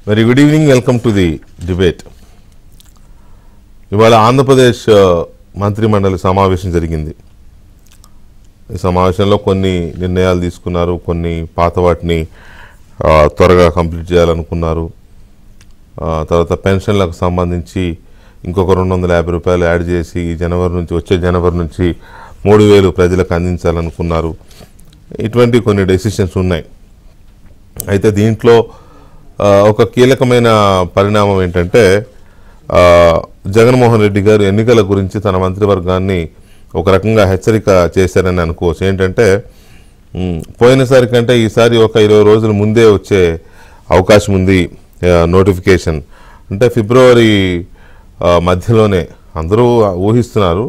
Very good evening. Welcome to the debate. ఇవాళ ఆంధ్రప్రదేశ్ మంత్రి మండలి సమావేశం జరిగింది. ఈ సమావేశంలో కొన్ని నిర్ణయాలు తీసుకున్నారు, కొన్ని పాత వాటిని త్వరగా కంప్లీట్ చేయాలనుకున్నారు. తర్వాత పెన్షన్లకు సంబంధించి ఇంకొక 250 రూపాయలు యాడ్ చేసి వచ్చే జనవరి నుంచి 3000 ప్రజలకు అందించాలనుకున్నారు. ఇటువంటి కొన్ని డెసిషన్స్ ఉన్నాయి. అయితే దీంట్లో ఒక కీలకమైన పరిణామం ఏంటంటే జగన్మోహన్ రెడ్డి గారు ఎన్నికల గురించి తన మంత్రివర్గాన్ని ఒక రకంగా హెచ్చరిక చేశారని అనుకోవచ్చు. ఏంటంటే పోయినసారి కంటే ఈసారి ఒక 20 రోజుల ముందే వచ్చే అవకాశం ఉంది నోటిఫికేషన్. అంటే ఫిబ్రవరి మధ్యలోనే అందరూ ఊహిస్తున్నారు,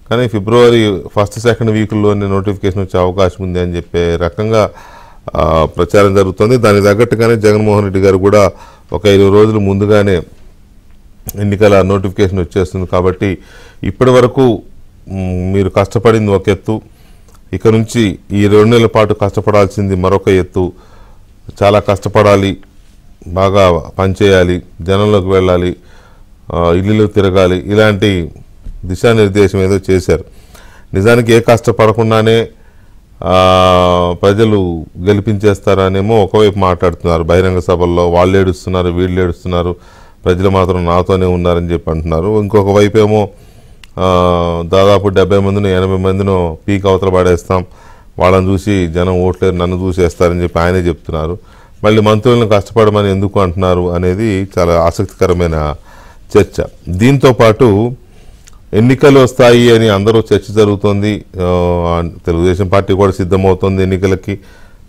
కానీ ఫిబ్రవరి ఫస్ట్ సెకండ్ వీక్లోనే నోటిఫికేషన్ వచ్చే అవకాశం ఉంది అని చెప్పే రకంగా ప్రచారం జరుగుతుంది. దానికి తగ్గట్టుగానే జగన్మోహన్ రెడ్డి గారు కూడా ఒక 20 రోజులు ముందుగానే ఎన్నికల నోటిఫికేషన్ వచ్చేస్తుంది. కాబట్టి ఇప్పటి వరకు మీరు కష్టపడింది ఒక ఎత్తు, ఇక నుంచి ఈ 2 నెలల పాటు కష్టపడాల్సింది మరొక ఎత్తు. చాలా కష్టపడాలి, బాగా పనిచేయాలి, జనంలోకి వెళ్ళాలి, ఇల్లు తిరగాలి, ఇలాంటి దిశానిర్దేశం ఏదో చేశారు. నిజానికి ఏ కష్టపడకుండానే ప్రజలు గెలిపించేస్తారనేమో ఒకవైపు మాట్లాడుతున్నారు బహిరంగ సభల్లో. వాళ్ళు ఏడుస్తున్నారు, వీళ్ళు ఏడుస్తున్నారు, ప్రజలు మాత్రం నాతోనే ఉన్నారని చెప్పి అంటున్నారు. ఇంకొక వైపు ఏమో దాదాపు 70 మందినో 80 మందినో పీక్ అవతల పడేస్తాం, వాళ్ళని చూసి జనం ఓట్లేరు, నన్ను చూసేస్తారని చెప్పి ఆయనే చెప్తున్నారు. మళ్ళీ మంత్రులను కష్టపడమని ఎందుకు అంటున్నారు అనేది చాలా ఆసక్తికరమైన చర్చ. దీంతోపాటు ఎన్నికలు వస్తాయి అని అందరూ చర్చ జరుగుతోంది. తెలుగుదేశం పార్టీ కూడా సిద్ధమవుతోంది, ఎన్నికలకి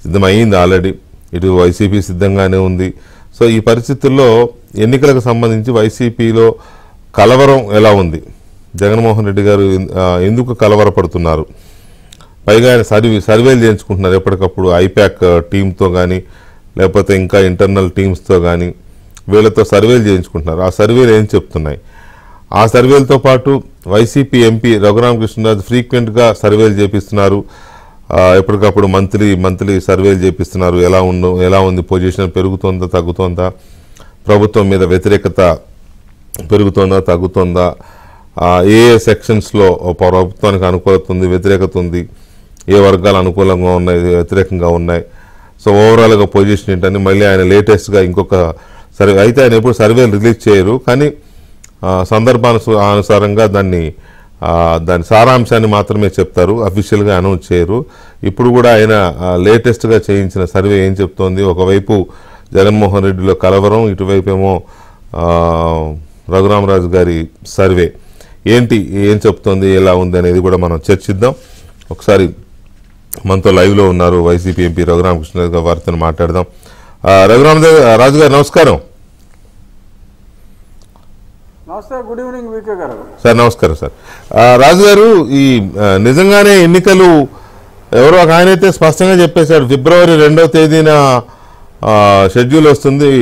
సిద్ధమైంది ఆల్రెడీ. ఇటు వైసీపీ సిద్ధంగానే ఉంది. సో ఈ పరిస్థితుల్లో ఎన్నికలకు సంబంధించి వైసీపీలో కలవరం ఎలా ఉంది, జగన్మోహన్ రెడ్డి గారు ఎందుకు కలవరపడుతున్నారు, పైగా ఆయన సర్వేలు చేయించుకుంటున్నారు ఎప్పటికప్పుడు ఐప్యాక్ టీంతో కానీ లేకపోతే ఇంకా ఇంటర్నల్ టీమ్స్తో కానీ వీళ్ళతో సర్వేలు చేయించుకుంటున్నారు. ఆ సర్వేలు ఏం చెప్తున్నాయి? ఆ సర్వేలతో పాటు వైసీపీ ఎంపీ రఘురామకృష్ణరాజు ఫ్రీక్వెంట్గా సర్వేలు చేపిస్తున్నారు. ఎప్పటికప్పుడు మంత్లీ సర్వేలు చేపిస్తున్నారు. ఎలా ఉంది పొజిషన్, పెరుగుతోందా తగ్గుతోందా, ప్రభుత్వం మీద వ్యతిరేకత పెరుగుతోందా తగ్గుతోందా, ఏ సెక్షన్స్లో ప్రభుత్వానికి అనుకూలత ఉంది, వ్యతిరేకత ఉంది, ఏ వర్గాలు అనుకూలంగా ఉన్నాయి, వ్యతిరేకంగా ఉన్నాయి. సో ఓవరాల్గా పొజిషన్ ఏంటని మళ్ళీ ఆయన లేటెస్ట్గా ఇంకొక సర్వే. అయితే ఆయన ఎప్పుడు సర్వేలు రిలీజ్ చేయరు, కానీ సందర్భానుసారంగా దాని సారాంశాన్ని మాత్రమే చెప్తారు, అఫీషియల్గా అనౌన్స్ చేయరు. ఇప్పుడు కూడా ఆయన లేటెస్ట్గా చేయించిన సర్వే ఏం చెప్తోంది? ఒకవైపు జగన్మోహన్ రెడ్డిలో కలవరం, ఇటువైపు ఏమో రఘురామరాజు గారి సర్వే ఏం చెప్తోంది, ఎలా ఉంది అనేది కూడా మనం చర్చిద్దాం. ఒకసారి మనతో లైవ్లో ఉన్నారు వైసీపీ ఎంపీ రఘురామకృష్ణరాజు గారు, వారితో మాట్లాడదాం. రఘురామరాజు గారు నమస్కారం. నమస్తే, గుడ్ ఈవినింగ్ వికే గారు. సార్ నమస్కారం. సార్ రాజు గారు, ఈ నిజంగానే ఎన్నికలు ఎవరో ఒక ఆయన అయితే స్పష్టంగా చెప్పేశాడు, ఫిబ్రవరి 2వ తేదీన షెడ్యూల్ వస్తుంది,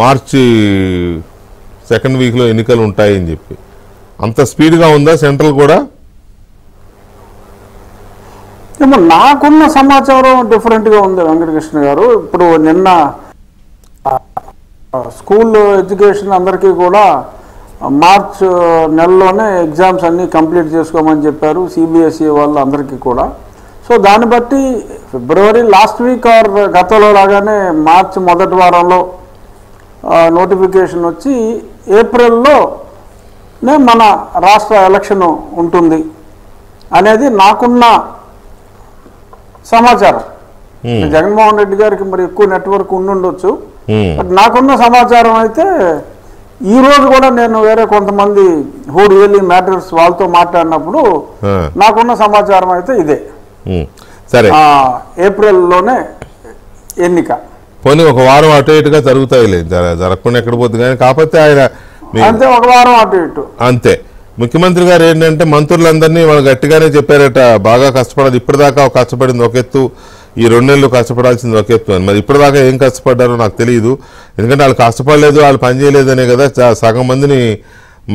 మార్చి సెకండ్ వీక్లో ఎన్నికలు ఉంటాయని చెప్పి. అంత స్పీడ్గా ఉందా సెంట్రల్ కూడా? ఏమో నాకున్న సమాచారం డిఫరెంట్గా ఉంది వెంకటకృష్ణ గారు. ఇప్పుడు నిన్న స్కూల్ ఎడ్యుకేషన్ అందరికీ కూడా మార్చ్ నెలలోనే ఎగ్జామ్స్ అన్నీ కంప్లీట్ చేసుకోమని చెప్పారు, సిబిఎస్ఈ వాళ్ళు అందరికీ కూడా. సో దాన్ని బట్టి ఫిబ్రవరి లాస్ట్ వీక్ ఆర్ గతంలో లాగానే మార్చి మొదటి వారంలో నోటిఫికేషన్ వచ్చి ఏప్రిల్లోనే మన రాష్ట్ర ఎలక్షన్ ఉంటుంది అనేది నాకున్న సమాచారం. జగన్మోహన్ రెడ్డి గారికి మరి ఎక్కువ నెట్వర్క్ ఉండుండొచ్చు, బట్ నాకున్న సమాచారం అయితే ఈ రోజు కూడా నేను వేరే కొంతమంది హూ రియల్లీ మ్యాటర్స్ వాళ్ళతో మాట్లాడినప్పుడు నాకున్న సమాచారం అయితే ఇదే, సరే ఏప్రిల్లోనే ఎన్నిక. పోనీ ఒక వారం అటు ఇటుగా జరుగుతాయి, జరగకుండా ఎక్కడ పోతుంది కానీ, కాకపోతే ఆయన అంతే ఒక వారం అటు ఇటు అంతే. ముఖ్యమంత్రి గారు ఏంటంటే మంత్రులందరినీ వాళ్ళు గట్టిగానే చెప్పారట, బాగా కష్టపడాలి, ఇప్పటిదాకా కష్టపడింది ఒక ఎత్తు, ఈ 2 నెలలు కష్టపడాల్సింది ఒక ఎత్తు అని. మరి ఇప్పటిదాకా ఏం కష్టపడ్డారో నాకు తెలియదు, ఎందుకంటే వాళ్ళు కష్టపడలేదు, వాళ్ళు పని చేయలేదనే కదా సగం మందిని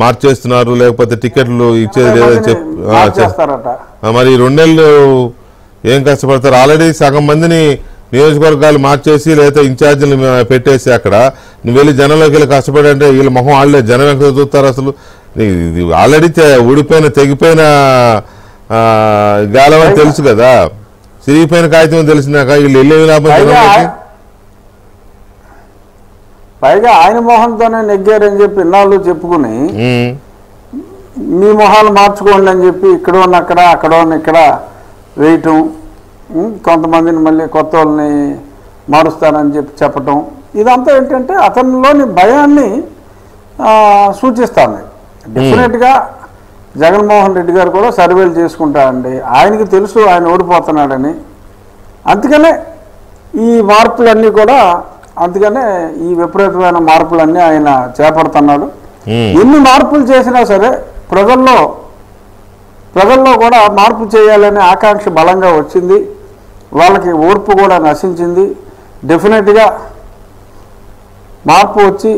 మార్చేస్తున్నారు, లేకపోతే టికెట్లు ఇచ్చేది లేదని చెప్పి. మరి 2 నెలలు ఏం కష్టపడతారు? ఆల్రెడీ సగం మందిని నియోజకవర్గాలు మార్చేసి లేదా ఇన్ఛార్జీలు పెట్టేసి అక్కడ నువ్వు వెళ్ళి జనంలోకి వెళ్ళి కష్టపడి అంటే వీళ్ళ మొహం వాళ్ళే జనం ఎక్కడ చూస్తారు అసలు ఇది ఆల్రెడీ ఊడిపోయిన తెగిపోయిన గాలం అని తెలుసు కదా చిరిగిపోయిన కాగితం తెలిసినాక వీళ్ళు వెళ్ళేవి లాభం పైగా ఆయన మొహంతోనే నెగ్గారని చెప్పి ఇన్నాళ్ళు చెప్పుకుని మీ మొహాలు మార్చుకోండి అని చెప్పి ఇక్కడ అక్కడ ఇక్కడ వేయటం కొంతమందిని మళ్ళీ కొత్త వాళ్ళని మారుస్తానని చెప్పి చెప్పటం ఇదంతా ఏంటంటే అతనిలోని భయాన్ని సూచిస్తుంది. డెఫినెట్గా జగన్మోహన్ రెడ్డి గారు కూడా సర్వేలు చేసుకుంటారండి. ఆయనకి తెలుసు ఆయన ఓడిపోతున్నాడని. అందుకనే ఈ మార్పులన్నీ కూడా అందుకనే ఈ విపరీతమైన మార్పులన్నీ ఆయన చేపడుతున్నాడు. ఎన్ని మార్పులు చేసినా సరే ప్రజల్లో కూడా మార్పు చేయాలనే ఆకాంక్ష బలంగా వచ్చింది. వాళ్ళకి ఓర్పు కూడా నశించింది. డెఫినెట్గా మార్పు వచ్చి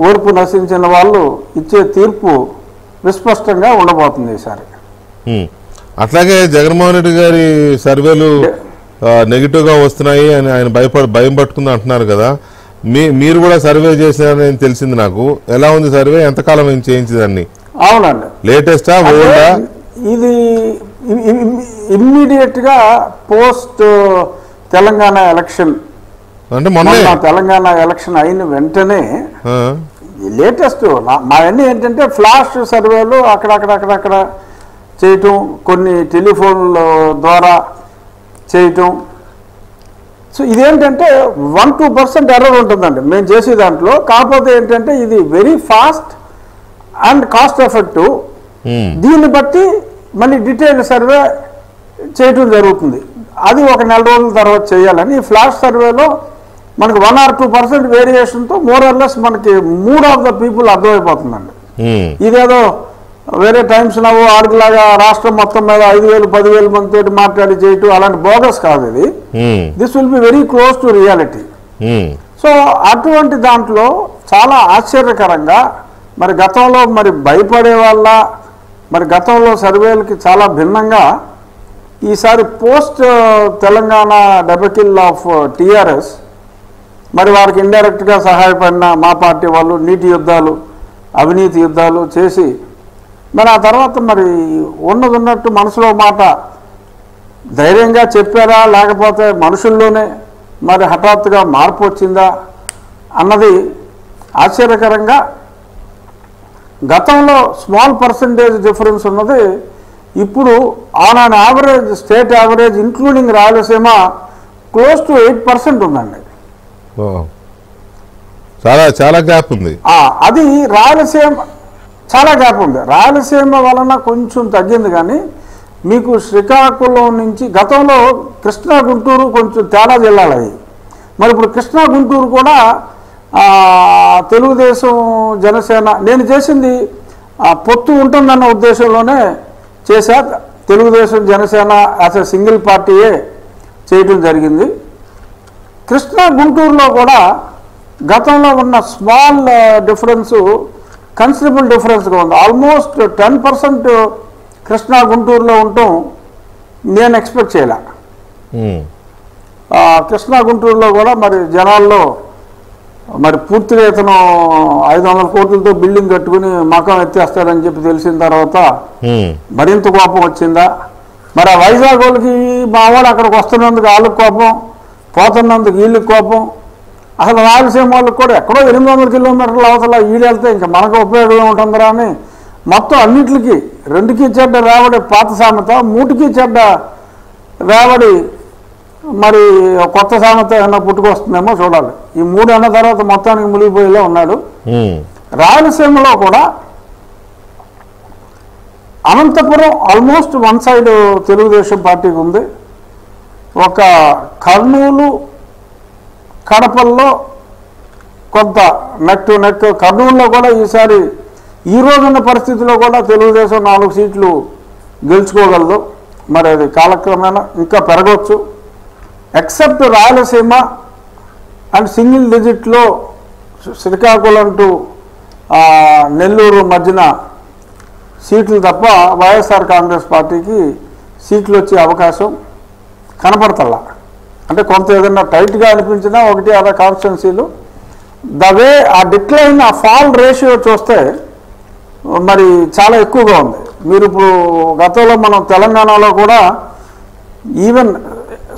ఓర్పు నశించిన వాళ్ళు ఇచ్చే తీర్పు విస్పష్టంగా ఉండబోతుంది ఈసారి. అట్లాగే జగన్మోహన్ రెడ్డి గారి సర్వేలు నెగిటివ్గా వస్తున్నాయి అని ఆయన భయం పట్టుకుంది అంటున్నారు కదా, మీరు కూడా సర్వే చేశారని తెలిసింది నాకు. ఎలా ఉంది సర్వే? ఎంతకాలం ఏం చేయించిందండి? అవునండి, లేటెస్టా ఓల్డా? ఇది ఇమ్మీడియట్గా పోస్ట్ తెలంగాణ ఎలక్షన్ అంటే మొన్న తెలంగాణ ఎలక్షన్ అయిన వెంటనే లేటెస్ట్ మావన్నీ ఏంటంటే ఫ్లాష్ సర్వేలు అక్కడక్కడ చేయటం, కొన్ని టెలిఫోన్ల ద్వారా చేయటం. సో ఇదేంటంటే 1-2% ఎర్రర్ ఉంటుందండి మేము చేసే దాంట్లో. కాకపోతే ఏంటంటే ఇది very fast and cost effective. దీన్ని బట్టి మళ్ళీ డీటెయిల్ సర్వే చేయటం జరుగుతుంది. అది ఒక నెల రోజుల తర్వాత చేయాలని. ఈ ఫ్లాష్ సర్వేలో మనకు 1 or 2% వేరియేషన్తో మోర్ ఆర్ లెస్ మనకి మూడ్ ఆఫ్ ద పీపుల్ అర్థమైపోతుందండి. ఇదేదో వేరే టైమ్స్ నవ్వు ఆడిలాగా రాష్ట్రం మొత్తం మీద 5,000-10,000 మందితో మాట్లాడి చేయటం అలాంటి బోగస్ కాదు ఇది. This will be very close to reality. So అటువంటి దాంట్లో చాలా ఆశ్చర్యకరంగా మరి గతంలో మరి భయపడే వాళ్ళ మరి గతంలో సర్వేలకి చాలా భిన్నంగా ఈసారి పోస్ట్ తెలంగాణ డెబకిల్ ఆఫ్ టీఆర్ఎస్ మరి వారికి ఇండైరెక్ట్గా సహాయపడిన మా పార్టీ వాళ్ళు నీటి యుద్ధాలు అవినీతి యుద్ధాలు చేసి మరి ఆ తర్వాత మరి ఉన్నట్టు మనసులో మాట ధైర్యంగా చెప్పారా లేకపోతే మనుషుల్లోనే మరి హఠాత్తుగా మార్పు వచ్చిందా అన్నది ఆశ్చర్యకరంగా గతంలో స్మాల్ పర్సంటేజ్ డిఫరెన్స్ ఉన్నది ఇప్పుడు on an average state average including Rayalaseema close to 8% ఉందండి. చాలా గ్యాప్ ఉంది. అది రాయలసీమ చాలా గ్యాప్ ఉంది. రాయలసీమ వలన కొంచెం తగ్గింది కానీ మీకు శ్రీకాకుళం నుంచి గతంలో కృష్ణా గుంటూరు కొంచెం తేడా జిల్లాలు అయ్యి మరి ఇప్పుడు కృష్ణా గుంటూరు కూడా తెలుగుదేశం జనసేన నేను చేసింది పొత్తు ఉంటుందన్న ఉద్దేశంలోనే చేశా. Telugu Desam Janasena as a single పార్టీయే చేయడం జరిగింది. కృష్ణా గుంటూరులో కూడా గతంలో ఉన్న స్మాల్ డిఫరెన్సు కన్సిడరబుల్ డిఫరెన్స్గా ఉంది. ఆల్మోస్ట్ 10% కృష్ణా గుంటూరులో ఉండటం నేను ఎక్స్పెక్ట్ చేయలే. కృష్ణా గుంటూరులో కూడా మరి జనాల్లో మరి పూర్తిగా ఇతను 500 కోట్లతో బిల్డింగ్ కట్టుకుని మకం ఎత్తేస్తాడని చెప్పి తెలిసిన తర్వాత మరింత కోపం వచ్చిందా? మరి ఆ వైజాగ్ వాళ్ళకి మా వాళ్ళు అక్కడికి వస్తున్నందుకు వాళ్ళకి కోపం, పోతున్నందుకు వీళ్ళకి కోపం. అసలు రాయలసీమ వాళ్ళకి కూడా ఎక్కడో 800 కిలోమీటర్ల అవతల వీళ్ళు వెళ్తే ఇంకా మనకు ఉపయోగం ఉంటుందిరా అని మొత్తం అన్నిటికీ 2కి చెడ్డ రావడి పాత సామెత, 3కి చెడ్డ రావడి మరి కొత్త సామెత ఏమన్నా పుట్టుకొస్తుందేమో చూడాలి. ఈ 3 అన్న తర్వాత మొత్తానికి మునిగిపోయేలా ఉన్నాడు. రాయలసీమలో కూడా Anantapuram almost one side Telugu Desam పార్టీకి ఉంది. ఒక కర్నూలు కడపల్లో కొంత నెక్ టు నెక్. కర్నూలులో కూడా ఈసారి ఈ రోజున్న పరిస్థితిలో కూడా తెలుగుదేశం 4 సీట్లు గెలుచుకోగలదు. మరి అది కాలక్రమేణా ఇంకా పెరగవచ్చు. ఎక్సెప్ట్ రాయలసీమ అండ్ సింగిల్ డిజిట్లో శ్రీకాకుళం టు నెల్లూరు మధ్యన సీట్లు తప్ప వైఎస్ఆర్ కాంగ్రెస్ పార్టీకి సీట్లు వచ్చే అవకాశం కనపడతల్లా. అంటే కొంత ఏదైనా టైట్గా అనిపించినా ఒకటి అలా కాన్స్టిట్యున్సీలు దవే ఆ డిక్లైన్ ఆ ఫాల్ రేషియో చూస్తే మరి చాలా ఎక్కువగా ఉంది. మీరు ఇప్పుడు గతంలో మనం తెలంగాణలో కూడా ఈవెన్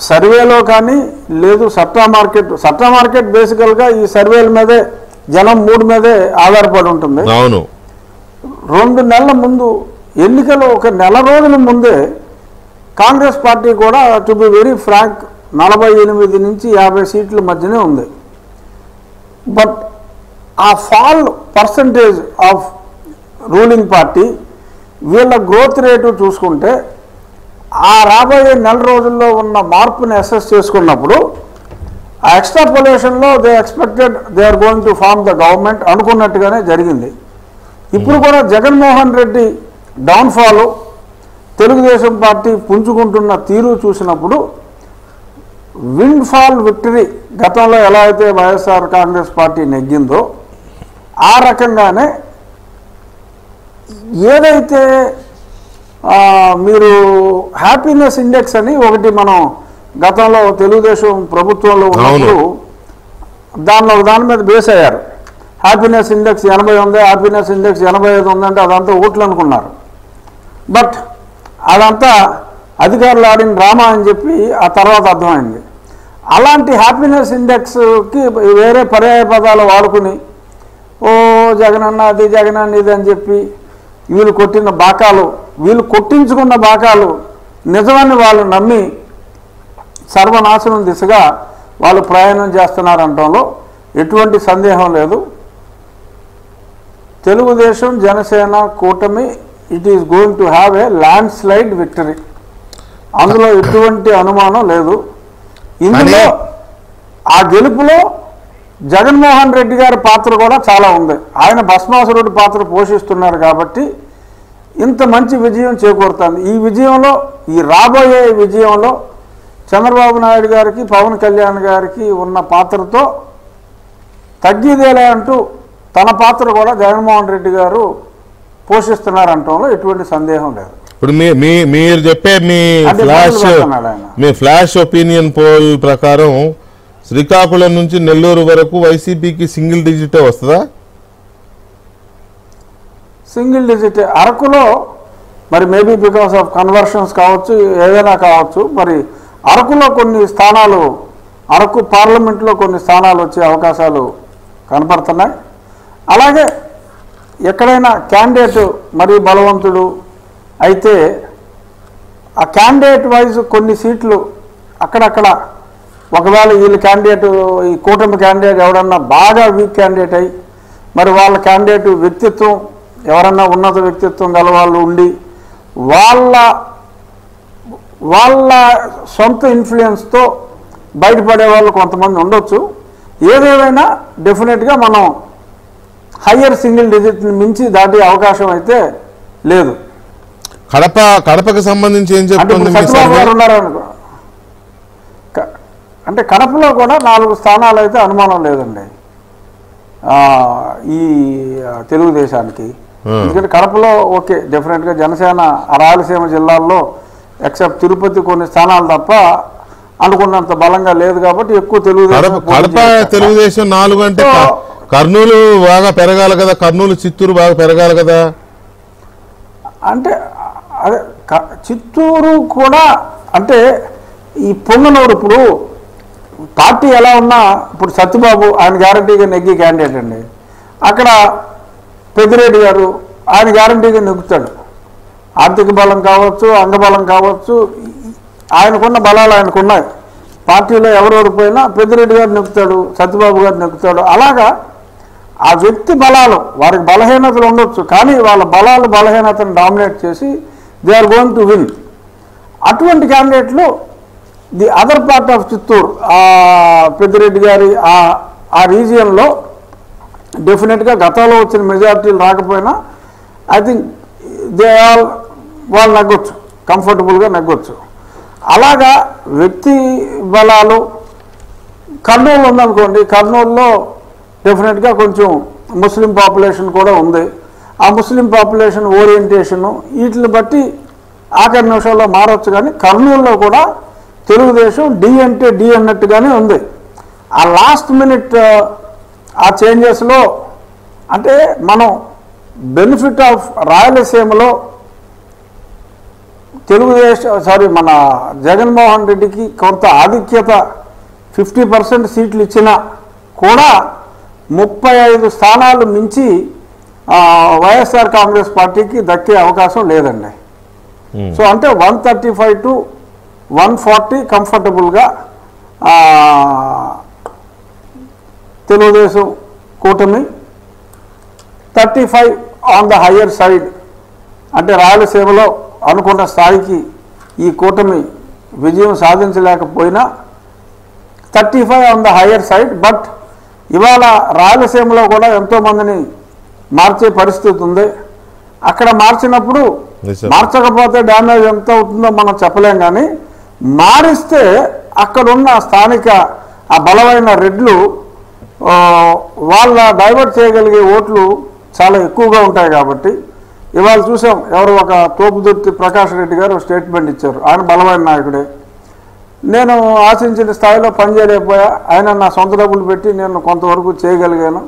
సర్వేలో కానీ లేదు సట్టా మార్కెట్ బేసికల్గా ఈ సర్వేల మీదే జనం మూడు మీదే ఆధారపడి ఉంటుంది. అవును, 2 నెలల ముందు ఎన్నికలు ఒక నెల రోజుల ముందే కాంగ్రెస్ పార్టీ కూడా టు బి వెరీ ఫ్రాంక్ 48 నుంచి 50 సీట్ల మధ్యనే ఉంది. బట్ ఆ fall percentage of ruling party వీళ్ళ గ్రోత్ రేటు చూసుకుంటే ఆ రాబోయే నెల రోజుల్లో ఉన్న మార్పుని అసెస్ చేసుకున్నప్పుడు ఆ ఎక్స్ట్రాపోలేషన్లో they expected they are going to form the government అనుకున్నట్టుగానే జరిగింది. ఇప్పుడు కూడా జగన్మోహన్ రెడ్డి డౌన్ఫాల్ తెలుగుదేశం పార్టీ పుంజుకుంటున్న తీరు చూసినప్పుడు విండ్ ఫాల్ విక్టరీ గతంలో ఎలా అయితే వైఎస్ఆర్ కాంగ్రెస్ పార్టీ నెగ్గిందో ఆ రకంగానే ఏదైతే మీరు హ్యాపీనెస్ ఇండెక్స్ అని ఒకటి మనం గతంలో తెలుగుదేశం ప్రభుత్వంలో ఉన్నప్పుడు దాని మీద బేస్ అయ్యారు. హ్యాపీనెస్ ఇండెక్స్ 80 ఉంది, హ్యాపీనెస్ ఇండెక్స్ 85 ఉందంటే అదంతా ఓట్లు అనుకున్నారు. బట్ అదంతా అధికారులు ఆడిన డ్రామా అని చెప్పి ఆ తర్వాత అర్థమైంది. అలాంటి హ్యాపీనెస్ ఇండెక్స్కి వేరే పర్యాయ పదాలు వాడుకుని ఓ జగనన్న అది జగనన్న ఇది అని చెప్పి వీళ్ళు కొట్టించుకున్న బాకాలు నిజమని వాళ్ళు నమ్మి సర్వనాశనం దిశగా వాళ్ళు ప్రయాణం చేస్తున్నారంటంలో ఎటువంటి సందేహం లేదు. తెలుగుదేశం జనసేన కూటమి it is going to have a land slide victory, అందులో ఎటువంటి అనుమానం లేదు. ఇందులో ఆ గెలుపులో జగన్మోహన్ రెడ్డి గారి పాత్ర కూడా చాలా ఉంది. ఆయన భస్మాసురుడి పాత్ర పోషిస్తున్నారు కాబట్టి ఇంత మంచి విజయం చేకూరుతుంది. ఈ విజయంలో ఈ రాబోయే విజయంలో చంద్రబాబు నాయుడు గారికి పవన్ కళ్యాణ్ గారికి ఉన్న పాత్రతో తగ్గిదేలే అంటూ తన పాత్ర కూడా జగన్మోహన్ రెడ్డి గారు పోషిస్తున్నారంటంలో ఎటువంటి సందేహం లేదు. ఇప్పుడు మీరు చెప్పే మీ ఫ్లాష్ ఒపీనియన్ పోల్ ప్రకారం శ్రీకాకుళం నుంచి నెల్లూరు వరకు వైసీపీకి సింగిల్ డిజిటే వస్తుందా? Single digit. అరకులో మరి మేబీ బికాస్ ఆఫ్ కన్వర్షన్స్ కావచ్చు, ఏదైనా కావచ్చు, మరి అరకులో కొన్ని స్థానాలు, అరకు పార్లమెంట్లో కొన్ని స్థానాలు వచ్చే అవకాశాలు కనపడుతున్నాయి. అలాగే ఎక్కడైనా క్యాండిడేట్ మరీ బలవంతుడు అయితే ఆ క్యాండిడేట్ వైజ్ కొన్ని సీట్లు అక్కడక్కడ ఒకవేళ వీళ్ళ క్యాండిడేట్ ఈ కూటమి క్యాండిడేట్ ఎవరన్నా బాగా వీక్ క్యాండిడేట్ అయ్యి మరి వాళ్ళ క్యాండిడేట్ వ్యక్తిత్వం ఎవరన్నా ఉన్నత వ్యక్తిత్వం గల వాళ్ళు ఉండి వాళ్ళ సొంత ఇన్ఫ్లుయెన్స్తో బయటపడే వాళ్ళు కొంతమంది ఉండొచ్చు. ఏదేమైనా డెఫినెట్గా మనం హయ్యర్ సింగిల్ డిజిట్ని మించి దాటే అవకాశం అయితే లేదు. కడపకు సంబంధించి ఏం చెప్తుంది? సత్యబాబు గారు ఉన్నారనుకో, అంటే కడపలో కూడా 4 స్థానాలు అయితే అనుమానం లేదండి ఈ తెలుగుదేశానికి. ఎందుకంటే కడపలో ఓకే డెఫినెట్గా జనసేన రాయలసీమ జిల్లాల్లో ఎక్సెప్ట్ తిరుపతి కొన్ని స్థానాలు తప్ప అనుకున్నంత బలంగా లేదు కాబట్టి ఎక్కువ తెలుగుదేశం 4 అంటే కర్నూలు బాగా పెరగాలి కదా, కర్నూలు చిత్తూరు బాగా పెరగాలి కదా. అంటే అదే చిత్తూరు కూడా అంటే ఈ పొంగనూరు ఇప్పుడు పార్టీ ఎలా ఉన్నా ఇప్పుడు సత్యబాబు ఆయన గ్యారంటీగా నెగ్గి క్యాండిడేట్ అండి. అక్కడ పెద్దిరెడ్డి గారు ఆయన గ్యారంటీగా నెగ్గుతాడు. ఆర్థిక బలం కావచ్చు, అంగబలం కావచ్చు, ఆయనకున్న బలాలు ఆయనకున్నాయి. పార్టీలో ఎవరు ఓడిపోయినా పెద్దిరెడ్డి గారు నెగ్గుతాడు, సత్యబాబు గారు నెగ్గుతాడు. అలాగా ఆ వ్యక్తి బలాలు వారికి బలహీనతలు ఉండొచ్చు, కానీ వాళ్ళ బలహీనతను డామినేట్ చేసి they are going to win. అటువంటి క్యాండిడేట్లు the other part of Chittoor Peddireddy గారి ఆ రీజియన్లో డెఫినెట్గా గతంలో వచ్చిన మెజారిటీలు రాకపోయినా ఐ థింక్ వాళ్ళు నెగ్గొచ్చు, కంఫర్టబుల్గా నెగ్గొచ్చు. అలాగా వ్యక్తి బలాలు కర్నూలు ఉందనుకోండి, కర్నూలులో డెఫినెట్గా కొంచెం ముస్లిం పాపులేషన్ కూడా ఉంది. ఆ ముస్లిం పాపులేషన్ ఓరియంటేషను వీటిని బట్టి ఆఖరి నిమిషంలో మారవచ్చు. కానీ కర్నూలులో కూడా తెలుగుదేశం డి అంటే డి అన్నట్టుగానే ఉంది. ఆ లాస్ట్ మినిట్ ఆ చేంజెస్లో అంటే మనం బెనిఫిట్ ఆఫ్ రాయలసీమలో మన జగన్మోహన్ రెడ్డికి కొంత ఆధిక్యత 50% సీట్లు ఇచ్చినా కూడా 35 స్థానాలు మించి వైఎస్ఆర్ కాంగ్రెస్ పార్టీకి దక్కే అవకాశం లేదండి. సో అంటే 135 to 140 కంఫర్టబుల్గా తెలుగుదేశం కూటమి, 35 ఆన్ ద హయ్యర్ సైడ్. అంటే రాయలసీమలో అనుకున్న స్థాయికి ఈ కూటమి విజయం సాధించలేకపోయినా 35 on the higher side. But ఇవాళ రాయలసీమలో కూడా ఎంతోమందిని మార్చే పరిస్థితి ఉంది. అక్కడ మార్చినప్పుడు మార్చకపోతే డ్యామేజ్ ఎంత అవుతుందో మనం చెప్పలేం, కానీ మారిస్తే అక్కడున్న స్థానిక ఆ బలమైన రెడ్లు వాళ్ళ డైవర్ట్ చేయగలిగే ఓట్లు చాలా ఎక్కువగా ఉంటాయి. కాబట్టి ఇవాళ చూసాం, ఎవరు ఒక తోపుదుర్తి ప్రకాష్ రెడ్డి గారు స్టేట్మెంట్ ఇచ్చారు. ఆయన బలమైన నాయకుడే, నేను ఆశించిన స్థాయిలో పనిచేయలేకపోయా, ఆయన నా సొంత డబ్బులు పెట్టి నేను కొంతవరకు చేయగలిగాను,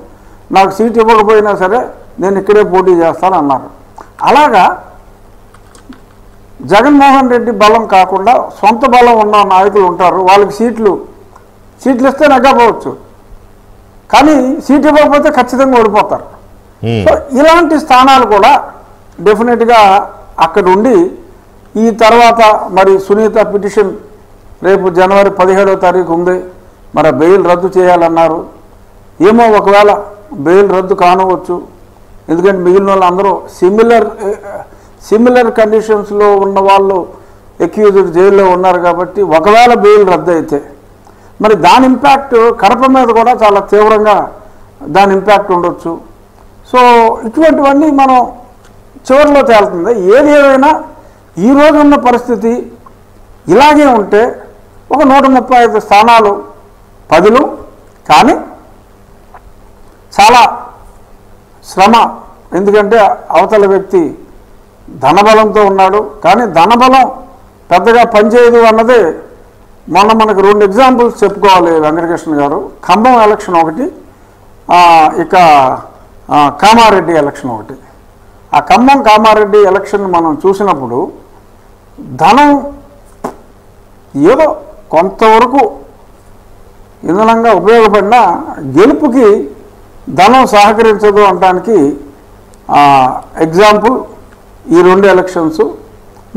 నాకు సీట్ ఇవ్వకపోయినా సరే నేను ఇక్కడే పోటీ చేస్తాను అన్నారు. అలాగా జగన్మోహన్ రెడ్డి బలం కాకుండా సొంత బలం ఉన్న నాయకులు ఉంటారు, వాళ్ళకి సీట్లు ఇస్తే నగ్గపోవచ్చు, కానీ సీట్ ఇవ్వకపోతే ఖచ్చితంగా ఓడిపోతారు. సో ఇలాంటి స్థానాలు కూడా డెఫినెట్గా అక్కడ ఉండి, ఈ తర్వాత మరి సునీత పిటిషన్ రేపు జనవరి 17వ తారీఖు ఉంది, మరి బెయిల్ రద్దు చేయాలన్నారు. ఏమో ఒకవేళ బెయిల్ రద్దు కానవచ్చు, ఎందుకంటే మిగిలిన వాళ్ళు అందరూ సిమిలర్ కండిషన్స్లో ఉన్న వాళ్ళు ఎక్యూజ్డ్ జైల్లో ఉన్నారు. కాబట్టి ఒకవేళ బెయిల్ రద్దు అయితే మరి దాని ఇంపాక్ట్ కడప మీద కూడా చాలా తీవ్రంగా దాని ఇంపాక్ట్ ఉండొచ్చు. సో ఇటువంటివన్నీ మనం చివరిలో తేలుతుంది. ఏది ఏదైనా ఈరోజు ఉన్న పరిస్థితి ఇలాగే ఉంటే ఒక 135 స్థానాలు 10లు, కానీ చాలా శ్రమ. ఎందుకంటే అవతల వ్యక్తి ధనబలంతో ఉన్నాడు, కానీ ధనబలం పెద్దగా పనిచేయదు అన్నదే మొన్న మనకు 2 ఎగ్జాంపుల్స్ చెప్పుకోవాలి వెంకటకృష్ణ గారు. ఖమ్మం ఎలక్షన్ ఒకటి, ఇక కామారెడ్డి ఎలక్షన్ ఒకటి. ఆ ఖమ్మం కామారెడ్డి ఎలక్షన్ మనం చూసినప్పుడు ధనం ఏదో కొంతవరకు ఇంధనంగా ఉపయోగపడినా గెలుపుకి ధనం సహకరించదు అనడానికి ఎగ్జాంపుల్ ఈ 2 ఎలక్షన్స్.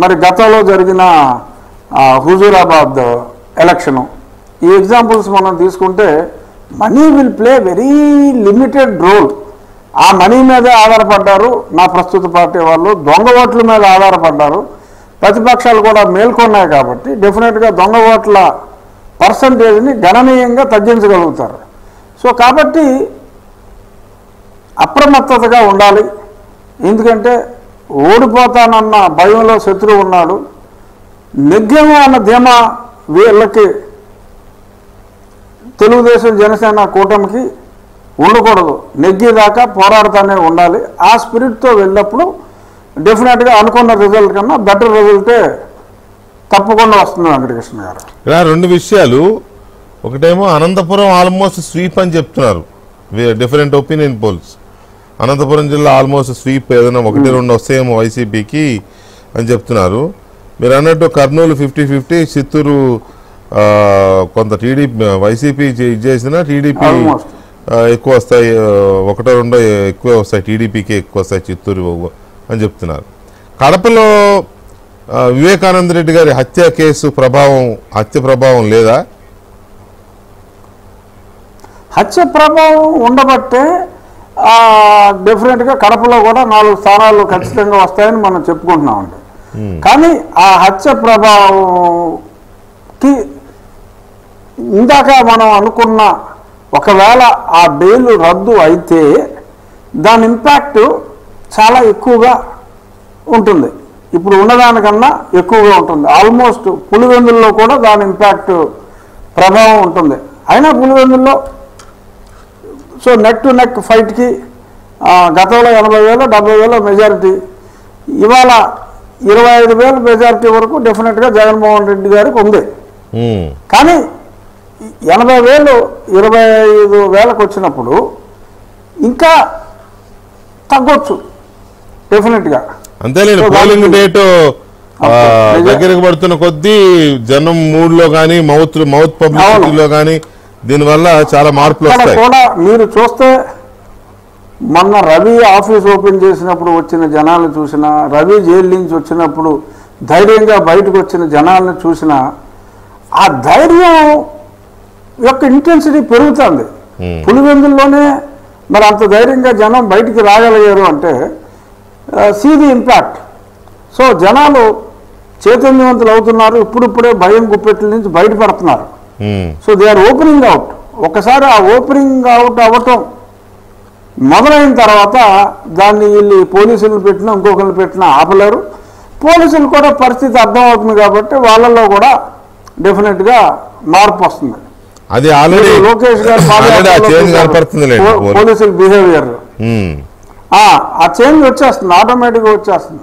మరి గతంలో జరిగిన హుజూరాబాద్ ఎలక్షను, ఈ ఎగ్జాంపుల్స్ మనం తీసుకుంటే money will play very limited role. ఆ మనీ మీదే ఆధారపడ్డారు నా ప్రస్తుత పార్టీ వాళ్ళు, దొంగ ఓట్ల మీద ఆధారపడ్డారు. ప్రతిపక్షాలు కూడా మేల్కొన్నాయి కాబట్టి డెఫినెట్గా దొంగ ఓట్ల పర్సంటేజ్ని గణనీయంగా తగ్గించగలుగుతారు. సో కాబట్టి అప్రమత్తతగా ఉండాలి. ఎందుకంటే ఓడిపోతానన్న భయంలో శత్రువు ఉన్నాడు, నెగ్గేమో అన్న ధీమా వీళ్ళకి తెలుగుదేశం జనసేన కూటమికి ఉండకూడదు. నెగ్గేదాకా పోరాడుతూనే ఉండాలి. ఆ స్పిరిట్తో వెళ్ళినప్పుడు డెఫినెట్గా అనుకున్న రిజల్ట్ కన్నా బెటర్ రిజల్టే తప్పకుండా వస్తుంది వెంకటకృష్ణ గారు. ఇలా 2 విషయాలు, ఒకటేమో అనంతపురం ఆల్మోస్ట్ స్వీప్ అని చెప్తున్నారు, డిఫరెంట్ ఒపీనియన్ పోల్స్. అనంతపురం జిల్లా ఆల్మోస్ట్ స్వీప్, ఏదైనా 1-2 వస్తాయేమో వైసీపీకి అని చెప్తున్నారు. మీరు అన్నట్టు కర్నూలు 50-50, చిత్తూరు కొంత టీడీపీ వైసీపీ చేసిన టీడీపీ ఎక్కువ వస్తాయి, 1-2 ఎక్కువ వస్తాయి, టీడీపీకి ఎక్కువ వస్తాయి చిత్తూరు అని చెప్తున్నారు. కడపలో వివేకానంద రెడ్డి గారి హత్య కేసు హత్య ప్రభావం లేదా? హత్య ప్రభావం ఉండబట్టే డెఫినెట్గా కడపలో కూడా 4 స్థానాలు ఖచ్చితంగా వస్తాయని మనం చెప్పుకుంటున్నామండి. కానీ ఆ హత్య ప్రభావంకి ఇందాక మనం అనుకున్న ఒకవేళ ఆ బెయిల్ రద్దు అయితే దాని ఇంపాక్ట్ చాలా ఎక్కువగా ఉంటుంది, ఇప్పుడు ఉన్నదానికన్నా ఎక్కువగా ఉంటుంది. ఆల్మోస్ట్ పులివెందుల్లో కూడా దాని ఇంపాక్ట్ ప్రభావం ఉంటుంది. అయినా పులివెందుల్లో సో నెక్ టు నెక్ ఫైట్కి గతంలో 80,000 70,000 మెజారిటీ, ఇవాళ 25,000 మెజారిటీ వరకు డెఫినెట్గా జగన్మోహన్ రెడ్డి గారికి ఉంది. కానీ 80,000 25,000 వచ్చినప్పుడు ఇంకా తగ్గొచ్చు డెఫినెట్గా. అంతేలేండి, పోలింగ్ డేటు దగ్గరకు పడుతున్న కొద్దీ జనం మూడ్లో కానీ మౌత్ పబ్లిసిటీలో కానీ దీనివల్ల చాలా మార్పులు వస్తాయి. కూడా మీరు చూస్తే మొన్న రవి ఆఫీస్ ఓపెన్ చేసినప్పుడు వచ్చిన జనాలను చూసినా, రవి జైలు నుంచి వచ్చినప్పుడు ధైర్యంగా బయటకు వచ్చిన జనాలను చూసినా ఆ ధైర్యం యొక్క ఇంటెన్సిటీ పెరుగుతుంది. పులివెందుల్లోనే మరి అంత ధైర్యంగా జనం బయటికి రాగలిగారు అంటే సీ ది ఇంపాక్ట్. సో జనాలు చైతన్యవంతులు అవుతున్నారు, ఇప్పుడిప్పుడే భయం గుప్పెట్ల నుంచి బయటపడుతున్నారు. So they are opening out. ఒకసారి ఆ ఓపెనింగ్ అవుట్ అవ్వటం మొదలైన తర్వాత దాన్ని వీళ్ళు పోలీసులు పెట్టినా ఇంకొకరిని పెట్టినా ఆపలేరు. పోలీసులు కూడా పరిస్థితి అర్థమవుతుంది కాబట్టి వాళ్ళల్లో కూడా డెఫినెట్గా మార్పు వస్తుంది. అది ఆల్రెడీ లోకేష్ గారు పోలీసుల బిహేవియర్ ఆ చేంజ్ వచ్చేస్తుంది, ఆటోమేటిక్గా వచ్చేస్తుంది.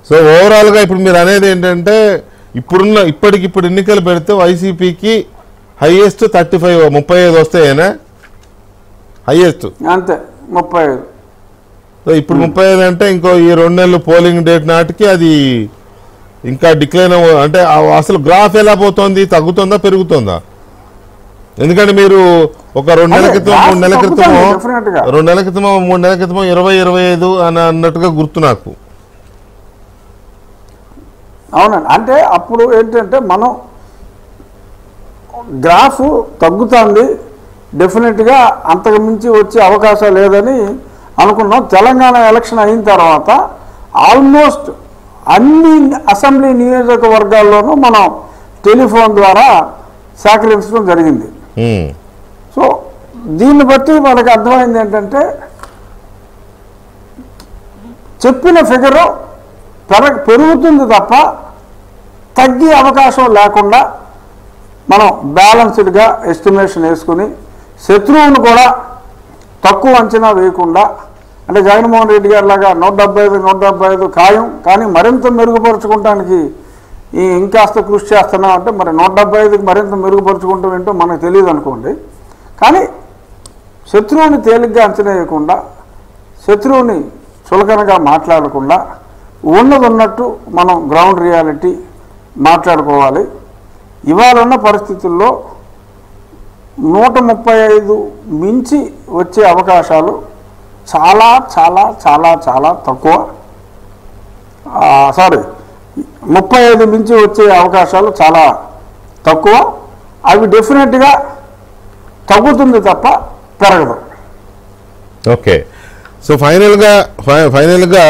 సో ఓవరాల్గా ఇప్పుడు మీరు అనేది ఏంటంటే ఇప్పటికిప్పుడు ఎన్నికలు పెడితే వైసీపీకి హైయెస్ట్ 35 వస్తాయేనా? హైయెస్ట్ అంతే 35. సో ఇప్పుడు 35 అంటే ఇంకో ఈ 2 నెలలు పోలింగ్ డేట్ నాటికి అది ఇంకా డిక్లైన్ అంటే అసలు గ్రాఫ్ ఎలా పోతుంది, తగ్గుతుందా పెరుగుతుందా? ఎందుకంటే మీరు ఒక 2 నెలల క్రితం 3 నెలల క్రితమో 2 నెలల క్రితమో 3 నెలల క్రితమో 20-25 అని అన్నట్టుగా గుర్తు నాకు. అవునండి, అంటే అప్పుడు ఏంటంటే మనం గ్రాఫ్ తగ్గుతుంది, డెఫినెట్గా అంతకు మించి వచ్చే అవకాశం లేదని అనుకున్నాం. తెలంగాణ ఎలక్షన్ అయిన తర్వాత ఆల్మోస్ట్ అన్ని అసెంబ్లీ నియోజకవర్గాల్లోనూ మనం టెలిఫోన్ ద్వారా సేకరించడం జరిగింది. సో దీన్ని బట్టి మనకు అర్థమైంది ఏంటంటే చెప్పిన ఫిగరు పెరుగుతుంది తప్ప తగ్గే అవకాశం లేకుండా మనం బ్యాలెన్స్డ్గా ఎస్టిమేషన్ వేసుకుని శత్రువును కూడా తక్కువ అంచనా వేయకుండా, అంటే జగన్మోహన్ రెడ్డి గారి లాగా 175 ఖాయం కానీ మరింత మెరుగుపరుచుకోవడానికి ఇంకాస్త కృషి చేస్తున్నాం అంటే మరి 175కి మరింత మెరుగుపరుచుకుంటాం ఏంటో మనకు తెలియదు అనుకోండి. కానీ శత్రువుని తేలిగ్గా అంచనా వేయకుండా, శత్రువుని చులకనగా మాట్లాడకుండా ఉన్నది ఉన్నట్టు మనం గ్రౌండ్ రియాలిటీ మాట్లాడుకోవాలి. ఇవాళ ఉన్న పరిస్థితుల్లో 135 మించి వచ్చే అవకాశాలు చాలా చాలా చాలా చాలా తక్కువ. 35 మించి వచ్చే అవకాశాలు చాలా తక్కువ. అవి డెఫినెట్గా తగ్గుతుంది తప్ప పెరగదు. ఓకే, సో ఫైనల్గా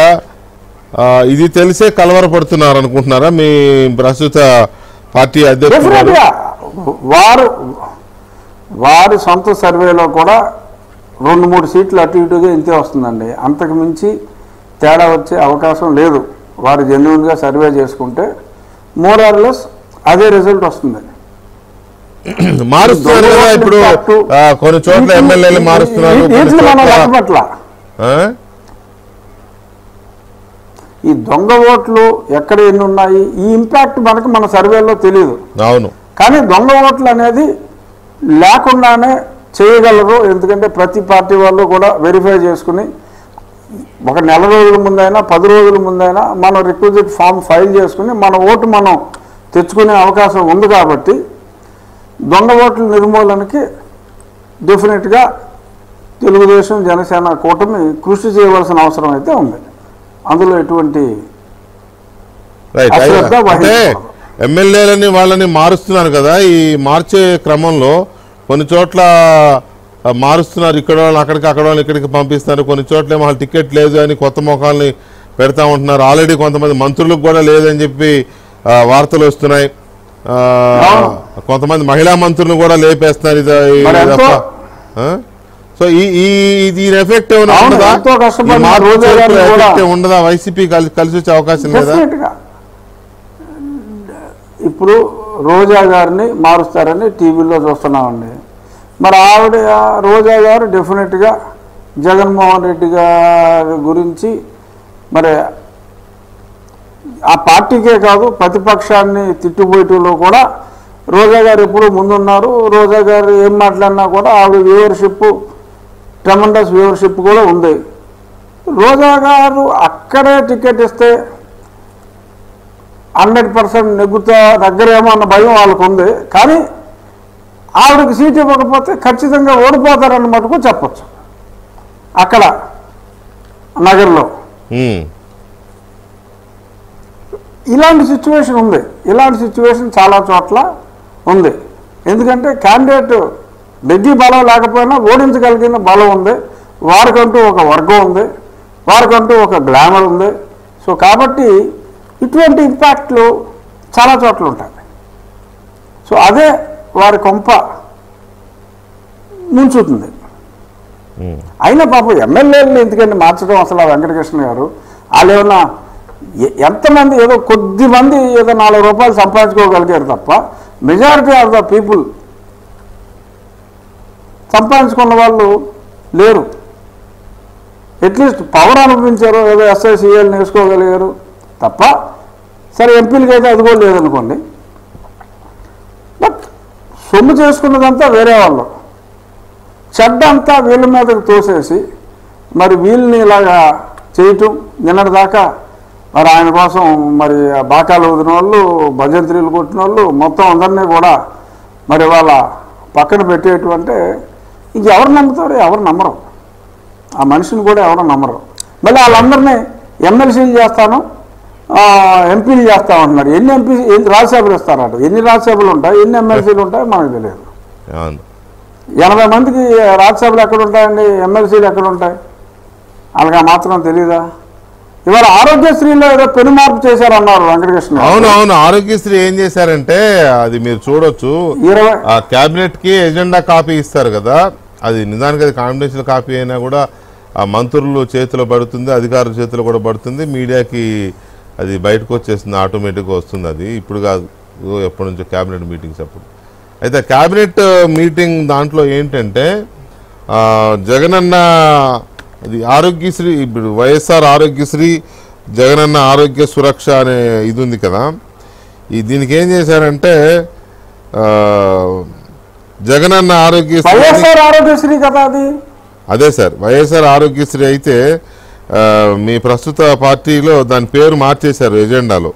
ఇది తెలిసే కలవరపడుతున్నారు అనుకుంటున్నారా మీ ప్రస్తుత పార్టీ అధ్యక్షుడు? వారి సొంత సర్వేలో కూడా 2-3 సీట్లు అటు ఇటుగా ఇంతే వస్తుందండి. అంతకు మించి తేడా వచ్చే అవకాశం లేదు. వారు జెన్యున్గా సర్వే చేసుకుంటే మోర్ ఆర్ లెస్ అదే రిజల్ట్ వస్తుంది. మారుస్తున్నారు కదా ఇప్పుడు కొన్ని చోట్ల ఎమ్మెల్యేలు మారుస్తున్నారు. ఈ దొంగ ఓట్లు ఎక్కడ ఎన్ని ఉన్నాయి ఈ ఇంపాక్ట్ మనకు మన సర్వేలో తెలియదు. అవును, కానీ దొంగ ఓట్లు అనేది లేకుండానే చేయగలరు. ఎందుకంటే ప్రతి పార్టీ వాళ్ళు కూడా వెరిఫై చేసుకుని ఒక నెల రోజుల ముందైనా 10 రోజుల ముందైనా మనం రిక్విజిట్ ఫామ్ ఫైల్ చేసుకుని మన ఓటు మనం తెచ్చుకునే అవకాశం ఉంది. కాబట్టి దొంగ ఓట్ల నిర్మూలనకి డెఫినెట్గా తెలుగుదేశం జనసేన కూటమి కృషి చేయవలసిన అవసరం అయితే ఉంది. అందులో ఎటువంటి ఎమ్మెల్యేలని వాళ్ళని మారుస్తున్నారు కదా, ఈ మార్చే క్రమంలో కొన్ని చోట్ల మారుస్తున్నారు. ఇక్కడ వాళ్ళు అక్కడికి, అక్కడ వాళ్ళు ఇక్కడికి పంపిస్తున్నారు. కొన్ని చోట్ల ఏమో వాళ్ళ టికెట్ లేదు అని కొత్త మొఖాలని పెడతా ఉంటున్నారు. ఆల్రెడీ కొంతమంది మంత్రులకు కూడా లేదని చెప్పి వార్తలు వస్తున్నాయి. కొంతమంది మహిళా మంత్రులను కూడా లేపేస్తున్నారు. సో దీని ఎఫెక్ట్ ఏమైనా ఉండదా? వైసీపీ కలిసి వచ్చే అవకాశం లేదా? ఇప్పుడు రోజా గారిని మారుస్తారని టీవీలో చూస్తున్నామండి. మరి ఆవిడ రోజా గారు డెఫినెట్గా జగన్మోహన్ రెడ్డి గారి గురించి మరి ఆ పార్టీకే కాదు ప్రతిపక్షాన్ని తిట్టుబోయటంలో కూడా రోజా గారు ఎప్పుడు ముందున్నారు. రోజా గారు ఏం మాట్లాడినా కూడా ఆవిడ వ్యూవర్షిప్ ట్రెమండస్ వ్యూవర్షిప్ కూడా ఉంది. రోజా గారు అక్కడే టికెట్ ఇస్తే 100% నెగ్గుతా దగ్గరేమో అన్న భయం వాళ్ళకు ఉంది. కానీ ఆవిడకి సీట్ ఇవ్వకపోతే ఖచ్చితంగా ఓడిపోతారన్న మటుకు చెప్పచ్చు. అక్కడ నగర్లో ఇలాంటి సిచ్యువేషన్ ఉంది. ఇలాంటి సిచ్యువేషన్ చాలా చోట్ల ఉంది. ఎందుకంటే క్యాండిడేట్ దగ్గి బలం లేకపోయినా ఓడించగలిగిన బలం ఉంది. వారికంటూ ఒక వర్గం ఉంది, వారికంటూ ఒక గ్లామర్ ఉంది. సో కాబట్టి ఇటువంటి ఇంపాక్ట్లు చాలా చోట్ల ఉంటాయి. సో అదే వారి కొంప ముంచుతుంది. అయినా పాపం ఎమ్మెల్యేలను ఎందుకంటే మార్చడం అసలు వెంకటకృష్ణ గారు వాళ్ళు ఏమన్నా ఎంతమంది ఏదో కొద్ది మంది ఏదో 4 రూపాయలు సంపాదించుకోగలిగారు తప్ప మెజారిటీ ఆఫ్ ద పీపుల్ సంపాదించుకున్న వాళ్ళు లేరు. అట్లీస్ట్ పవర్ అనుభవించారు, ఏదో ఎస్ఐసిఎల్ నేర్చుకోగలిగారు తప్ప సరే ఎంపీలకి అయితే అది కూడా లేదనుకోండి. బట్ సొమ్ము చేసుకున్నదంతా వేరే వాళ్ళు, చెడ్డంతా వీళ్ళ మీదకి తోసేసి మరి వీళ్ళని ఇలాగా చేయటం నిన్నటిదాకా మరి ఆయన కోసం మరి బాకాలు వదిన వాళ్ళు, భజంత్రీలు కొట్టిన వాళ్ళు మొత్తం అందరినీ కూడా మరి వాళ్ళ పక్కన పెట్టేటువంటి ఇంకెవరు నమ్ముతారు? ఎవరు నమ్మరు. ఆ మనిషిని కూడా ఎవరు నమ్మరు. మళ్ళీ వాళ్ళందరినీ ఎమ్మెల్సీలు చేస్తాను, ఎంపీలు చేస్తామంటున్నారు. ఎన్ని రాజ్యసభలు ఇస్తారట? ఎన్ని రాజ్యసభలు ఉంటాయి, ఎన్ని ఎమ్మెల్సీలు ఉంటాయో మనకు తెలియదు. 80 మందికి రాజ్యసభలు ఎక్కడ ఉంటాయండి, ఎమ్మెల్సీలు ఎక్కడ ఉంటాయి? వాళ్ళకి మాత్రం తెలీదా? ఇవాళ ఆరోగ్యశ్రీలో ఏదో పెను మార్పు చేశారన్నారు వెంకటకృష్ణ. అవును, ఆరోగ్యశ్రీ ఏం చేశారంటే అది మీరు చూడొచ్చు, క్యాబినెట్ కి ఎజెండా కాపీ ఇస్తారు కదా, అది నిజానికి అది కాన్ఫిడెన్షియల్ కాపీ అయినా కూడా ఆ మంత్రులు చేతిలో పడుతుంది, అధికారుల చేతిలో కూడా పడుతుంది, మీడియాకి అది బయటకు వచ్చేస్తుంది, ఆటోమేటిక్గా వస్తుంది. అది ఇప్పుడు కాదు, ఎప్పటి నుంచో క్యాబినెట్ మీటింగ్స్ అప్పుడు. అయితే క్యాబినెట్ మీటింగ్ దాంట్లో ఏంటంటే జగనన్న అది ఆరోగ్యశ్రీ, ఇప్పుడు వైఎస్ఆర్ ఆరోగ్యశ్రీ, జగనన్న ఆరోగ్య సురక్ష అనే ఇది ఉంది కదా, దీనికి ఏం చేశారంటే జగనన్న ఆరోగ్యశ్రీ కదా అది, అదే సార్ వైఎస్ఆర్ ఆరోగ్యశ్రీ. అయితే మీ ప్రస్తుత పార్టీలో దాని పేరు మార్చేశారు ఎజెండాలో.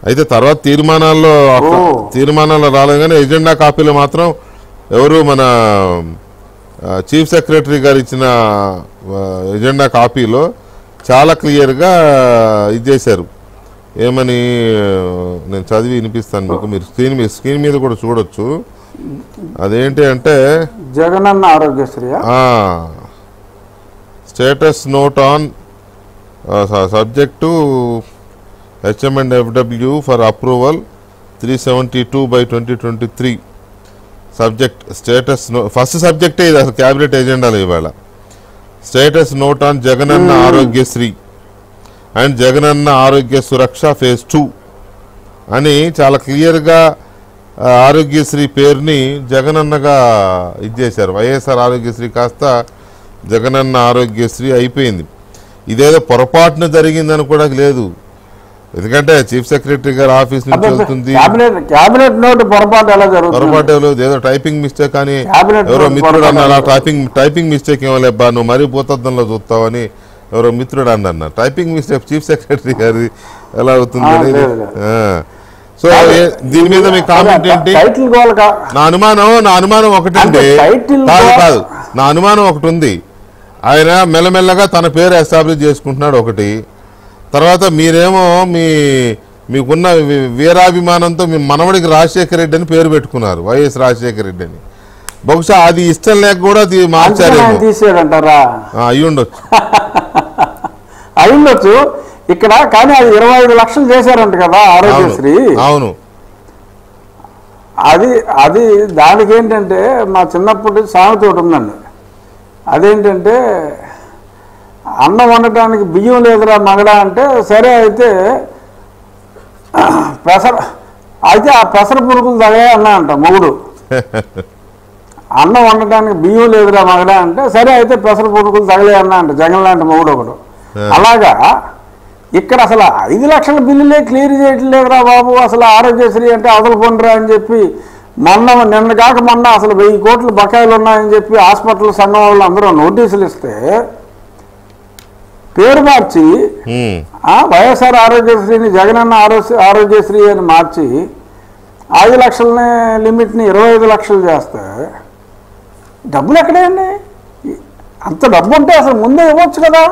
అయితే తర్వాత తీర్మానాల్లో రాలేదు, కానీ ఎజెండా కాపీలో మాత్రం ఎవరు మన చీఫ్ సెక్రటరీ గారు ఇచ్చిన ఎజెండా కాపీలో చాలా క్లియర్గా ఇది చేశారు. ఏమని నేను చదివి వినిపిస్తాను మీకు, మీరు స్క్రీన్ మీద కూడా చూడొచ్చు. అదేంటి అంటే Jagananna Aarogyasri status note on subject to HM&FW for approval 372/2023. Subject status first సబ్జెక్టే ఇది అసలు క్యాబినెట్ ఎజెండాలో ఇవాళ. Status note on Jagananna Aarogyasri and Jagananna Arogya Suraksha phase 2 అని చాలా క్లియర్గా ఆరోగ్యశ్రీ పేరుని జగనన్నగా ఇచ్చేశారు. వైఎస్ఆర్ ఆరోగ్యశ్రీ కాస్త జగనన్న ఆరోగ్యశ్రీ అయిపోయింది. ఇదేదో పొరపాటున జరిగిందని కూడా లేదు, ఎందుకంటే చీఫ్ సెక్రటరీ గారి ఆఫీస్ నుంచి వెళ్తుంది. పొరపాటు ఏదో టైపింగ్ మిస్టేక్ అని ఎవరో మిత్రుడు అన్నారు. టైపింగ్ మిస్టేక్ ఏమోలేబ్బా, నువ్వు మరీ భూతద్దంలో చూస్తావని ఎవరో మిత్రుడు అన్న. టైపింగ్ మిస్టేక్ చీఫ్ సెక్రటరీ గారి ఎలా అవుతుంది? సో దీని మీద మీ కామెంట్ ఏంటి? నా అనుమానం ఒకటి కాదు, నా అనుమానం ఒకటి ఉంది. ఆయన మెల్లమెల్లగా తన పేరు ఎస్టాబ్లిష్ చేసుకుంటున్నాడు ఒకటి. తర్వాత మీరేమో మీకున్న వీరాభిమానంతో మీ మనవడికి రాజశేఖర రెడ్డి అని పేరు పెట్టుకున్నారు, వైఎస్ రాజశేఖర రెడ్డి అని. బహుశా అది ఇష్టం లేక కూడా మార్చారేమో, అయ్యుండొచ్చు ఇక్కడ. కానీ అది 25 లక్షలు చేశారంట కదా ఆరోగ్యశ్రీ. అవును, అది దానికి ఏంటంటే మా చిన్నప్పటి సామెత ఒకటి ఉందండి. అదేంటంటే అన్నం వండటానికి బియ్యం లేదురా మగడా అంటే, సరే అయితే ఆ పెసర పురుగులు తగే అన్నా అంట మొగుడు. అన్నం వండటానికి బియ్యం లేదురా మగడా అంటే, సరే అయితే పెసర పురుగులు తగలే అన్నా అంట జగన్ లాంటి మొగుడు ఒకడు. అలాగా ఇక్కడ అసలు 5 లక్షల బిల్లులే క్లియర్ చేయట్లేదురా బాబు, అసలు ఆరోగ్యశ్రీ అంటే అవతల పొండరా అని చెప్పి నిన్న కాక మొన్న అసలు 1000 కోట్లు బకాయిలు ఉన్నాయని చెప్పి హాస్పిటల్ సంఘం వాళ్ళు అందరూ నోటీసులు ఇస్తే పేరు మార్చి వైఎస్ఆర్ ఆరోగ్యశ్రీని జగనన్న ఆరోగ్యశ్రీ అని మార్చి 5 లక్షలని లిమిట్ని 25 లక్షలు చేస్తే డబ్బులు ఎక్కడండి? అంత డబ్బు ఉంటే అసలు ముందే ఇవ్వచ్చు కదా.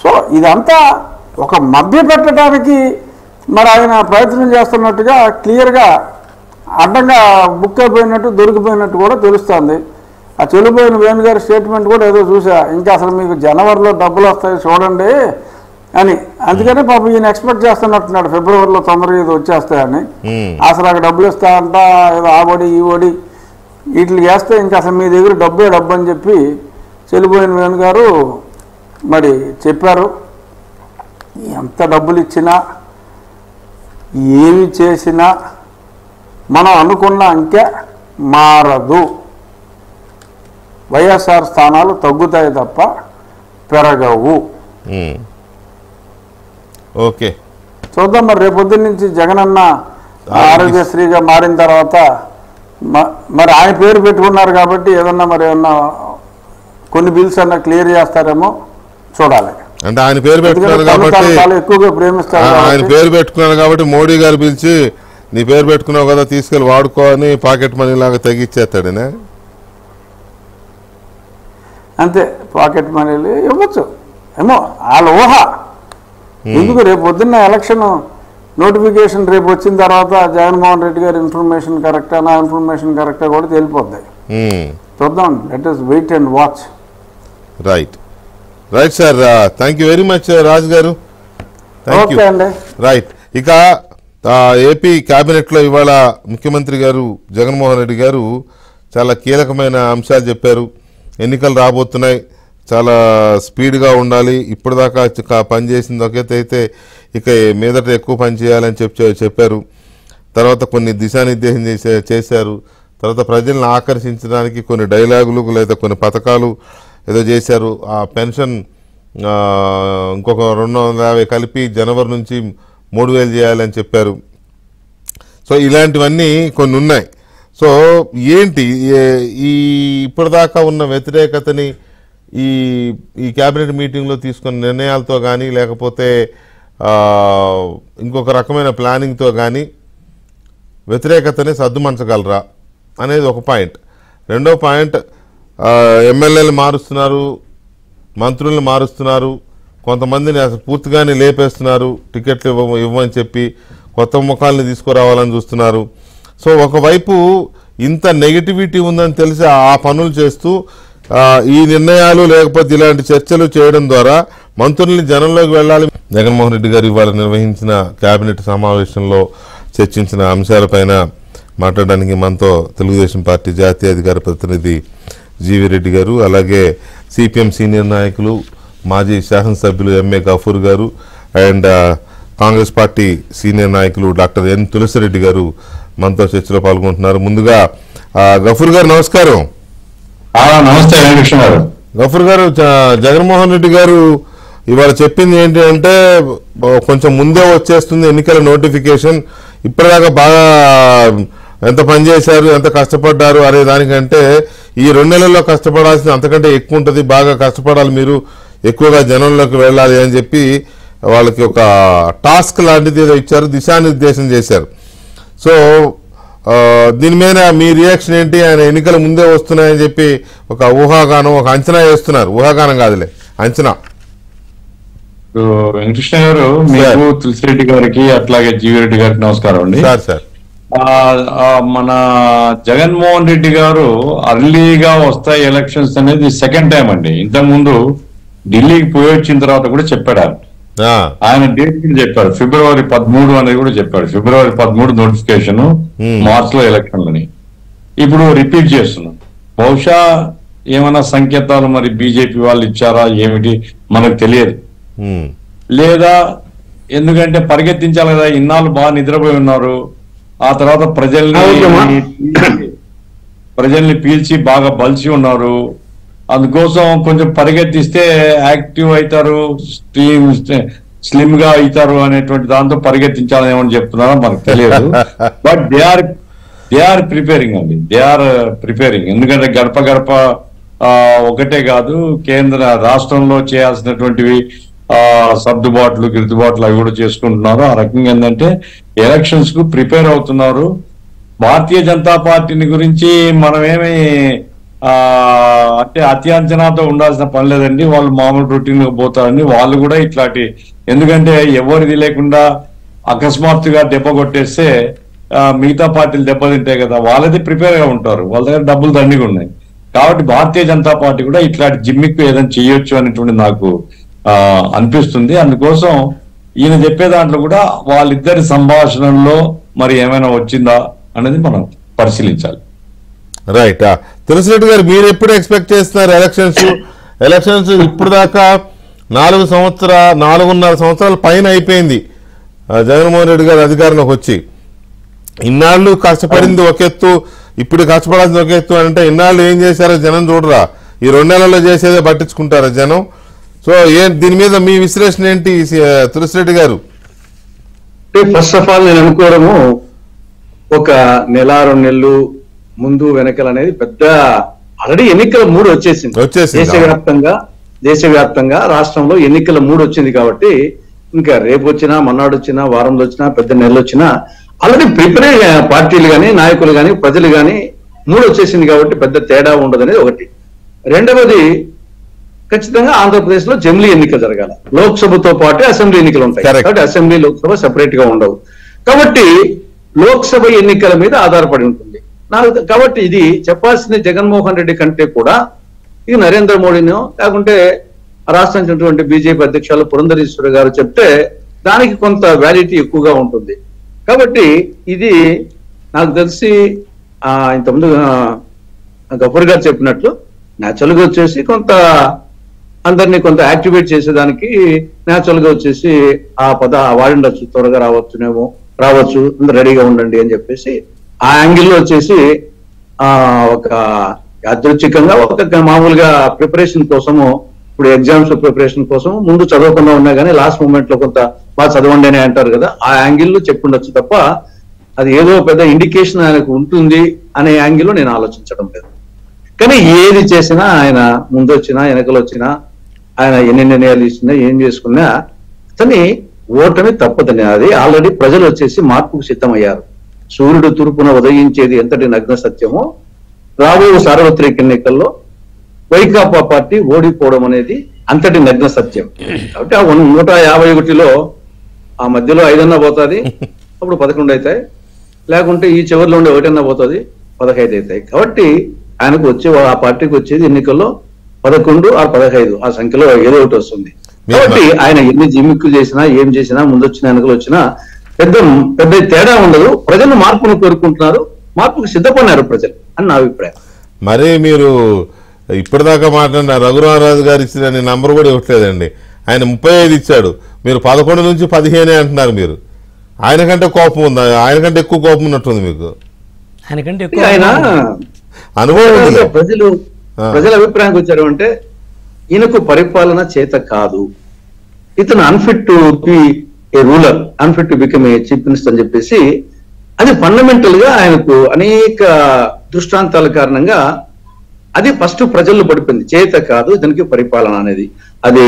సో ఇదంతా ఒక మభ్య పెట్టడానికి మరి ఆయన ప్రయత్నం చేస్తున్నట్టుగా క్లియర్గా అడ్డంగా బుక్ అయిపోయినట్టు దొరికిపోయినట్టు కూడా తెలుస్తుంది. ఆ చెల్లిపోయిన వేణుగారి స్టేట్మెంట్ కూడా ఏదో చూసా, ఇంకా అసలు మీకు జనవరిలో డబ్బులు వస్తాయి చూడండి అని. అందుకనే పాపం ఈయన ఎక్స్పెక్ట్ చేస్తున్నట్టున్నాడు ఫిబ్రవరిలో తొందరగా ఇది వచ్చేస్తాయని. అసలు అక్కడ డబ్బులు ఇస్తాయంట, ఏదో ఆ ఒడి ఈ ఒడి వీటికి వేస్తే ఇంకా అసలు మీ దగ్గర డబ్బు అని చెప్పి చెల్లిపోయిన వేణుగారు మరి చెప్పారు. ఎంత డబ్బులు ఇచ్చినా ఏమి చేసినా మనం అనుకున్న అంకె మారదు. వైఎస్ఆర్ స్థానాలు తగ్గుతాయి తప్ప పెరగవు. ఓకే, చూద్దాం మరి రేపొద్దున్న నుంచి జగనన్న ఆరోగ్యశ్రీగా మారిన తర్వాత మరి ఆయన పేరు పెట్టుకున్నారు కాబట్టి ఏదన్నా మరి ఏమన్నా కొన్ని బిల్స్ అన్నా క్లియర్ చేస్తారేమో చూడాలి. అంటే ఆయన పేరు పెట్టుకున్నారు కాబట్టి ఎక్కువగా ప్రేమిస్తారు. ఆయన పేరు పెట్టుకున్నారు కాబట్టి మోడీ గారు పిలిచి నీ పేరు పెట్టుకున్నావు కదా తీసుకెళ్ళి వాడుకో అని పాకెట్ మనీ లాగా తగ్గిచ్చేస్తాడనే. అంతే, పాకెట్ మనీలు ఇవ్వచ్చు ఏమో వాళ్ళ ఊహ. ఎందుకు రేపు పొద్దున్న ఎలక్షన్ నోటిఫికేషన్ రేపు వచ్చిన తర్వాత జగన్మోహన్ రెడ్డి గారి ఇన్ఫర్మేషన్ కరెక్టా నా ఇన్ఫర్మేషన్ కరెక్టా కూడా తెలిపోద్ది. చూద్దాం, let us wait and watch. Right sir, thank you very much Raju గారు. ఓకే అండి. రైట్, ఇక ఏపీ క్యాబినెట్లో ఇవాళ ముఖ్యమంత్రి గారు జగన్మోహన్ రెడ్డి గారు చాలా కీలకమైన అంశాలు చెప్పారు. ఎన్నికలు రాబోతున్నాయి, చాలా స్పీడ్గా ఉండాలి, ఇప్పటిదాకా పనిచేసింది ఒకేతైతే ఇక మీదట ఎక్కువ పని చేయాలని చెప్పారు. తర్వాత కొన్ని దిశానిర్దేశం చేశారు. తర్వాత ప్రజలను ఆకర్షించడానికి కొన్ని డైలాగులు లేదా కొన్ని పథకాలు ఏదో చేశారు. ఆ పెన్షన్ ఇంకొక 250 కలిపి జనవరి నుంచి 3000 చేయాలని చెప్పారు. సో ఇలాంటివన్నీ కొన్ని ఉన్నాయి. సో ఏంటి ఈ ఇప్పటిదాకా ఉన్న వ్యతిరేకతని ఈ క్యాబినెట్ మీటింగ్లో తీసుకున్న నిర్ణయాలతో కానీ లేకపోతే ఇంకొక రకమైన ప్లానింగ్తో కానీ వ్యతిరేకతని సర్దుమణచగలరా అనేది ఒక పాయింట్. రెండో పాయింట్, ఎమ్మెల్యేలు మారుస్తున్నారు, మంత్రులను మారుస్తున్నారు, కొంతమందిని అసలు పూర్తిగానే లేపేస్తున్నారు, టికెట్లు ఇవ్వమని చెప్పి కొత్త ముఖాలని తీసుకురావాలని చూస్తున్నారు. సో ఒకవైపు ఇంత నెగిటివిటీ ఉందని తెలిసి ఆ పనులు చేస్తూ ఈ నిర్ణయాలు లేకపోతే ఇలాంటి చర్చలు చేయడం ద్వారా మంత్రుల్ని జనంలోకి వెళ్ళాలి. జగన్మోహన్ రెడ్డి గారు ఇవాళ నిర్వహించిన కేబినెట్ సమావేశంలో చర్చించిన అంశాలపైన మాట్లాడడానికి మనతో తెలుగుదేశం పార్టీ జాతీయ అధికార ప్రతినిధి జీవి రెడ్డి గారు, అలాగే సిపిఎం సీనియర్ నాయకులు మాజీ శాసనసభ్యులు ఎంఏ గఫూర్ గారు అండ్ కాంగ్రెస్ పార్టీ సీనియర్ నాయకులు డాక్టర్ ఎన్ తులసిరెడ్డి గారు మనతో చర్చలో పాల్గొంటున్నారు. ముందుగా గఫూర్ గారు నమస్కారం. నమస్తే వెంకటకృష్ణ గారు. గఫూర్ గారు, జగన్మోహన్ రెడ్డి గారు ఇవాళ చెప్పింది ఏంటి అంటే కొంచెం ముందే వచ్చేస్తుంది ఎన్నికల నోటిఫికేషన్, ఇప్పటిదాకా బాగా ఎంత పనిచేశారు ఎంత కష్టపడ్డారు అనే దానికంటే ఈ 2 నెలల్లో కష్టపడాల్సింది అంతకంటే ఎక్కువ ఉంటుంది, బాగా కష్టపడాలి, మీరు ఎక్కువగా జనంలోకి వెళ్ళాలి అని చెప్పి వాళ్ళకి ఒక టాస్క్ లాంటిది ఏదో ఇచ్చారు, దిశానిర్దేశం చేశారు. సో దీని మీద మీ రియాక్షన్ ఏంటి? ఆయన ఎన్నికలు ముందే వస్తున్నాయని చెప్పి ఒక ఊహాగానం, ఒక అంచనా వేస్తున్నారు. ఊహాగానం కాదులే, అంచనా. వెంకటకృష్ణ గారు, మీకు తులసిరెడ్డి గారికి అట్లాగే జీవిరెడ్డి గారికి నమస్కారం అండి. సార్ మన జగన్మోహన్ రెడ్డి గారు అర్లీగా వస్తాయి ఎలక్షన్స్ అనేది సెకండ్ టైం అండి. ఇంతకుముందు ఢిల్లీకి పోయి వచ్చిన తర్వాత కూడా చెప్పాడు ఆయన డేట్ కూడా చెప్పారు, ఫిబ్రవరి 13 అనేది కూడా చెప్పాడు. ఫిబ్రవరి 13 నోటిఫికేషన్, మార్చ్ లో ఎలక్షన్లని. ఇప్పుడు రిపీట్ చేస్తున్నాం. బహుశా ఏమైనా సంకేతాలు మరి బీజేపీ వాళ్ళు ఇచ్చారా ఏమిటి మనకు తెలియదు. లేదా ఎందుకంటే పరిగెత్తించాలి కదా, ఇన్నాళ్ళు బాగా నిద్రపోయి ఉన్నారు, ఆ తర్వాత ప్రజల్ని పీల్చి బాగా బలిసి ఉన్నారు, అందుకోసం కొంచెం పరిగెత్తిస్తే యాక్టివ్ అవుతారు, స్లిమ్ గా అవుతారు అనేటువంటి దాంతో పరిగెత్తించాలని ఏమని చెప్తున్నారో మనకు తెలియదు. బట్ దే ఆర్ ప్రిపేరింగ్ అండి, దే ఆర్ ప్రిపేరింగ్. ఎందుకంటే గడప గడప ఒకటే కాదు, కేంద్ర రాష్ట్రంలో చేయాల్సినటువంటివి సర్దుబాట్లు గిర్దుబాట్లు అవి కూడా చేసుకుంటున్నారు. ఆ రకంగా ఏంటంటే ఎలక్షన్స్ కు ప్రిపేర్ అవుతున్నారు. భారతీయ జనతా పార్టీని గురించి మనమేమి అంటే అత్యంచనాతో ఉండాల్సిన పని లేదండి. వాళ్ళు మామూలు రొటీన్ గా పోతారని వాళ్ళు కూడా ఇట్లాంటి, ఎందుకంటే ఎవరిది లేకుండా అకస్మాత్తుగా దెబ్బ కొట్టేస్తే మిగతా పార్టీలు దెబ్బతింటాయి కదా, వాళ్ళది ప్రిపేర్ గా ఉంటారు, వాళ్ళ దగ్గర డబ్బులు దండిగా ఉన్నాయి. కాబట్టి భారతీయ జనతా పార్టీ కూడా ఇట్లాంటి జిమ్మిక్ ఏదైనా చేయొచ్చు అనేటువంటి నాకు అనిపిస్తుంది. అందుకోసం ఈయన చెప్పే దాంట్లో కూడా వాళ్ళిద్దరి సంభాషణల్లో మరి ఏమైనా వచ్చిందా అనేది మనం పరిశీలించాలి. రైట్. తులసిరెడ్డి గారు, మీరు ఎప్పుడు ఎక్స్పెక్ట్ చేస్తున్నారు ఎలక్షన్స్? ఇప్పుడు దాకా 4.5 సంవత్సరాల పైన అయిపోయింది జగన్మోహన్ రెడ్డి గారు అధికారంలోకి వచ్చి. ఇన్నాళ్ళు కష్టపడింది ఒక ఎత్తు, ఇప్పుడు కష్టపడాల్సింది ఒక ఎత్తు అంటే ఇన్నాళ్ళు ఏం చేశారో జనం చూడరా? ఈ 2 నెలల్లో చేసేదే పట్టించుకుంటారా జనం? సో దీని మీద మీ విశ్లేషణ ఏంటి తులసిరెడ్డి గారు? ఫస్ట్ ఆఫ్ ఆల్ నేను అనుకోవడము, ఒక 1-2 నెలలు ముందు వెనకలు అనేది పెద్ద, ఆల్రెడీ ఎన్నికల మూడు వచ్చేసింది దేశవ్యాప్తంగా రాష్ట్రంలో ఎన్నికల మూడు వచ్చింది. కాబట్టి ఇంకా రేపు వచ్చినా మన్నాడు వచ్చినా వారంలో వచ్చినా పెద్ద నెలలు వచ్చినా ఆల్రెడీ ప్రిపేర్ పార్టీలు కానీ నాయకులు కానీ ప్రజలు కానీ మూడు వచ్చేసింది. కాబట్టి పెద్ద తేడా ఉండదు అనేది ఒకటి. రెండవది, ఖచ్చితంగా ఆంధ్రప్రదేశ్ లో జమిలీ ఎన్నికలు జరగాల. లోక్సభతో పాటు అసెంబ్లీ ఎన్నికలు ఉంటాయి కాబట్టి అసెంబ్లీ లోక్సభ సెపరేట్ గా ఉండవు. కాబట్టి లోక్సభ ఎన్నికల మీద ఆధారపడి ఉంటుంది. కాబట్టి ఇది చెప్పాల్సిన జగన్మోహన్ రెడ్డి కంటే కూడా ఇది నరేంద్ర మోడీనో లేకుంటే రాష్ట్రం బీజేపీ అధ్యక్షులు పురంధరేశ్వరి గారు చెప్తే దానికి కొంత వ్యాలిటీ ఎక్కువగా ఉంటుంది. కాబట్టి ఇది నాకు తెలిసి ఇంతకుముందు గఫూర్ గారు చెప్పినట్లు న్యాచురల్ గా వచ్చేసి కొంత అందరినీ కొంత యాక్టివేట్ చేసేదానికి న్యాచురల్ గా వచ్చేసి ఆ వాడిండొచ్చు, త్వరగా రావచ్చు అందరు రెడీగా ఉండండి అని చెప్పేసి ఆ యాంగిల్లో వచ్చేసి ఒక యాదృచ్ఛికంగా ఒక మామూలుగా ప్రిపరేషన్ కోసము, ఇప్పుడు ఎగ్జామ్స్ ప్రిపరేషన్ కోసం ముందు చదవకుండా ఉన్నా కానీ లాస్ట్ మూమెంట్ లో కొంత బాగా చదవండి అని అంటారు కదా, ఆ యాంగిల్లో చెప్పుండొచ్చు తప్ప అది ఏదో పెద్ద ఇండికేషన్ ఆయనకు ఉంటుంది అనే యాంగిల్లో నేను ఆలోచించడం లేదు. కానీ ఏది చేసినా ఆయన ముందు వచ్చినా వెనకలు వచ్చినా ఆయన ఎన్ని నిర్ణయాలు ఇచ్చినా ఏం చేసుకున్నా అతని ఓటమి తప్పదని, అది ఆల్రెడీ ప్రజలు వచ్చేసి మార్పుకు సిద్ధమయ్యారు. సూర్యుడు తూర్పున ఉదయించేది ఎంతటి నగ్న సత్యమో రాబోయే సార్వత్రిక ఎన్నికల్లో వైకాపా పార్టీ ఓడిపోవడం అనేది అంతటి నగ్న సత్యం. కాబట్టి ఆ 151లో ఆ మధ్యలో 5 పోతుంది, అప్పుడు 11 అవుతాయి. లేకుంటే ఈ చివరిలో ఉండే 1 పోతుంది, 15 అవుతాయి. కాబట్టి ఆయనకు ఆ పార్టీకి వచ్చేది ఎన్నికల్లో 11 ఆ 15 ఆ సంఖ్యలో ఏదో ఒకటి వస్తుంది. కాబట్టి ఆయన ఎన్ని జిమ్మిక్లు చేసినా ఏం చేసినా ముందొచ్చిన ఎన్నికలు వచ్చినా పెద్ద తేడా ఉండదు. ప్రజలు మార్పును కోరుకుంటున్నారు, మార్పుకు సిద్ధపడినారు ప్రజలు అని నా అభిప్రాయం. మరి మీరు ఇప్పటిదాకా మాట్లాడిన రఘురామరాజు గారు ఇచ్చిన నంబర్ కూడా ఇవ్వట్లేదండి. ఆయన 35 ఇచ్చాడు, మీరు 11 నుంచి 15 అంటున్నారు. మీరు ఆయన కంటే కోపం ఉందా? ఆయన కంటే ఎక్కువ కోపం ఉన్నట్టుంది మీకు. ఆయన అనుభవం ప్రజల అభిప్రాయానికి వచ్చారు అంటే ఈయనకు పరిపాలన చేత కాదు, ఇతను unfit to be a ruler, unfit to become a chief minister అని చెప్పేసి అది ఫండమెంటల్ గా ఆయనకు అనేక దృష్టాంతాల కారణంగా అది ఫస్ట్ ప్రజల్లో పడిపోయింది. చేత కాదు ఇతనికి పరిపాలన అనేది. అది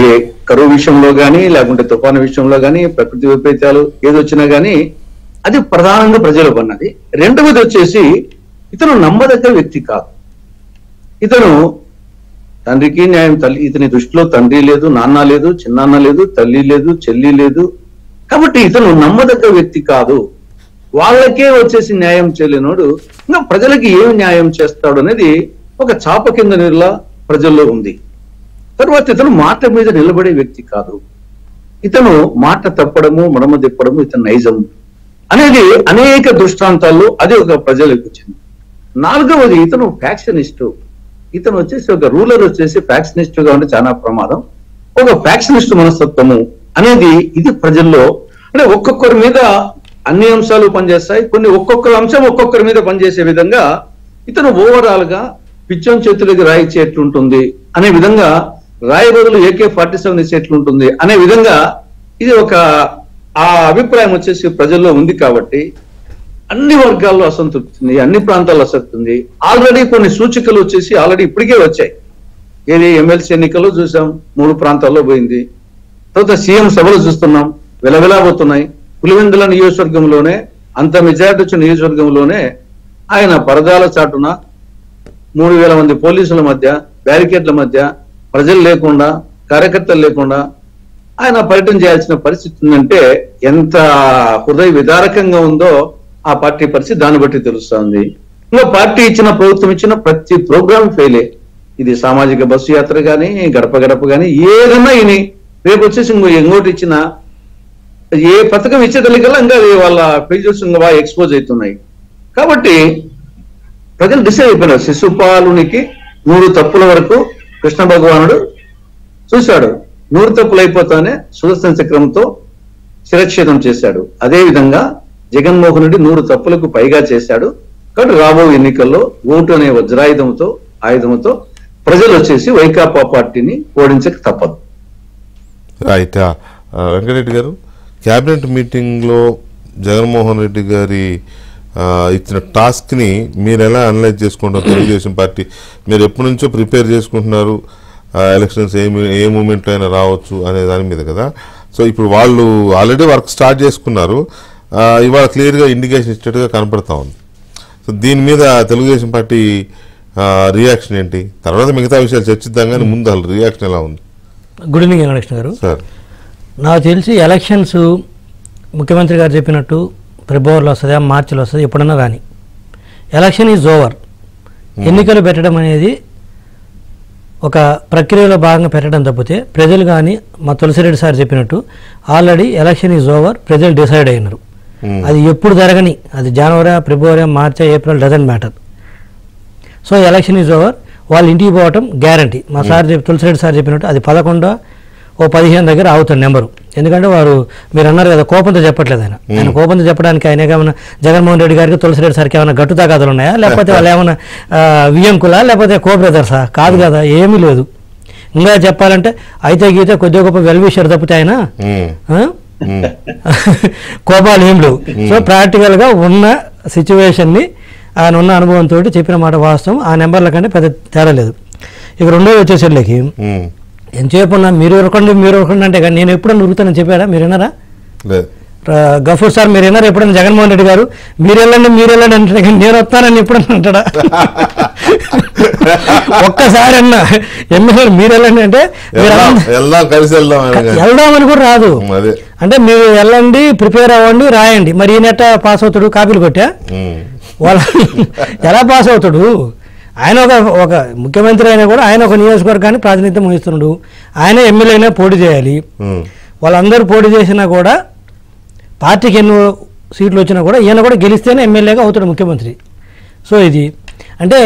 కరువు విషయంలో కానీ లేకుంటే తుఫాను విషయంలో కానీ ప్రకృతి విపరీతాలు ఏదొచ్చినా కానీ అది ప్రధానంగా ప్రజలు పడినది. రెండవది వచ్చేసి ఇతను నమ్మదగ్గ వ్యక్తి కాదు. ఇతను తండ్రికి న్యాయం, ఇతని దృష్టిలో తండ్రి లేదు, నాన్న లేదు, చిన్నాన్న లేదు, తల్లి లేదు, చెల్లి లేదు. కాబట్టి ఇతను నమ్మదగ్గ వ్యక్తి కాదు. వాళ్ళకే వచ్చేసి న్యాయం చేయలేనోడు ఇంకా ప్రజలకి ఏం న్యాయం చేస్తాడు అనేది ఒక చాప కింద నీళ్ళ ప్రజల్లో ఉంది. తర్వాత ఇతను మాట మీద నిలబడే వ్యక్తి కాదు. ఇతను మాట తప్పడము మడమ తిప్పడము ఇతను నైజం అనేది అనేక దృష్టాంతాల్లో అది ఒక ప్రజలకు వచ్చింది. 4వది ఇతను ఫ్యాక్షనిస్ట్. ఇతను వచ్చేసి ఒక రూలర్ వచ్చేసి ఫ్యాక్షనిస్ట్ గా ఉంటే చాలా ప్రమాదం. ఒక ఫ్యాక్షనిస్ట్ మనస్తత్వము అనేది ఇది ప్రజల్లో అంటే ఒక్కొక్కరి మీద అన్ని అంశాలు పనిచేస్తాయి, కొన్ని ఒక్కొక్క అంశం ఒక్కొక్కరి మీద పనిచేసే విధంగా ఇతను ఓవరాల్ గా పిచ్చం చేతులకి రాయిచ్చేట్లుంటుంది అనే విధంగా, రాయి బదులు AK-47 ఇచ్చేట్లుంటుంది అనే విధంగా ఇది ఒక ఆ అభిప్రాయం వచ్చేసి ప్రజల్లో ఉంది కాబట్టి అన్ని వర్గాల్లో అసంతృప్తి ఉంది, అన్ని ప్రాంతాల్లో అసంతృప్తి ఉంది. ఆల్రెడీ కొన్ని సూచికలు వచ్చేసి ఆల్రెడీ ఇప్పటికే వచ్చాయి. ఏది ఎమ్మెల్సీ ఎన్నికల్లో చూసాం, 3 ప్రాంతాల్లో పోయింది. తర్వాత సీఎం సభలు చూస్తున్నాం, వెలవెలాబోతున్నాయి. పులివెందుల నియోజకవర్గంలోనే అంత మెజారిటీ వచ్చిన నియోజకవర్గంలోనే ఆయన పరదాల చాటున 3000 మంది పోలీసుల మధ్య, బ్యారికేడ్ల మధ్య, ప్రజలు లేకుండా, కార్యకర్తలు లేకుండా ఆయన పర్యటన చేయాల్సిన పరిస్థితి ఉందంటే ఎంత హృదయ విదారకంగా ఉందో ఆ పార్టీ పరిస్థితి దాన్ని బట్టి తెలుస్తుంది. ఇంకా పార్టీ ఇచ్చిన, ప్రభుత్వం ఇచ్చిన ప్రతి ప్రోగ్రామ్ ఫెయిలే. ఇది సామాజిక బస్సు యాత్ర కానీ, గడప గడప కానీ ఏదన్నా ఇని రేపు వచ్చేసి ఇంకోటి ఇచ్చిన ఏ పథకం ఇచ్చేదల్లికల్లా ఇంకా అది వాళ్ళ పేజెస్ ఇంకా బాగా ఎక్స్పోజ్ అవుతున్నాయి. కాబట్టి ప్రజలు డిసైడ్ అయిపోయినారు. శిశుపాలునికి 100 తప్పుల వరకు కృష్ణ భగవానుడు చూశాడు. 100 తప్పులు అయిపోతానే సుదర్శన చక్రంతో శిరచ్ఛేదం చేశాడు. అదే విధంగా జగన్మోహన్ రెడ్డి 100 తప్పులకు పైగా చేశాడు. కాబట్టి రాబోయే ఎన్నికల్లో ఓటు అనే ఆయుధంతో ప్రజలు వచ్చేసి వైకాపా పార్టీని ఓడించక తప్పదు. రైట్. వెంకటరెడ్డి గారు, క్యాబినెట్ మీటింగ్లో జగన్మోహన్ రెడ్డి గారి ఇచ్చిన టాస్క్ని మీరు ఎలా అనలైజ్ చేసుకుంటారు? తెలుగుదేశం పార్టీ మీరు ఎప్పటి నుంచో ప్రిపేర్ చేసుకుంటున్నారు, ఎలక్షన్స్ ఏ మూమెంట్లో అయినా రావచ్చు అనే దాని మీద కదా. సో ఇప్పుడు వాళ్ళు ఆల్రెడీ వర్క్ స్టార్ట్ చేసుకున్నారు, ఇవాళ క్లియర్గా ఇండికేషన్ ఇచ్చేట్టుగా కనపడతా ఉంది. సో దీని మీద తెలుగుదేశం పార్టీ రియాక్షన్ ఏంటి? తర్వాత మిగతా విషయాలు చర్చిద్దాం, కానీ ముందు అసలు రియాక్షన్ ఎలా ఉంది? గుడ్ ఈవినింగ్ వెంకటేశ్వర గారు. సార్, నాకు తెలిసి ఎలక్షన్స్ ముఖ్యమంత్రి గారు చెప్పినట్టు ఫిబ్రవరిలో వస్తుంది, మార్చిలో వస్తుంది, ఎప్పుడన్నా కానీ ఎలక్షన్ ఈజ్ ఓవర్. ఎన్నికలు పెట్టడం అనేది ఒక ప్రక్రియలో భాగంగా పెట్టడం తప్పితే ప్రజలు కానీ మా తులసిరెడ్డి సార్ చెప్పినట్టు ఆల్రెడీ ఎలక్షన్ ఈజ్ ఓవర్, ప్రజలు డిసైడ్ అయినారు. అది ఎప్పుడు జరగని, అది January, February, March, April doesn't matter. So election is over, వాళ్ళు ఇంటికి పోవటం గ్యారంటీ. మా సార్ తులసిరెడ్డి సార్ చెప్పినట్టు అది 11 ఓ 15 దగ్గర అవుతుంది నెంబరు. ఎందుకంటే వారు మీరు అన్నారు కదా కోపంతో చెప్పట్లేదు ఆయన కోపంతో చెప్పడానికి ఆయన ఏమైనా జగన్మోహన్ రెడ్డి గారికి తులసిరెడ్డి సార్కి ఏమైనా గట్టు తాగాదులు ఉన్నాయా, లేకపోతే వాళ్ళు ఏమైనా వియ్యంకులా, లేకపోతే కో బ్రదర్సా? కాదు కదా, ఏమీ లేదు. ఇంకా చెప్పాలంటే అయితే గీతే కొద్దిగా గొప్ప వెల్విషర్ తప్పితే ఆయన కోపాలు ఏం లేవు. సో ప్రాక్టికల్గా ఉన్న సిచ్యువేషన్ని ఆయన ఉన్న అనుభవంతో చెప్పిన మాట వాస్తవం. ఆ నెంబర్ల కంటే పెద్ద తేడా లేదు. ఇక రెండోది వచ్చేసరికి ఎంతసేపు ఉన్నా మీరు ఎవరకండి అంటే కానీ నేను ఎప్పుడన్నా ఉరుకుతానని చెప్పారా? మీరు విన్నారా? గఫూర్ సార్ మీరు విన్నారా ఎప్పుడన్నా జగన్మోహన్ రెడ్డి గారు మీరు వెళ్ళండి అంటే నేను వస్తానని ఎప్పుడన్నా అంటాడా? ఒక్కసారి అన్నా ఎమ్మెల్యే మీరు వెళ్ళండి అంటే వెళ్దామని కూడా రాదు. అంటే మీరు వెళ్ళండి, ప్రిపేర్ అవ్వండి, రాయండి. మరి ఈయన ఎట్టా పాస్ అవుతాడు? కాపీలు కొట్టా వాళ్ళ ఎలా పాస్ అవుతాడు? ఆయన ఒక ముఖ్యమంత్రి అయినా కూడా ఆయన ఒక నియోజకవర్గాన్ని ప్రాతినిధ్యం వహిస్తున్నాడు. ఆయన ఎమ్మెల్యే అయినా పోటీ చేయాలి. వాళ్ళందరూ పోటీ చేసినా కూడా పార్టీకి ఎన్నో సీట్లు వచ్చినా కూడా ఈయన కూడా గెలిస్తేనే ఎమ్మెల్యేగా అవుతాడు ముఖ్యమంత్రి. సో ఇది అంటే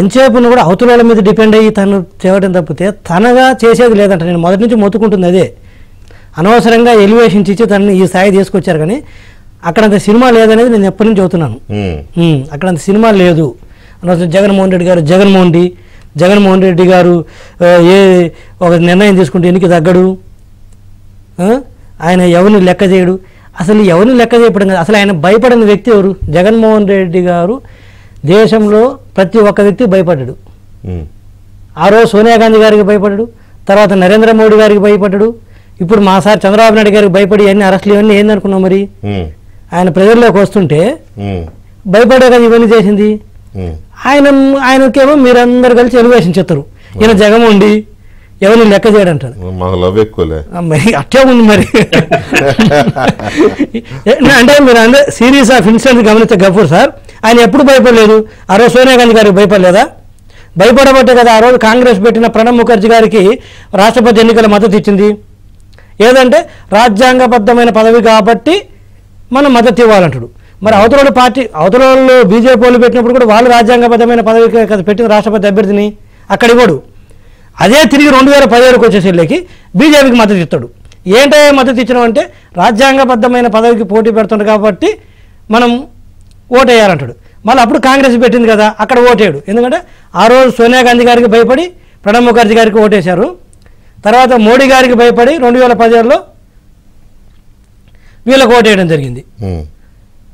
ఎంతసేపు కూడా అవతల వాళ్ళ మీద డిపెండ్ అయ్యి తను చేయడం తప్పితే తనగా చేసేది లేదంట. నేను మొదటి నుంచి మొత్తుకుంటుంది అదే. అనవసరంగా ఎలివేషన్స్ ఇచ్చి తనని ఈ స్థాయి తీసుకొచ్చారు, కానీ అక్కడంత సినిమా లేదనేది నేను ఎప్పటి నుంచి చెబుతున్నాను. అక్కడంత సినిమా లేదు. జగన్మోహన్ రెడ్డి గారు ఏ ఒక నిర్ణయం తీసుకుంటే ఎన్నిక తగ్గడు, ఆయన ఎవరిని లెక్క చేయడు. అసలు ఎవరిని లెక్క చేయడం కాదు, అసలు ఆయన భయపడిన వ్యక్తి ఎవరు? జగన్మోహన్ రెడ్డి గారు దేశంలో ప్రతి ఒక్క వ్యక్తి భయపడ్డాడు. ఆ రోజు సోనియా గాంధీ గారికి భయపడ్డాడు, తర్వాత నరేంద్ర మోడీ గారికి భయపడ్డాడు, ఇప్పుడు మా సార్ చంద్రబాబు నాయుడు గారికి భయపడి అన్ని అరెస్టులు ఇవన్నీ ఏందనుకున్నాం? మరి ఆయన ప్రజల్లోకి వస్తుంటే భయపడే కదా ఇవన్నీ చేసింది. ఆయనకేమో మీరందరూ కలిసి ఎలివేషన్ చెప్తారు, ఈయన జగమోండి ఎవరిని లెక్క చేయడంటారు. మరి అట్టే ఉంది మరి. అంటే మీరు అందరూ సిరీస్ ఆఫ్ ఇన్సిడెంట్స్ గమనిస్తే గఫూర్ సార్ ఆయన ఎప్పుడు భయపడలేదు. ఆ రోజు సోనియా గాంధీ గారికి భయపడలేదా? భయపడబట్టే కదా ఆ రోజు కాంగ్రెస్ పెట్టిన ప్రణబ్ ముఖర్జీ గారికి రాష్ట్రపతి ఎన్నికల మద్దతు ఇచ్చింది. ఏదంటే రాజ్యాంగబద్ధమైన పదవి కాబట్టి మనం మద్దతు ఇవ్వాలంటాడు. మరి అవతల పార్టీ అవతల వాళ్ళు బీజేపీ వాళ్ళు పెట్టినప్పుడు కూడా వాళ్ళు రాజ్యాంగబద్ధమైన పదవి కదా పెట్టిన రాష్ట్రపతి అభ్యర్థిని, అక్కడ ఇవ్వడు. అదే తిరిగి 2017కి వచ్చేసరికి బీజేపీకి మద్దతు ఇస్తాడు. ఏంటో మద్దతు ఇచ్చినాం అంటే రాజ్యాంగబద్ధమైన పదవికి పోటీ పెడుతుంది కాబట్టి మనం ఓటేయాలంటాడు. మళ్ళీ అప్పుడు కాంగ్రెస్ పెట్టింది కదా అక్కడ ఓటేయడు. ఎందుకంటే ఆ రోజు సోనియా గాంధీ గారికి భయపడి ప్రణబ్ ముఖర్జీ గారికి ఓటేశారు. తర్వాత మోడీ గారికి భయపడి 2016లో వీళ్ళకి ఓటేయడం జరిగింది ఉమ్.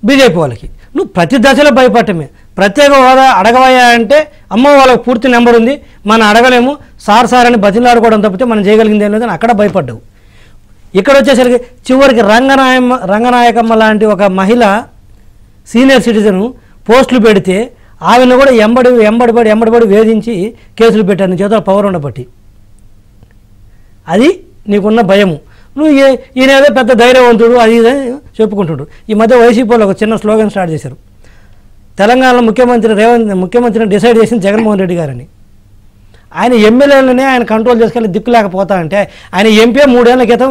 బీజేపీ వాళ్ళకి. నువ్వు ప్రతి దశలో భయపడటమే. ప్రత్యేక హోదా అడగవయ్యా అంటే అమ్మ వాళ్ళకి పూర్తి నెంబర్ ఉంది, మనం అడగలేము, సార్ అని బతిలాడుకోవడం తప్పితే మనం చేయగలిగింది ఏం లేదని అక్కడ భయపడ్డావు. ఇక్కడ వచ్చేసరికి చివరికి రంగనాయకమ్మ లాంటి ఒక మహిళ సీనియర్ సిటిజన్ పోస్టులు పెడితే ఆమెను కూడా ఎంబడిపడి వేధించి కేసులు పెట్టారు నీ చేతుల పవర్ ఉండబట్టి. అది నీకున్న భయము. నువ్వు ఈయనేదో పెద్ద ధైర్యవంతుడు అది ఇది చెప్పుకుంటుడు. ఈ మధ్య వైసీపీ వాళ్ళు ఒక చిన్న స్లోగన్ స్టార్ట్ చేశారు, తెలంగాణలో ముఖ్యమంత్రిని డిసైడ్ చేసింది జగన్మోహన్ రెడ్డి గారని. ఆయన ఎమ్మెల్యేలనే ఆయన కంట్రోల్ చేసుకెళ్ళి దిక్కు లేకపోతా అంటే ఆయన ఎంపీ 3 ఏళ్ల క్రితం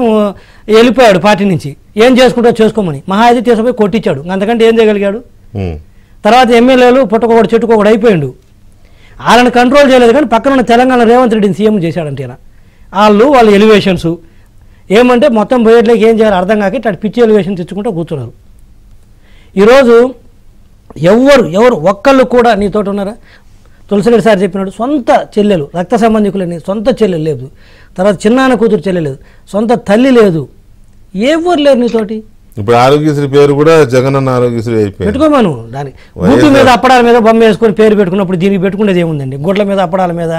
వెళ్ళిపోయాడు పార్టీ నుంచి. ఏం చేసుకుంటావు చేసుకోమని మహా అయితే తీసుకుపోయి కొట్టించాడు. అంతకంటే ఏం చేయగలిగాడు? తర్వాత ఎమ్మెల్యేలు పుట్టకొకడు చెట్టుకొకడు అయిపోయాడు. వాళ్ళని కంట్రోల్ చేయలేదు, కానీ పక్కన ఉన్న తెలంగాణ రేవంత్ రెడ్డిని సీఎం చేశాడంటే వాళ్ళ ఎలివేషన్స్ ఏమంటే మొత్తం బయటలోకి ఏం చేయాలో అర్థం కాక ఇట్లా పిచ్చి ఎలివేషన్స్ ఇచ్చుకుంటూ కూర్చున్నారు. ఈరోజు ఎవరు ఒక్కళ్ళు కూడా నీతోటి ఉన్నారా? తులసిరెడ్డి సార్ చెప్పినాడు, సొంత చెల్లెలు రక్త సంబంధికులని సొంత చెల్లెలు లేదు, తర్వాత చిన్నాన్న కూతురు చెల్లెలు లేదు, సొంత తల్లి లేదు, ఎవరు లేరు నీతోటి. ఇప్పుడు ఆరోగ్యశ్రీ పేరు కూడా జగనన్న ఆరోగ్యశ్రీ అయిపోయింది. పెట్టుకోమను దాని గుడ్డు మీద అప్పడాల మీద బొమ్మ వేసుకొని పేరు పెట్టుకున్నప్పుడు దీనికి పెట్టుకునేది ఏముందండి? గుడ్ల మీద అప్పడాల మీద.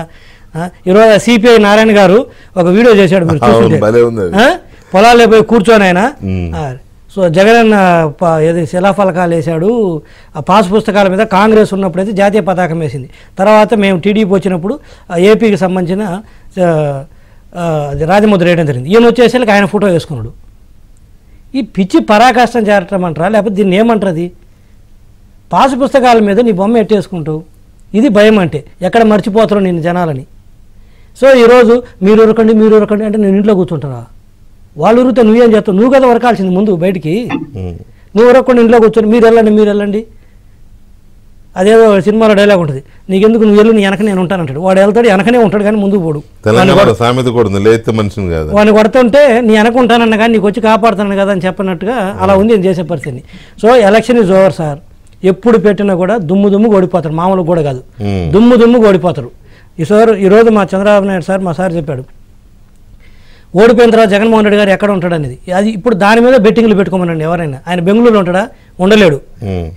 ఈరోజు సిపిఐ నారాయణ గారు ఒక వీడియో చేశాడు, మీరు చూస్తుంటే పొలాల్లో పోయి కూర్చొని ఆయన సో జగనన్న ఏది శిలాఫలకాలు వేశాడు, ఆ పాస్ పుస్తకాల మీద కాంగ్రెస్ ఉన్నప్పుడైతే జాతీయ పతాకం వేసింది, తర్వాత మేము టీడీపీ వచ్చినప్పుడు ఏపీకి సంబంధించిన రాజముద్ర వేయడం జరిగింది. ఈయన వచ్చేసరికి ఆయన ఫోటో వేసుకున్నాడు. ఈ పిచ్చి పరాకాష్టం చేరటం అంటారా, లేకపోతే దీన్ని ఏమంటారు? అది పాసు పుస్తకాల మీద నీ బొమ్మ ఎట్టేసుకుంటావు, ఇది భయం అంటే. ఎక్కడ మర్చిపోతారో నేను జనాలని. సో ఈరోజు మీరు ఉరకండి అంటే నేను ఇంట్లో కూర్చుంటారా? వాళ్ళు ఉరితే నువ్వేం చేస్తావు? నువ్వు కదా ఉరకాల్సింది ముందు బయటికి. నువ్వు ఉరకుండా ఇంట్లో కూర్చొని మీరు వెళ్ళండి. అదేదో సినిమాలో డైలాగ్ ఉంటుంది, నీకెందుకు నువ్వు వెళ్ళు, నీ వెనక నేను ఉంటానంటాడు. వాడు వెళ్తాడు, వెనకనే ఉంటాడు కానీ ముందుకు పోడు. వాడిని కొడుతుంటే నీ వెనక ఉంటానన్న కానీ నీకు వచ్చి కాపాడుతాను కదా అని చెప్పినట్టుగా అలా ఉంది నేను చేసే పరిస్థితిని. So election is over sir. ఎప్పుడు పెట్టినా కూడా దుమ్ము ఓడిపోతారు, మామూలుగా కూడా కాదు, దుమ్ము ఓడిపోతారు. ఈరోజు మా చంద్రబాబు నాయుడు సార్ మా సార్ చెప్పాడు, ఓడిపోయిన తర్వాత జగన్మోహన్ రెడ్డి గారు ఎక్కడ ఉంటాడు అనేది. అది ఇప్పుడు దాని మీద బెట్టింగ్లు పెట్టుకోమనండి ఎవరైనా. ఆయన బెంగళూరులో ఉంటాడా? ఉండలేడు,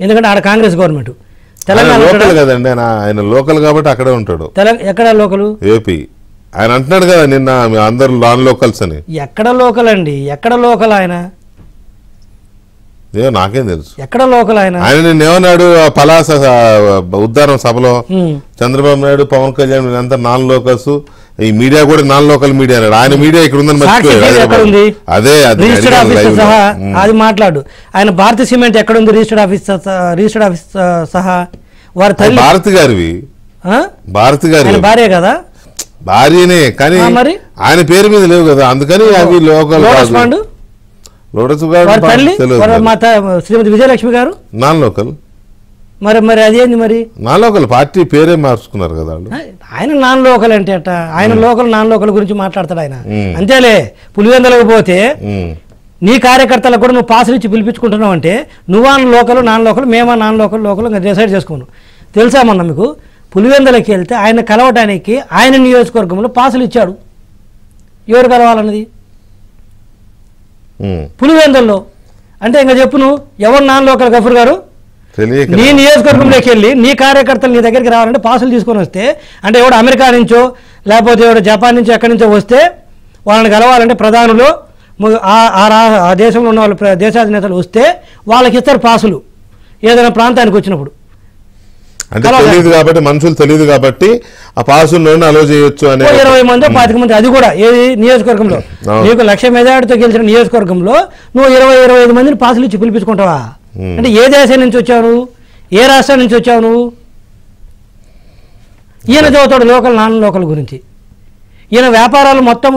ఎందుకంటే ఆడ కాంగ్రెస్ గవర్నమెంట్. తెలంగాణ కదండి ఆయన లోకల్ కాబట్టి అక్కడే ఉంటాడు. ఎక్కడ లోకల్? ఏపీ. ఆయన అంటున్నాడు కదా నిన్న అందరు నాన్ లోకల్స్ అని. ఎక్కడ లోకల్ అండి? ఎక్కడ లోకల్ ఆయన? నాకేం తెలుసు ఎక్కడ లోకల్ ఆయన. ఆయన నిన్న ఏమన్నాడు పలాస ఉద్దానం సభలో, చంద్రబాబు నాయుడు పవన్ కళ్యాణ్ అంతా నాన్ లోకల్స్, ఈ మీడియా కూడా నాన్ లోకల్ మీడియా అన్నాడు. ఆయన మీడియా ఇక్కడ ఉందని అదే అది మాట్లాడు. ఆయన భారతీయ సిమెంట్ ఎక్కడ ఉంది రిజిస్టర్డ్ ఆఫీస్ సహా? వారి తల్లి భారతి గారివి, భారతి గారి భార్య కదా, భార్యనే, కానీ ఆయన పేరు మీద లేవు కదా, అందుకని అవి లోకల్. శ్రీమతి విజయలక్ష్మి గారు నాన్ లోకల్. మరి అదేంది మరి? నాన్ లోకల్ పార్టీ పేరే మార్చుకున్నారు కదా ఆయన. నాన్ లోకల్ అంటే అట్ట ఆయన నాన్ లోకల్ గురించి మాట్లాడతాడు ఆయన. అంతేలే, పులివెందులకు పోతే నీ కార్యకర్తలకు కూడా నువ్వు పాసులు ఇచ్చి పిలిపించుకుంటున్నావు అంటే నువ్వా లోకల్ నాన్ లోకల్, మేమా నాన్ లోకల్ డిసైడ్ చేసుకోను. తెలుసా మొన్న మీకు పులివెందులకి వెళ్తే ఆయన కలవటానికి ఆయన నియోజకవర్గంలో పాసులు ఇచ్చాడు. ఎవరు కలవాలన్నది? పులివెందుల్లో. అంటే ఇంకా చెప్పు నువ్వు ఎవరు నాన్ లోకల్ గఫూర్ గారు? నీ నియోజకవర్గంలోకి వెళ్ళి నీ కార్యకర్తలు నీ దగ్గరికి రావాలంటే పాసులు తీసుకొని వస్తే, అంటే ఎవడు అమెరికా నుంచో లేకపోతే ఎవడు జపాన్ నుంచో ఎక్కడి నుంచో వస్తే వాళ్ళని కలవాలంటే ప్రధానులు ఆ దేశంలో ఉన్న వాళ్ళు దేశాధినేతలు వస్తే వాళ్ళకి ఇస్తారు పాసులు ఏదైనా ప్రాంతానికి వచ్చినప్పుడు. అంటే తెలియదు కాబట్టి, మనుషులు తెలియదు కాబట్టి ఆ పాసుల్లో అలో చేయొచ్చు అని 20 మంది 25 మంది, అది కూడా ఏది నియోజకవర్గంలో నీకు 1,00,000 మెజారిటీతో గెలిచిన నియోజకవర్గంలో నువ్వు 20-25 మందిని పాసులు ఇచ్చి పిలిపించుకుంటావా? అంటే ఏ దేశం నుంచి వచ్చావు నువ్వు? ఏ రాష్ట్రం నుంచి వచ్చావు నువ్వు? ఈయన చదువుతాడు లోకల్ నాన్ లోకల్ గురించి. ఈయన వ్యాపారాలు మొత్తం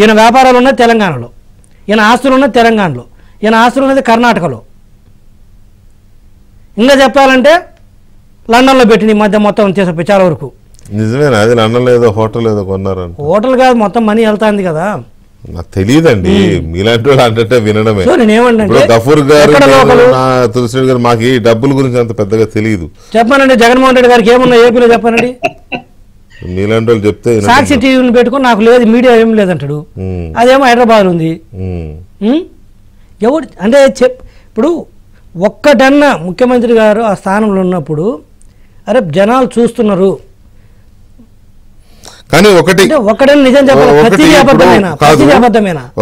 ఈయన వ్యాపారాలు ఉన్నది తెలంగాణలో, ఈయన ఆస్తులు ఉన్నది తెలంగాణలో, ఈయన ఆస్తులు ఉన్నది కర్ణాటకలో. ఇంకా చెప్పాలంటే లండన్లో పెట్టి ఈ మధ్య మొత్తం చేసే చాలా వరకు. నిజమేనా? అది లండన్లో ఏదో హోటల్ ఏదో కొన్నారు. హోటల్ కాదు, మొత్తం మనీ వెళ్తాంది కదా. నాకు తెలియదండి, మీలాంటి వాళ్ళు అంటే వినడమే. నేనేమంటే గఫూర్ గారు తులసిరెడ్డి గారు మాకు ఈ డబ్బుల గురించి అంత పెద్దగా తెలియదు. చెప్పానండి జగన్మోహన్ రెడ్డి గారికి ఏమున్నా ఏపీలో చెప్పానండి. మీలాంటి వాళ్ళు చెప్తే సాక్షి టీవీని పెట్టుకుని నాకు లేదు మీడియా ఏం లేదంటాడు. అదేమో హైదరాబాద్ ఉంది. ఎవరు అంటే ఇప్పుడు ఒక్కటన్నా ముఖ్యమంత్రి గారు ఆ స్థానంలో ఉన్నప్పుడు అరే జనాలు చూస్తున్నారు కానీ ఒకటని నిజం చెప్పాలి.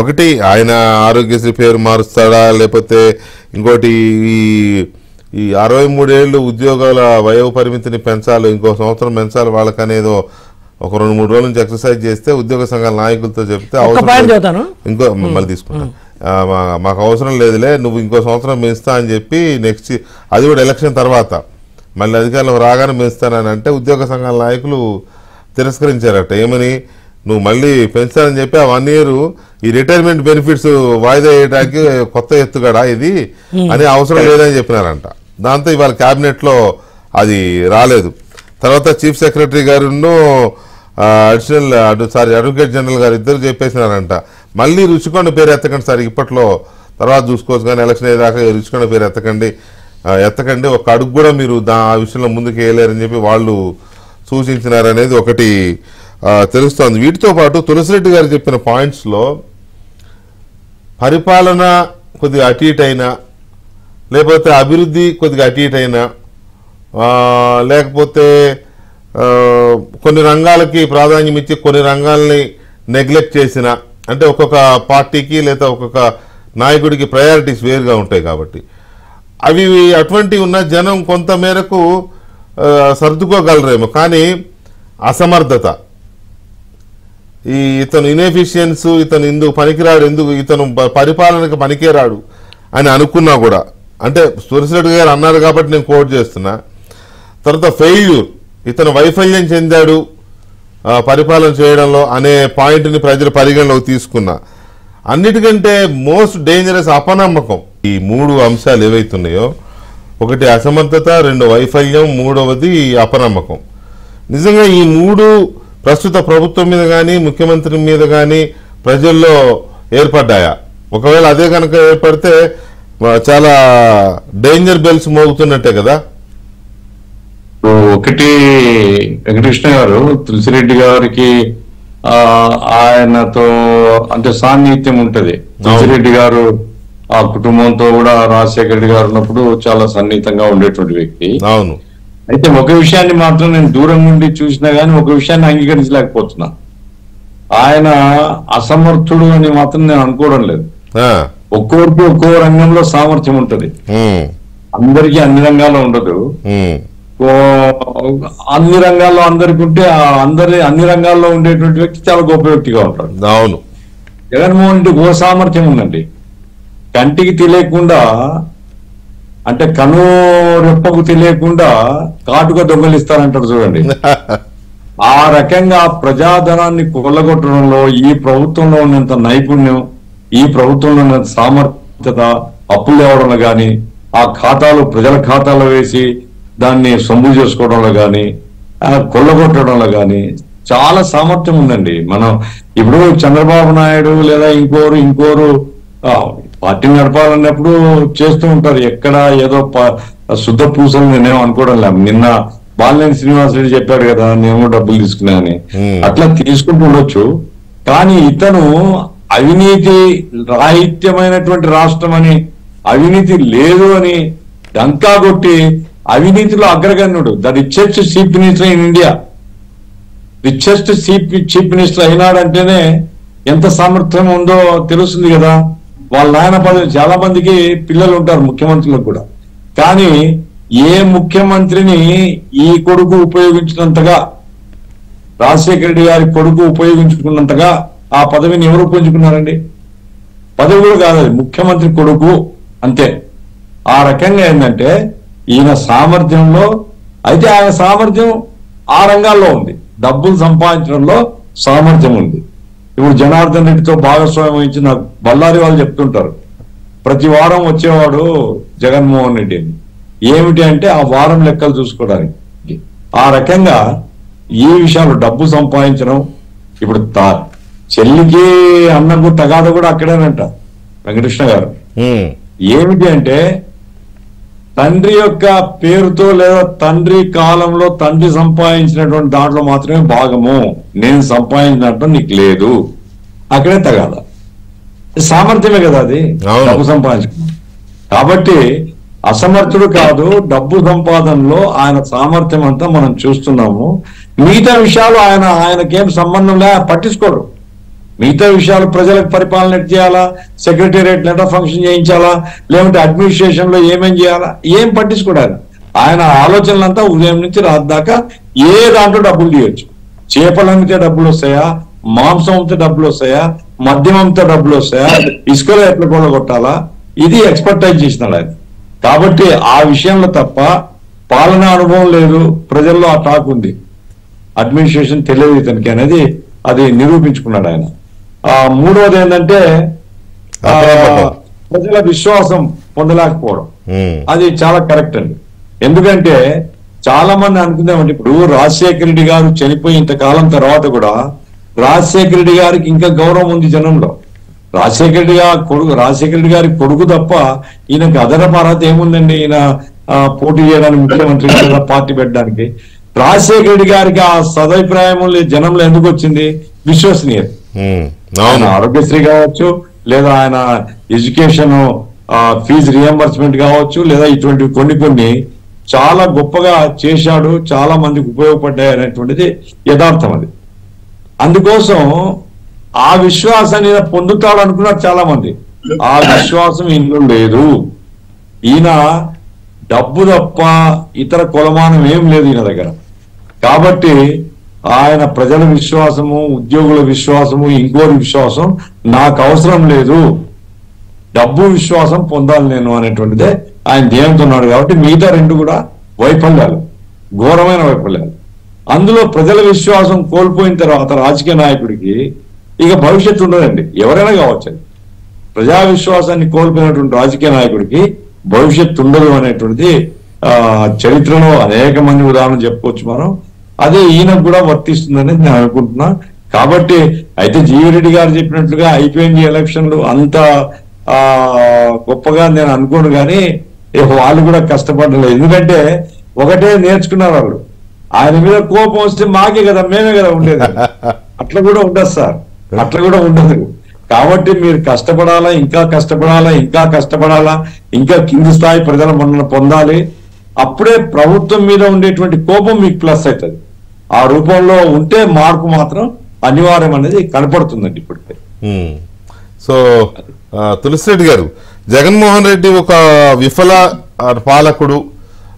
ఒకటి ఆయన ఆరోగ్యశ్రీ పేరు మారుస్తాడా, లేకపోతే ఇంకోటి ఈ 63 ఏళ్ళు ఉద్యోగాల వయో పరిమితిని పెంచాలి, ఇంకో సంవత్సరం పెంచాలి వాళ్ళకనేదో ఒక 2-3 రోజుల నుంచి ఎక్సర్సైజ్ చేస్తే ఉద్యోగ సంఘాల నాయకులతో చెప్తే ఇంకో మళ్ళీ తీసుకుంటాను మాకు అవసరం లేదులే నువ్వు ఇంకో సంవత్సరం పెంచుతా అని చెప్పి నెక్స్ట్ అది కూడా ఎలక్షన్ తర్వాత మళ్ళీ అధికారంలో రాగానే పెంచుతానని అంటే ఉద్యోగ సంఘాల నాయకులు తిరస్కరించారట. ఏమని, నువ్వు మళ్ళీ పెంచుతానని చెప్పి ఆ 1 year ఈ రిటైర్మెంట్ బెనిఫిట్స్ వాయిదా వేయడానికి కొత్త ఎత్తుగడా ఇది అని అవసరం లేదని చెప్పినారంట. దాంతో ఇవాళ క్యాబినెట్లో అది రాలేదు. తర్వాత చీఫ్ సెక్రటరీ గారును అడ్వకేట్ జనరల్ గారు ఇద్దరు చెప్పేసినారంట, మళ్ళీ రుచికొండ పేరు ఎత్తకండి సార్, ఇప్పట్లో తర్వాత చూసుకోవచ్చు కానీ ఎలక్షన్ అయ్యేదాకా రుచికొండ పేరు ఎత్తకండి ఒక అడుగు కూడా మీరు ఆ విషయంలో ముందుకు వేయలేరని చెప్పి వాళ్ళు సూచించినారనేది ఒకటి తెలుస్తోంది. వీటితో పాటు తులసిరెడ్డి గారు చెప్పిన పాయింట్స్లో పరిపాలన కొద్దిగా అటు ఇటు అయినా, లేకపోతే అభివృద్ధి కొద్దిగా అటు ఇటు అయినా, లేకపోతే కొన్ని రంగాలకి ప్రాధాన్యం ఇచ్చి కొన్ని రంగాల్ని నెగ్లెక్ట్ చేసిన, అంటే ఒక్కొక్క పార్టీకి లేదా ఒక్కొక్క నాయకుడికి ప్రయారిటీస్ వేరుగా ఉంటాయి కాబట్టి అవి అటువంటివి ఉన్న జనం కొంత మేరకు సర్దుకోగలరేమో. కానీ అసమర్థత, ఇతను ఇన్ఎఫిషియన్స్, ఇతను ఎందుకు పనికిరాడు, ఇతను పరిపాలనకు పనికిరాడు అని అనుకున్నా కూడా, అంటే తులసిరెడ్డి గారు అన్నారు కాబట్టి నేను కోట్ చేస్తున్నా. తర్వాత ఫెయిల్యూర్, ఇతను వైఫల్యం చెందాడు పరిపాలన చేయడంలో అనే పాయింట్ని ప్రజలు పరిగణలోకి తీసుకున్నా. అన్నిటికంటే మోస్ట్ డేంజరస్ అపనమ్మకం. ఈ 3 అంశాలు ఏవైతున్నాయో, ఒకటి అసమర్థత, 2 వైఫల్యం, 3వది అపనమ్మకం. నిజంగా ఈ 3 ప్రస్తుత ప్రభుత్వం మీద కానీ ముఖ్యమంత్రి మీద కానీ ప్రజల్లో ఏర్పడ్డాయా? ఒకవేళ అదే కనుక ఏర్పడితే చాలా డేంజర్ బెల్స్ మోగుతున్నట్టే కదా. ఒకటి వెంకటకృష్ణ గారు తులసిరెడ్డి గారికి ఆయనతో అంటే సాన్నిహిత్యం ఉంటది. తులసిరెడ్డి గారు ఆ కుటుంబంతో కూడా రాజశేఖర రెడ్డి గారు ఉన్నప్పుడు చాలా సన్నిహితంగా ఉండేటువంటి వ్యక్తి. అవును. అయితే ఒక విషయాన్ని మాత్రం నేను దూరం నుండి చూసినా గానీ ఒక విషయాన్ని అంగీకరించలేకపోతున్నా. ఆయన అసమర్థుడు అని మాత్రం నేను అనుకోవడం లేదు. ఒక్కొక్కరికి ఒక్కో రంగంలో సామర్థ్యం ఉంటది, అందరికీ అన్ని రంగాల్లో ఉండదు. అన్ని రంగాల్లో అందరికి ఉంటే అన్ని రంగాల్లో ఉండేటువంటి వ్యక్తి చాలా గొప్ప వ్యక్తిగా ఉంటాడు. అవును. జగన్మోహన్ రెడ్డి ఓ సామర్థ్యం ఉందండి, కంటికి తెలియకుండా అంటే కను రెప్పకు తెలియకుండా కాటుగా దొంగలిస్తారంటారు చూడండి. ఆ రకంగా ప్రజాధనాన్ని కొల్లగొట్టడంలో ఈ ప్రభుత్వంలో ఉన్నంత నైపుణ్యం, ఈ ప్రభుత్వంలో ఉన్నంత సామర్థ్యత, అప్పులు తేవడంలో గాని, ఆ ఖాతాలు ప్రజల ఖాతాలో వేసి దాన్ని సొమ్ము చేసుకోవడంలో గాని, కొల్లగొట్టడంలో గాని చాలా సామర్థ్యం ఉందండి. మనం ఇప్పుడు చంద్రబాబు నాయుడు లేదా ఇంకోరు పార్టీ నడపాలన్నప్పుడు చేస్తూ ఉంటారు. ఎక్కడ ఏదో శుద్ధ పూసలు నేనేం అనుకోవడం లేదు. నిన్న బాలినేని శ్రీనివాసరెడ్డి చెప్పాడు కదా, నేను డబ్బులు తీసుకున్నా అని. అట్లా తీసుకుంటూ ఉండొచ్చు. కానీ ఇతను అవినీతి రాహిత్యమైనటువంటి రాష్ట్రం అని, అవినీతి లేదు అని డంకా కొట్టి అవినీతిలో అగ్రగణ్యుడు, the richest chief minister in India, richest chief minister అయినాడంటేనే ఎంత సామర్థ్యం ఉందో తెలుస్తుంది కదా. వాళ్ళ నాయన చాలా మందికి పిల్లలు ఉంటారు, ముఖ్యమంత్రులకు కూడా. కానీ ఏ ముఖ్యమంత్రిని ఈ కొడుకు ఉపయోగించినంతగా, రాజశేఖర రెడ్డి గారి కొడుకు ఉపయోగించుకున్నంతగా ఆ పదవిని ఎవరు ఉపయోగించుకున్నారండి? పదవి కూడా కాదు, ముఖ్యమంత్రి కొడుకు అంతే. ఆ రకంగా ఏంటంటే ఈయన సామర్థ్యంలో, అయితే ఆయన సామర్థ్యం ఆ రంగాల్లో ఉంది, డబ్బులు సంపాదించడంలో సామర్థ్యం ఉంది. ఇప్పుడు జనార్దన్ రెడ్డితో భాగస్వామ్యం వహించి నాకు బళ్ళారి వాళ్ళు చెప్తుంటారు, ప్రతి వారం వచ్చేవాడు జగన్మోహన్ రెడ్డి అని. ఏమిటి అంటే ఆ వారం లెక్కలు చూసుకోవడానికి. ఆ రకంగా ఈ విషయాలు డబ్బు సంపాదించడం, ఇప్పుడు చెల్లికి అన్నకు తగాద కూడా అక్కడేనంట వెంకటకృష్ణ గారు. ఏమిటి అంటే తండ్రి యొక్క పేరుతో లేదా తండ్రి కాలంలో తండ్రి సంపాదించినటువంటి దాంట్లో మాత్రమే భాగము, నేను సంపాదించినట్టు నీకు లేదు, అక్కడే తగాద. సామర్థ్యమే కదా అది, డబ్బు సంపాదించడం. కాబట్టి అసమర్థుడు కాదు, డబ్బు సంపాదనలో ఆయన సామర్థ్యం అంతా మనం చూస్తున్నాము. మిగతా విషయాలు ఆయనకేం సంబంధం లే, పట్టించుకోడు. మిగతా విషయాలు ప్రజలకు పరిపాలన చేయాలా, సెక్రటేరియట్ లెటర్ ఫంక్షన్ చేయించాలా, లేకుంటే అడ్మినిస్ట్రేషన్ లో ఏమేం చేయాలా, ఏం పట్టించుకోడు. ఆయన ఆలోచనలంతా ఉదయం నుంచి రాత్రి దాకా ఏ దాంట్లో డబ్బులు తీయొచ్చు. చేపలు అమ్మితే డబ్బులు వస్తాయా, మాంసం అమ్మితే డబ్బులు వస్తాయా, మద్యం అమ్మితే డబ్బులు వస్తాయా, ఇసుకలో ఎట్లా కొనగొట్టాలా, ఇది ఎక్స్పర్టైజ్ చేసినాడు ఆయన. కాబట్టి ఆ విషయంలో తప్ప పాలనా అనుభవం లేదు, ప్రజల్లో ఆ టాక్ ఉంది, అడ్మినిస్ట్రేషన్ తెలియదు ఇతనికి అనేది అది నిరూపించుకున్నాడు ఆయన. మూడవది ఏంటంటే ప్రజల విశ్వాసం పొందలేకపోవడం, అది చాలా కరెక్ట్ అండి. ఎందుకంటే చాలా మంది అనుకుందామంటే ఇప్పుడు రాజశేఖర రెడ్డి గారు చనిపోయి ఇంతకాలం తర్వాత కూడా రాజశేఖర రెడ్డి గారికి ఇంకా గౌరవం ఉంది జనంలో. రాజశేఖర రెడ్డి గారి కొడుకు తప్ప ఈయనకి అదనపు అర్హత ఏముందండి? ఈయన పోటీ చేయడానికి, ముఖ్యమంత్రి పార్టీ పెట్టడానికి. రాజశేఖర రెడ్డి గారికి ఆ సదభిప్రాయం జనంలో ఎందుకు వచ్చింది? విశ్వసనీయత. ఆయన ఆరోగ్యశ్రీ కావచ్చు, లేదా ఆయన ఎడ్యుకేషన్ ఫీజు రియంబర్స్మెంట్ కావచ్చు, లేదా ఇటువంటి కొన్ని చాలా గొప్పగా చేశాడు, చాలా మందికి ఉపయోగపడ్డాయి అనేటువంటిది యథార్థం. అది అందుకోసం ఆ విశ్వాసాన్ని పొందుతాడు అనుకున్నారు చాలా మంది. ఆ విశ్వాసం ఈయనలో లేదు. ఈయన డబ్బు తప్ప ఇతర కొలమానం ఏం లేదు ఈయన దగ్గర. కాబట్టి ఆయన ప్రజల విశ్వాసము, ఉద్యోగుల విశ్వాసము, ఇంకోరి విశ్వాసం నాకు అవసరం లేదు, డబ్బు విశ్వాసం పొందాలి నేను అనేటువంటిదే ఆయన ధ్యేయంతో ఉన్నాడు. కాబట్టి మిగతా రెండు కూడా వైఫల్యాలు, ఘోరమైన వైఫల్యాలు. అందులో ప్రజల విశ్వాసం కోల్పోయిన తర్వాత రాజకీయ నాయకుడికి ఇక భవిష్యత్తు ఉండదండి. ఎవరైనా కావచ్చు, ప్రజా విశ్వాసాన్ని కోల్పోయినటువంటి రాజకీయ నాయకుడికి భవిష్యత్తు ఉండదు అనేటువంటిది చరిత్రలో అనేక మంది ఉదాహరణ చెప్పుకోవచ్చు మనం. అదే ఈయనకు కూడా వర్తిస్తుందని నేను అనుకుంటున్నా. కాబట్టి అయితే జీవిరెడ్డి గారు చెప్పినట్లుగా అయిపోయింది ఎలక్షన్లు అంత గొప్పగా నేను అనుకోను, కానీ వాళ్ళు కూడా కష్టపడలేదు. ఎందుకంటే ఒకటే నేర్చుకున్నారు వాళ్ళు, ఆయన మీద కోపం వస్తే మాకే కదా, మేమే కదా ఉండేది. అట్లా కూడా ఉండదు సార్, అట్లా కూడా ఉండదు. కాబట్టి మీరు కష్టపడాలా, ఇంకా కష్టపడాలా, ఇంకా కష్టపడాలా, ఇంకా కింది స్థాయి ప్రజల మన్నన పొందాలి. అప్పుడే ప్రభుత్వం మీద ఉండేటువంటి కోపం మీకు ప్లస్ అవుతుంది. ఆ రూపంలో ఉంటే మార్పు మాత్రం అనివార్యం అనేది కనపడుతుందండి ఇప్పటికే. సో తులసిరెడ్డి గారు, జగన్మోహన్ రెడ్డి ఒక విఫల పాలకుడు,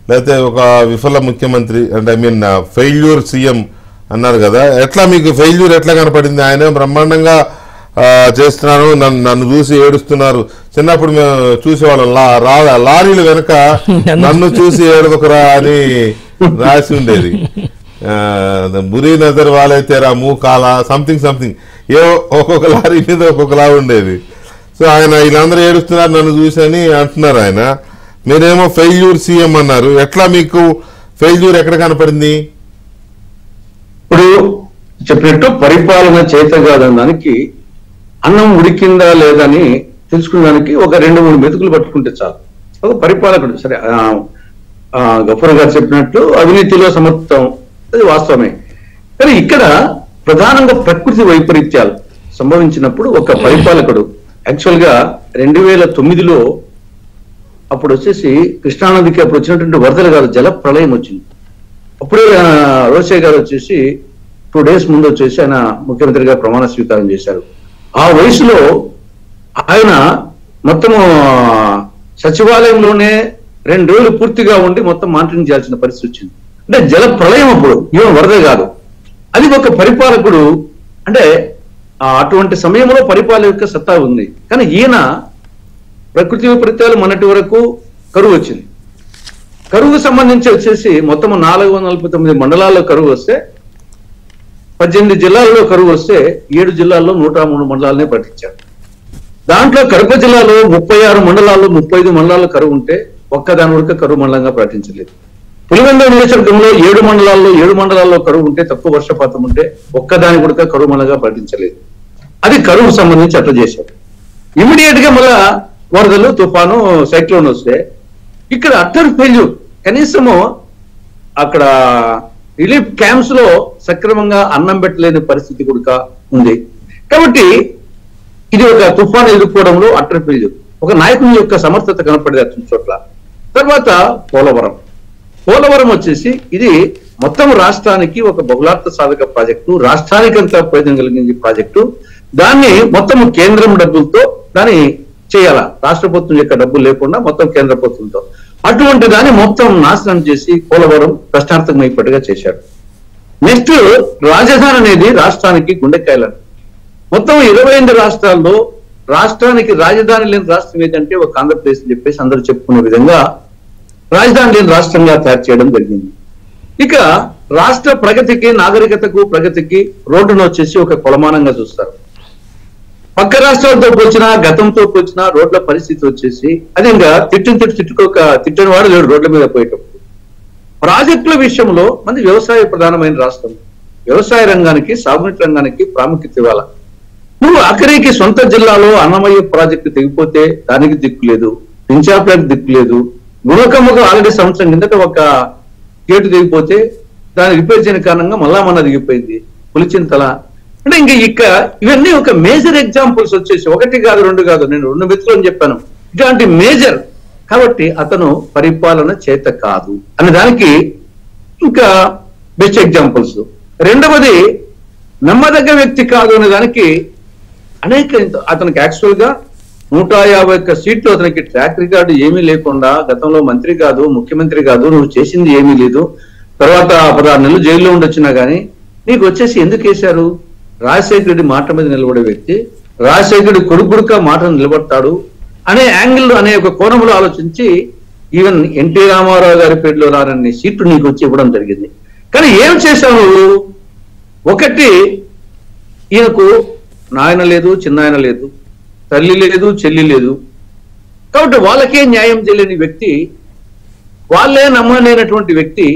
లేకపోతే ఒక విఫల ముఖ్యమంత్రి, అంటే ఐ మీన్ ఫెయిల్యూర్ సీఎం అన్నారు కదా, ఎట్లా మీకు ఫెయిల్యూర్ ఎట్లా కనపడింది? ఆయన బ్రహ్మాండంగా చేస్తున్నారు, నన్ను చూసి ఏడుస్తున్నారు. చిన్నప్పుడు మేము చూసేవాళ్ళం, లారీలు వెనక నన్ను చూసి ఏడుదొకరా అని రాసి ఉండేది. బురీ నజర్ వాళ్ళైతే రా మూ కాల సంథింగ్ ఏ ఒక్కొక్క లారీ మీద ఒక్కొక్కలా ఉండేది. సో ఆయన వీళ్ళందరూ ఏడుస్తున్నారు నన్ను చూసి అని అంటున్నారు ఆయన. మీరేమో ఫెయిల్యూర్ సీఎం అన్నారు. ఎట్లా మీకు ఫెయిల్యూర్ ఎక్కడ కనపడింది? ఇప్పుడు చెప్పినట్టు పరిపాలన చేత కాదనడానికి, అన్నం ఉడికిందా లేదని తెలుసుకునేదానికి ఒక 2-3 మెతుకులు పట్టుకుంటే చాలు. ఒక పరిపాలకుడు సరే, గఫూర్ గారు చెప్పినట్టు అవినీతిలో సమర్థం, అది వాస్తవమే. కానీ ఇక్కడ ప్రధానంగా ప్రకృతి వైపరీత్యాలు సంభవించినప్పుడు ఒక పరిపాలకుడు యాక్చువల్ గా 2009లో అప్పుడు వచ్చేసి కృష్ణానదికి అప్పుడు వచ్చినటువంటి వరదలు కాదు, జల ప్రళయం వచ్చింది. అప్పుడే రోషే గారు వచ్చేసి 2 days ముందు వచ్చేసి ఆయన ముఖ్యమంత్రిగా ప్రమాణ స్వీకారం చేశారు. ఆ వయసులో ఆయన మొత్తము సచివాలయంలోనే 2 రోజులు పూర్తిగా ఉండి మొత్తం మానిటరింగ్ చేయాల్సిన పరిస్థితి వచ్చింది. అంటే జల ప్రళయం అప్పుడు, ఈవెన్ వరద కాదు. అది ఒక పరిపాలకుడు అంటే అటువంటి సమయంలో పరిపాలన యొక్క సత్తా ఉంది. కానీ ఈయన ప్రకృతి వైపరీత్యాలు మొన్నటి వరకు కరువు వచ్చింది. కరువుకు సంబంధించి వచ్చేసి మొత్తం 449 మండలాల్లో కరువు వస్తే, 18 జిల్లాల్లో కరువు వస్తే 7 జిల్లాల్లో 103 మండలాలనే ప్రకటించారు. దాంట్లో కడప జిల్లాలో 36 మండలాల్లో 35 మండలాల్లో కరువు ఉంటే ఒక్కదాని వరకు కరువు మండలంగా ప్రకటించలేదు. పులివెందుల నియోజకవర్గంలో 7 మండలాల్లో కరువు ఉంటే, తక్కువ వర్షపాతం ఉంటే ఒక్కదాని కూడా కరువు మండలంగా ప్రకటించలేదు. అది కరువుకు సంబంధించి అట్లా చేశారు. ఇమీడియట్ గా మళ్ళా వరదలు, తుఫాను, సైక్లోన్ వస్తే ఇక్కడ అట్టర్ ఫెయిల్యూర్. కనీసము అక్కడ రిలీఫ్ క్యాంప్స్ లో సక్రమంగా అన్నం పెట్టలేని పరిస్థితి కూడా ఉంది. కాబట్టి ఇది ఒక తుఫాను ఎదుర్కోవడంలో అట్టర్ఫీల్డ్ ఒక నాయకుని యొక్క సమర్థత కనపడేది అతని చోట్ల. తర్వాత పోలవరం వచ్చేసి ఇది మొత్తం రాష్ట్రానికి ఒక బహుళార్థ సాధక ప్రాజెక్టు, రాష్ట్రానికంతా ప్రయోజనం కలిగించే ప్రాజెక్టు. దాన్ని మొత్తం కేంద్రం డబ్బులతో దాన్ని చేయాలా, రాష్ట్ర ప్రభుత్వం యొక్క డబ్బులు లేకుండా మొత్తం కేంద్ర ప్రభుత్వంతో. అటువంటి దాన్ని మొత్తం నాశనం చేసి పోలవరం ప్రశ్నార్థకమైనట్టుగా చేశాడు. నెక్స్ట్ రాజధాని అనేది రాష్ట్రానికి గుండెకాయలని. మొత్తం 28 రాష్ట్రాల్లో రాష్ట్రానికి రాజధాని లేని రాష్ట్రం ఏదంటే ఒక ఆంధ్రప్రదేశ్ అని చెప్పేసి అందరూ చెప్పుకునే విధంగా రాజధాని లేని రాష్ట్రంగా తయారు చేయడం జరిగింది. ఇక రాష్ట్ర ప్రగతికి, నాగరికతకు, ప్రగతికి రోడ్డును వచ్చేసి ఒక కొలమానంగా చూస్తారు. పక్క రాష్ట్రాలతో పోల్చినా, గతంతో పోల్చినా రోడ్ల పరిస్థితి వచ్చేసి అది ఇంకా తిట్టని వాడు లేడు రోడ్ల మీద పోయేటప్పుడు. ప్రాజెక్టుల విషయంలో మనది వ్యవసాయ ప్రధానమైన రాష్ట్రం. వ్యవసాయ రంగానికి, సాగునీటి రంగానికి ప్రాముఖ్యత ఇవ్వాలి. నువ్వు ఆఖరికి సొంత జిల్లాలో అన్నమయ్య ప్రాజెక్టు తెగిపోతే దానికి దిక్కు లేదు, పింఛాపులకు దిక్కు లేదు. గుణకమ్మకు ఆల్రెడీ సంవత్సరం కిందట ఒక గేటు దిగిపోతే దాన్ని రిపేర్ చేయని కారణంగా మళ్ళా దిగిపోయింది. పులిచింతల అంటే ఇంకా ఇవన్నీ ఒక మేజర్ ఎగ్జాంపుల్స్ వచ్చేసి 1 కాదు 2 కాదు, నేను 2 మిత్రులు అని చెప్పాను. ఇట్లాంటి మేజర్ కాబట్టి అతను పరిపాలన చేత కాదు అనే దానికి ఇంకా బెస్ట్ ఎగ్జాంపుల్స్. రెండవది నమ్మదగ్గ వ్యక్తి కాదు అనే దానికి అనేక అతనికి యాక్చువల్ గా 151 సీట్లు అతనికి ట్రాక్ రికార్డు ఏమీ లేకుండా, గతంలో మంత్రి కాదు, ముఖ్యమంత్రి కాదు, నువ్వు చేసింది ఏమీ లేదు, తర్వాత 16 నెలలు జైల్లో ఉండొచ్చినా గానీ నీకు వచ్చేసి ఎందుకు వేశారు? రాజశేఖర రెడ్డి మాట మీద నిలబడే వ్యక్తి, రాజశేఖర రెడ్డి కొడుకుడుగా మాట నిలబడతాడు అనే యాంగిల్, అనే ఒక కోణంలో ఆలోచించి ఈవెన్ ఎన్టీ రామారావు గారి పేరులో రారని సీట్లు నీకు వచ్చి ఇవ్వడం జరిగింది. కానీ ఏం చేశావు నువ్వు? ఒకటి, ఈయనకు నాయన లేదు, చిన్నాయన లేదు, తల్లి లేదు, చెల్లి లేదు, కాబట్టి వాళ్ళకే న్యాయం చేయలేని వ్యక్తి, వాళ్ళే నమ్మలేనటువంటి వ్యక్తి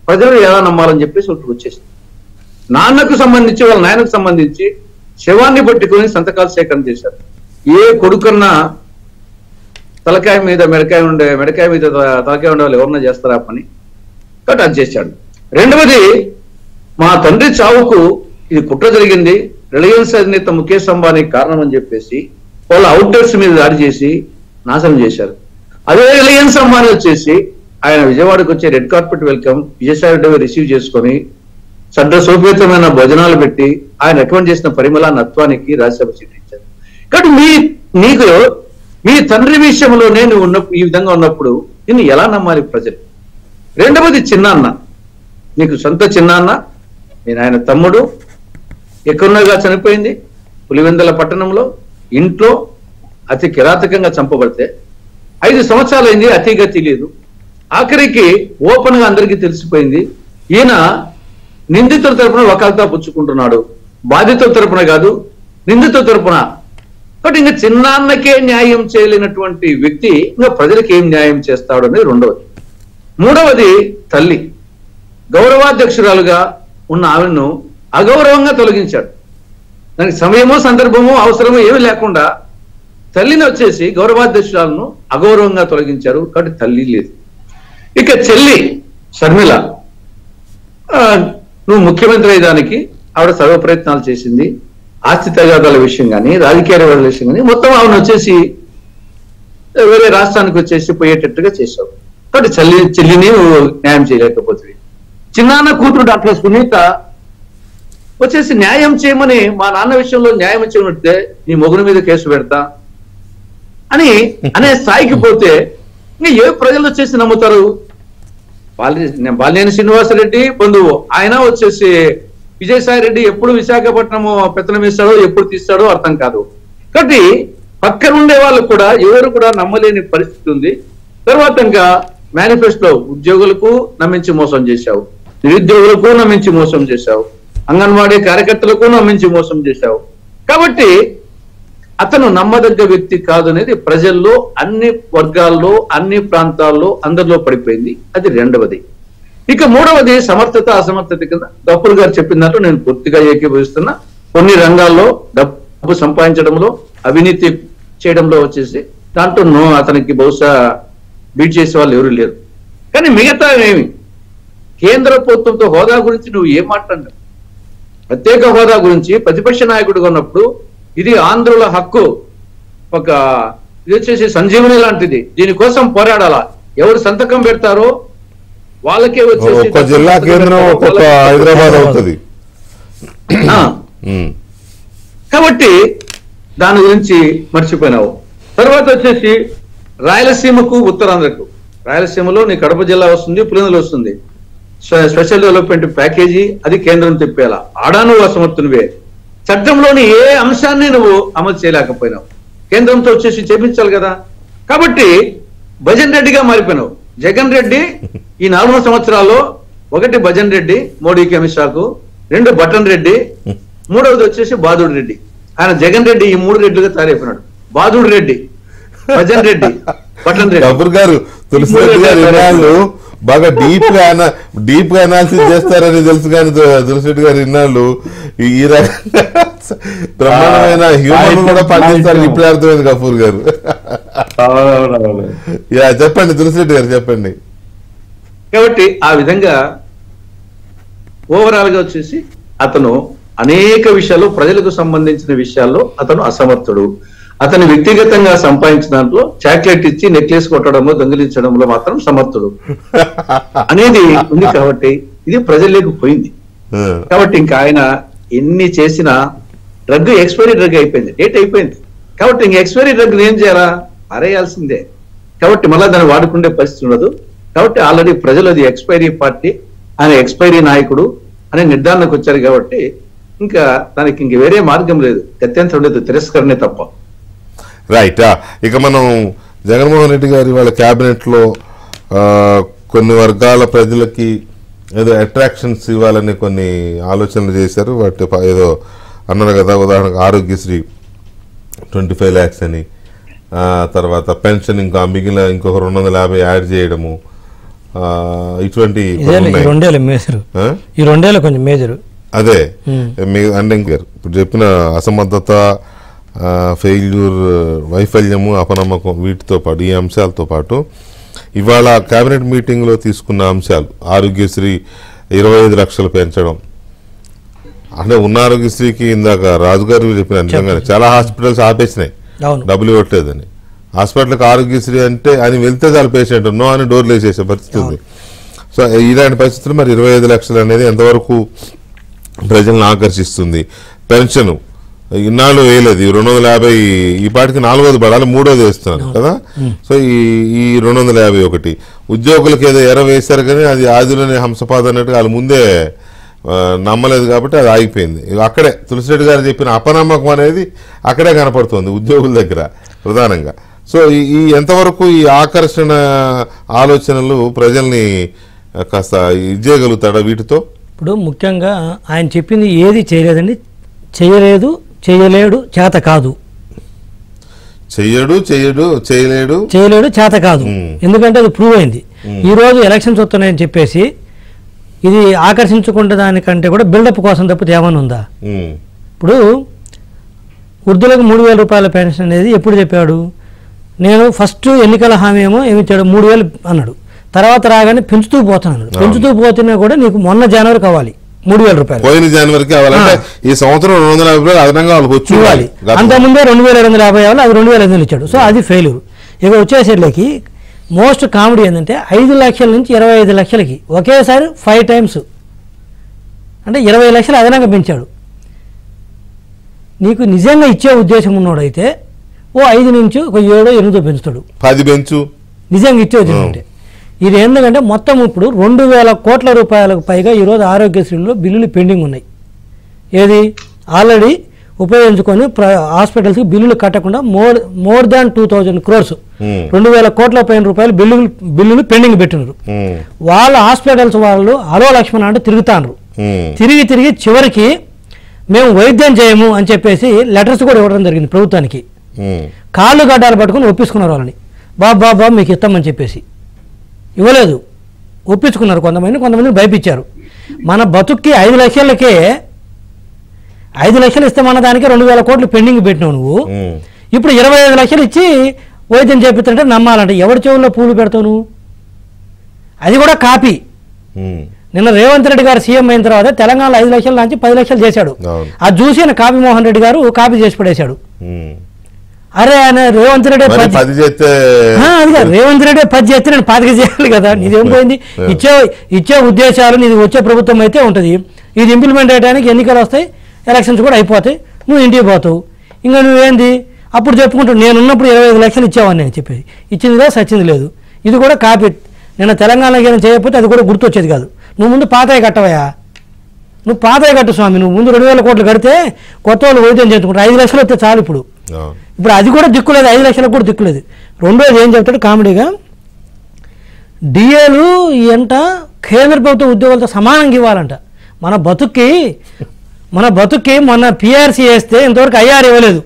ప్రజలు ఎలా నమ్మాలని చెప్పేసి ఒకటి వచ్చేసింది. నాన్నకు సంబంధించి, వాళ్ళ నాయనకు సంబంధించి శవాన్ని పట్టుకొని సంతకాలు సేకరణ చేశారు. ఏ కొడుకన్నా తలకాయ మీద మెడకాయ మీద తలకాయ ఉండే వాళ్ళు ఎవరన్నా చేస్తారా పని? కాబట్టి అది చేశాడు. రెండవది, మా తండ్రి చావుకు ఇది కుట్ర జరిగింది, రిలయన్స్ అధినేత ముఖేష్ అంబానీ కారణం అని చెప్పేసి వాళ్ళ అవుట్లెట్స్ మీద దాడి చేసి నాశనం చేశారు. అదే రిలయన్స్ అంబానీ వచ్చేసి ఆయన విజయవాడకు వచ్చే red carpet welcome Vijayasai Reddy receive చేసుకొని సడ్డ సౌపేతమైన భోజనాలు పెట్టి ఆయన రికమెండ్ చేసిన పరిమళ నత్వానికి రాజ్యసభ సీట్ ఇచ్చారు. కాబట్టి నీకు మీ తండ్రి విషయంలోనే నువ్వు ఈ విధంగా ఉన్నప్పుడు నిన్ను ఎలా నమ్మాలి ప్రజలు? రెండవది, చిన్నాన్న, నీకు సొంత చిన్నాన్న, నేను ఆయన తమ్ముడు, ఎక్కడున్నగా చనిపోయింది పులివెందుల పట్టణంలో ఇంట్లో అతి కిరాతకంగా చంపబడితే 5 సంవత్సరాలైంది, అతిగతి లేదు. ఆఖరికి ఓపెన్ గా అందరికీ తెలిసిపోయింది ఈయన నిందితుల తరపున వకాల్తా పుచ్చుకుంటున్నాడు, బాధితుల తరపున కాదు, నిందితుల తరపున. కాబట్టి ఇంకా చిన్నాన్నకే న్యాయం చేయలేనటువంటి వ్యక్తి ఇంకా ప్రజలకు ఏం న్యాయం చేస్తాడు అనేది రెండవది. మూడవది, తల్లి గౌరవాధ్యక్షురాలుగా ఉన్న ఆమెను అగౌరవంగా తొలగించాడు. దానికి సమయమో, సందర్భమో, అవసరమో ఏమీ లేకుండా తల్లిని వచ్చేసి గౌరవాధ్యక్షురాలను అగౌరవంగా తొలగించారు. కాబట్టి తల్లి లేదు. ఇక చెల్లి షర్మిల, నువ్వు ముఖ్యమంత్రి అయ్యేదానికి ఆవిడ సర్వ ప్రయత్నాలు చేసింది. ఆస్తి తగాదాల విషయం కానీ, రాజకీయ వ్యవహారాల విషయం కానీ మొత్తం ఆవిడ వచ్చేసి వేరే రాష్ట్రానికి వచ్చేసి పోయేటట్టుగా చేశావు. కాబట్టి చెల్లిని న్యాయం చేయలేకపోతుంది. చిన్నాన్న కూతురు డాక్టర్ సునీత వచ్చేసి న్యాయం చేయమని, మా నాన్న విషయంలో న్యాయం చేయమంటే నీ మొగుడు మీద కేసు పెడతా అనే స్థాయికి పోతే ఇంకా ఏ ప్రజలు వచ్చేసి నమ్ముతారు? బాలినేని శ్రీనివాసరెడ్డి బంధువు ఆయన వచ్చేసి విజయసాయి రెడ్డి ఎప్పుడు విశాఖపట్నం పెత్తనం వేస్తాడో, ఎప్పుడు తీస్తాడో అర్థం కాదు. కాబట్టి పక్కనుండే వాళ్ళు కూడా ఎవరు కూడా నమ్మలేని పరిస్థితి ఉంది. తర్వాత ఇంకా మేనిఫెస్టో ఉద్యోగులకు నమ్మించి మోసం చేశావు, నిరుద్యోగులకు నమ్మించి మోసం చేశావు, అంగన్వాడీ కార్యకర్తలకు నమ్మించి మోసం చేశావు. కాబట్టి అతను నమ్మదగ్గ వ్యక్తి కాదు అనేది ప్రజల్లో, అన్ని వర్గాల్లో, అన్ని ప్రాంతాల్లో అందరిలో పడిపోయింది. అది రెండవది. ఇక మూడవది, సమర్థత అసమర్థత కింద గఫూర్ గారు చెప్పిన దాంట్లో నేను పూర్తిగా ఏకీభవిస్తున్నా. కొన్ని రంగాల్లో డబ్బు సంపాదించడంలో, అవినీతి చేయడంలో వచ్చేసి దాంట్లో అతనికి బహుశా బీట్ చేసే వాళ్ళు ఎవరు లేరు. కానీ మిగతా ఏమి, కేంద్ర ప్రభుత్వంతో హోదా గురించి నువ్వు ఏం మాట్లాడినావు? ప్రత్యేక హోదా గురించి ప్రతిపక్ష నాయకుడిగా ఉన్నప్పుడు ఇది ఆంధ్రుల హక్కు, ఒక ఇది వచ్చేసి సంజీవని లాంటిది, దీనికోసం పోరాడాలా. ఎవరు సంతకం పెడతారో వాళ్ళకే వచ్చేసి ఒక్క జిల్లా కేంద్రం ఒక్కొక్క హైదరాబాద్ అవుతుంది. కాబట్టి దాని గురించి మర్చిపోయినావు. తర్వాత వచ్చేసి రాయలసీమకు ఉత్తరాంధ్రకు, రాయలసీమలో నీ కడప జిల్లా వస్తుంది, పులివెందులు వస్తుంది. స్పెషల్ డెవలప్మెంట్ ప్యాకేజీ అది కేంద్రం తిప్పేలా. ఆడా నువ్వు అసమర్థునివే. చట్టంలోని ఏ అంశాన్ని నువ్వు అమలు చేయలేకపోయినావు. కేంద్రంతో వచ్చేసి చేపించాలి కదా. కాబట్టి భజన్ రెడ్డిగా మారిపోయినావు. జగన్ రెడ్డి ఈ 4 సంవత్సరాల్లో 1 భజన్ రెడ్డి మోడీకి, అమిత్ షాకు, 2 బటన్ రెడ్డి, 3వది వచ్చేసి బాదుడు రెడ్డి. ఆయన జగన్ రెడ్డి ఈ 3 రెడ్లుగా తయారైపోయినాడు. బాదుడు రెడ్డి, భజన్ రెడ్డి, బటన్ రెడ్డి. కపూర్ గారు తులసి రెడ్డి గారు ఇన్నాళ్ళు బాగా డీప్ గా అనాలిసిస్ చేస్తారని తెలుసు, కానీ తులసి రెడ్డి గారు ఇన్నాళ్ళు ఈ రకంగా బ్రహ్మాండమైన హ్యూమన్ కూడా పండిస్తారని ఇప్పుడే అర్థమైంది కపూర్ గారు. చెప్పండి తులసి రెడ్డి గారు, చెప్పండి. కాబట్టి ఆ విధంగా ఓవరాల్ గా వచ్చేసి అతను అనేక విషయాల్లో, ప్రజలకు సంబంధించిన విషయాల్లో అతను అసమర్థుడు. అతను వ్యక్తిగతంగా సంపాదించిన దాంట్లో చాక్లెట్ ఇచ్చి నెక్లెస్ కొట్టడంలో, దొంగిలించడంలో మాత్రం సమర్థుడు అనేది ఉంది. కాబట్టి ఇది ప్రజల్లోకి పోయింది. కాబట్టి ఇంకా ఆయన ఎన్ని చేసినా డ్రగ్ ఎక్స్పైరీ డ్రగ్ అయిపోయింది, డేట్ అయిపోయింది. కాబట్టి ఇంక ఎక్స్పైరీ డ్రగ్ ఏం చేయాలా, పారేయాల్సిందే. కాబట్టి మళ్ళీ దాన్ని వాడుకునే పరిస్థితి ఉండదు. కాబట్టి ఆల్రెడీ ప్రజలు అది ఎక్స్పైరీ పార్టీ, ఆయన ఎక్స్పైరీ నాయకుడు అనే నిర్ధారణకు వచ్చారు. కాబట్టి ఇంకా దానికి ఇంక వేరే మార్గం లేదు, గత్యంతరం లేదు, తిరస్కరణే తప్ప. రైట్. ఇక మనం జగన్మోహన్ రెడ్డి గారి వాళ్ళ క్యాబినెట్ లో కొన్ని వర్గాల ప్రజలకి ఏదో అట్రాక్షన్స్ ఇవ్వాలని కొన్ని ఆలోచనలు చేశారు. వాటి ఏదో అన్నారు కదా, ఉదాహరణకు ఆరోగ్యశ్రీ 25 lakhs అని, తర్వాత పెన్షన్ ఇంకా మిగిలిన ఇంకొక 250 యాడ్ చేయడము, ఇటువంటి కొంచెం మేజర్. అదే అంటే ఇప్పుడు చెప్పిన అసమర్థత, ఫెయిల్యూర్, వైఫల్యము, అపనమ్మకం, వీటితో పాటు ఈ అంశాలతో పాటు ఇవాళ కేబినెట్ మీటింగ్లో తీసుకున్న అంశాలు, ఆరోగ్యశ్రీ 25 లక్షలు పెంచడం. అంటే ఉన్న ఆరోగ్యశ్రీకి ఇందాక రాజుగారు చెప్పిన నిజంగానే చాలా హాస్పిటల్స్ ఆపేసినాయి డబ్బులు ఇవ్వట్లేదని. హాస్పిటల్కి ఆరోగ్యశ్రీ అంటే అని వెళ్తే చాలు పేషెంట్ నో అని డోర్లు వేసేసే పరిస్థితి ఉంది. సో ఇలాంటి పరిస్థితులు మరి 25 లక్షలు అనేది ఎంతవరకు ప్రజలను ఆకర్షిస్తుంది? పెన్షన్ ఇన్నాళ్ళు వేయలేదు, 250 ఈ పాటికి 4వది పడాలి, 3వది వేస్తున్నారు కదా. సో ఈ 251 ఉద్యోగులకు ఏదో వేశారు కానీ అది ఆదిలోనే హంసపాద అన్నట్టుగా వాళ్ళు ముందే నమ్మలేదు కాబట్టి అది ఆగిపోయింది. అక్కడే తులసిరెడ్డి గారు చెప్పిన అపనమ్మకం అనేది అక్కడే కనపడుతుంది ఉద్యోగుల దగ్గర ప్రధానంగా. సో ఈ ఎంతవరకు ఈ ఆకర్షణ ఆలోచనలు ప్రజల్ని కాస్త ఇచ్చేయగలుగుతాడా వీటితో? ఇప్పుడు ముఖ్యంగా ఆయన చెప్పింది ఏది చేయలేదండి, చేయలేదు, చేయలేడు, చేత కాదు. చేయలేడు, చేత కాదు. ఎందుకంటే అది ప్రూవ్ అయింది. ఈ రోజు ఎలక్షన్స్ వస్తున్నాయని చెప్పేసి ఇది ఆకర్షించుకుంటే దానికంటే కూడా బిల్డప్ కోసం తప్పితే ఏమైనా ఉందా? ఇప్పుడు వృద్ధులకు 3,000 రూపాయల పెన్షన్ అనేది ఎప్పుడు చెప్పాడు? నేను ఫస్ట్ ఎన్నికల హామీ ఏమో ఏమిచ్చాడు, 3,000 అన్నాడు. తర్వాత రాగానే పెంచుతూ పోతున్నాడు. పెంచుతూ పోతున్నా కూడా నీకు మొన్న జనవరి కావాలి 3,000 రూపాయలు, పోయిన జనవరికి ఈ సంవత్సరం 250 రూపాయలు అదనంగా వాళ్ళకి ఇవ్వాలి. అంతకుముందే 2,250 అది 2,500 ఇచ్చాడు. సో అది ఫెయిల్యూర్. ఇక వచ్చేసరికి మోస్ట్ కామెడీ ఏంటంటే 5 లక్షల నుంచి 25 లక్షలకి ఒకేసారి 5 times అంటే 20 లక్షలు అదనంగా పెంచాడు. నీకు నిజంగా ఇచ్చే ఉద్దేశం ఉన్నాడైతే ఓ 5 నుంచి ఒక 7, 8 పెంచుతాడు. 10 పెంచు నిజంగా ఇచ్చే ఉద్దేశం అంటే. ఇది ఎందుకంటే మొత్తం ఇప్పుడు 2,000 కోట్ల రూపాయలకు పైగా ఈరోజు ఆరోగ్యశ్రీలో బిల్లులు పెండింగ్ ఉన్నాయి. ఏది ఆల్రెడీ ఉపయోగించుకొని హాస్పిటల్స్కి బిల్లులు కట్టకుండా మోర్ దాన్ 2,000 crores 2,000 కోట్ల పైన రూపాయలు బిల్లులు పెండింగ్ పెట్టినారు. వాళ్ళ హాస్పిటల్స్ వాళ్ళు హలో లక్ష్మణ అంటే తిరుగుతారు. తిరిగి చివరికి మేము వైద్యం చేయము అని చెప్పేసి లెటర్స్ కూడా ఇవ్వడం జరిగింది ప్రభుత్వానికి. కాళ్ళు గడ్డాలు పట్టుకుని ఒప్పించుకున్నారు వాళ్ళని. బాబా మీకు ఇస్తామని చెప్పేసి ఇవ్వలేదు, ఒప్పించుకున్నారు. కొంతమందిని భయపించారు. మన బతుక్కి 5 లక్షలకే 5 లక్షలు ఇస్తామన్న దానికి 2,000 కోట్లు పెండింగ్ పెట్టినావు నువ్వు. ఇప్పుడు 25 లక్షలు ఇచ్చి వైద్యం చేపిస్తుంటే నమ్మాలంటే ఎవరి చెవుల్లో పూలు పెడతావు నువ్వు? అది కూడా కాపీ. నిన్న రేవంత్ రెడ్డి గారు సీఎం అయిన తర్వాత తెలంగాణలో 5 లక్షల నుంచి 10 లక్షలు చేశాడు. అది చూసి ఆయన కాపీ మోహన్ రెడ్డి గారు కాపీ చేసి పడేశాడు. అరే ఆయన రేవంత్ రెడ్డి రేవంత్ రెడ్డి 10 చేస్తే నేను 5 చేయాలి కదా, నీదేం పోయింది? ఇచ్చే ఉద్దేశాలు నీది వచ్చే ప్రభుత్వం అయితే ఉంటుంది, ఇది ఇంప్లిమెంట్ చేయడానికి ఎన్నికలు వస్తాయి, ఎలక్షన్స్ కూడా అయిపోతాయి, నువ్వు ఇంటికి పోతావు. ఇంకా నువ్వేంది అప్పుడు చెప్పుకుంటావు నేనున్నప్పుడు 25 లక్షలు ఇచ్చేవాడిని నేను చెప్పేది, ఇచ్చింది లేదు సచ్చింది లేదు. ఇది కూడా కాపీ. నేను తెలంగాణకి ఏమైనా చేయకపోతే అది కూడా గుర్తొచ్చేది కాదు. నువ్వు ముందు పాతయ్య కట్టవయా, నువ్వు పాతయ్య కట్టు స్వామి, నువ్వు ముందు 2,000 కోట్లు కడితే కొత్త వాళ్ళు వైద్యం చేసుకుంటారు. 5 లక్షలు వస్తే చాలు. ఇప్పుడు అది కూడా దిక్కులేదు, 5 లక్షలకు కూడా దిక్కులేదు. రెండోది ఏం చెప్తాడు కామెడీగా, డిఏలు ఎంట కేంద్ర ప్రభుత్వ ఉద్యోగులతో సమానంగా ఇవ్వాలంట. మన బతుక్కి మొన్న పిఆర్సీ వేస్తే ఇంతవరకు ఐఆర్ ఇవ్వలేదు.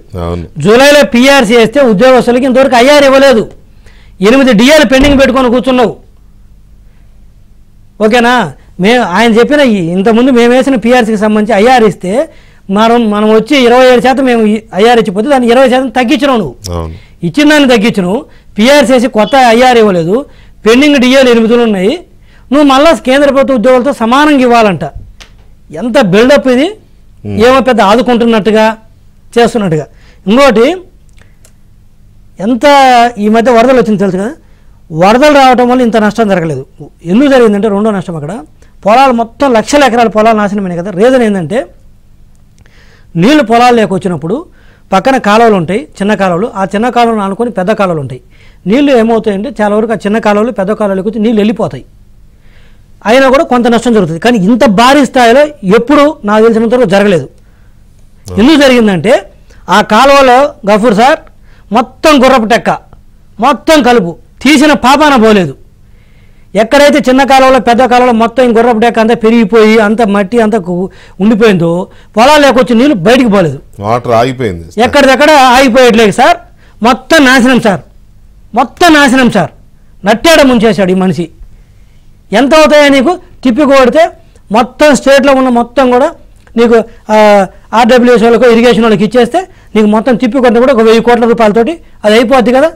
జూలైలో పిఆర్సీ వేస్తే ఉద్యోగస్తులకి ఇంతవరకు ఐఆర్ ఇవ్వలేదు. 8 డిఏలు పెండింగ్ పెట్టుకొని కూర్చున్నావు. ఓకేనా? ఆయన చెప్పిన ఇంతకుముందు మేము వేసిన పిఆర్సీకి సంబంధించి ఐఆర్ ఇస్తే మనం వచ్చి 27% మేము ఐఆర్ ఇచ్చిపోతే దాన్ని 20% తగ్గించినావు. నువ్వు ఇచ్చిన దాన్ని తగ్గించినావు. పిఆర్సీ వేసి కొత్త ఐఆర్ ఇవ్వలేదు. పెండింగ్ డిఏలు 8 ఉన్నాయి. నువ్వు మళ్ళీ కేంద్ర ప్రభుత్వ ఉద్యోగులతో సమానంగా ఇవ్వాలంట. ఎంత బిల్డప్ ఇది! ఏమో పెద్ద ఆదుకుంటున్నట్టుగా చేస్తున్నట్టుగా. ఇంకోటి ఎంత ఈ మధ్య వరదలు వచ్చింది తెలుసు కదా, వరదలు రావడం వల్ల ఇంత నష్టం జరగలేదు. ఎందుకు జరిగిందంటే రెండో నష్టం అక్కడ పొలాలు మొత్తం లక్షల ఎకరాల పొలాలు నాశనమైనాయి కదా. రీజన్ ఏంటంటే నీళ్లు పొలాలు లేకొచ్చినప్పుడు పక్కన కాలువలు ఉంటాయి, చిన్న కాలువలు. ఆ చిన్న కాలువలు ఆనుకొని పెద్ద కాలువలు ఉంటాయి. నీళ్లు ఏమవుతాయంటే చాలా వరకు ఆ చిన్న కాలువలు పెద్ద కాలువలకు వచ్చి నీళ్ళు వెళ్ళిపోతాయి. అయినా కూడా కొంత నష్టం జరుగుతుంది. కానీ ఇంత భారీ స్థాయిలో ఎప్పుడు నాకు తెలిసినంతవరకు జరగలేదు. ఎందుకు జరిగిందంటే ఆ కాలువలో గఫూర్ సార్ మొత్తం గుర్రపు టెక్క మొత్తం కలుపు తీసిన పాపాన పోలేదు. ఎక్కడైతే చిన్న కాలువలో పెద్ద కాలువలో మొత్తం గుర్రపు టెక్క అంతా పెరిగిపోయి అంత మట్టి అంతా ఉండిపోయిందో పొలాలు లేకొచ్చి నీళ్ళు బయటికి పోలేదు, వాటర్ ఆగిపోయింది. ఎక్కడిదక్కడ ఆగిపోయేట్లేదు సార్. మొత్తం నాశనం సార్, మొత్తం నాశనం సార్. నట్టేడ ముంచేశాడు ఈ మనిషి. ఎంత అవుతాయో నీకు తిప్పి కొడితే మొత్తం స్టేట్లో ఉన్న మొత్తం కూడా నీకు ఆర్డబ్ల్యూఎస్ వాళ్ళకు ఇరిగేషన్ వాళ్ళకి ఇచ్చేస్తే నీకు మొత్తం తిప్పి కొట్టిన కూడా 1,000 కోట్ల రూపాయలతోటి అది అయిపోద్ది కదా.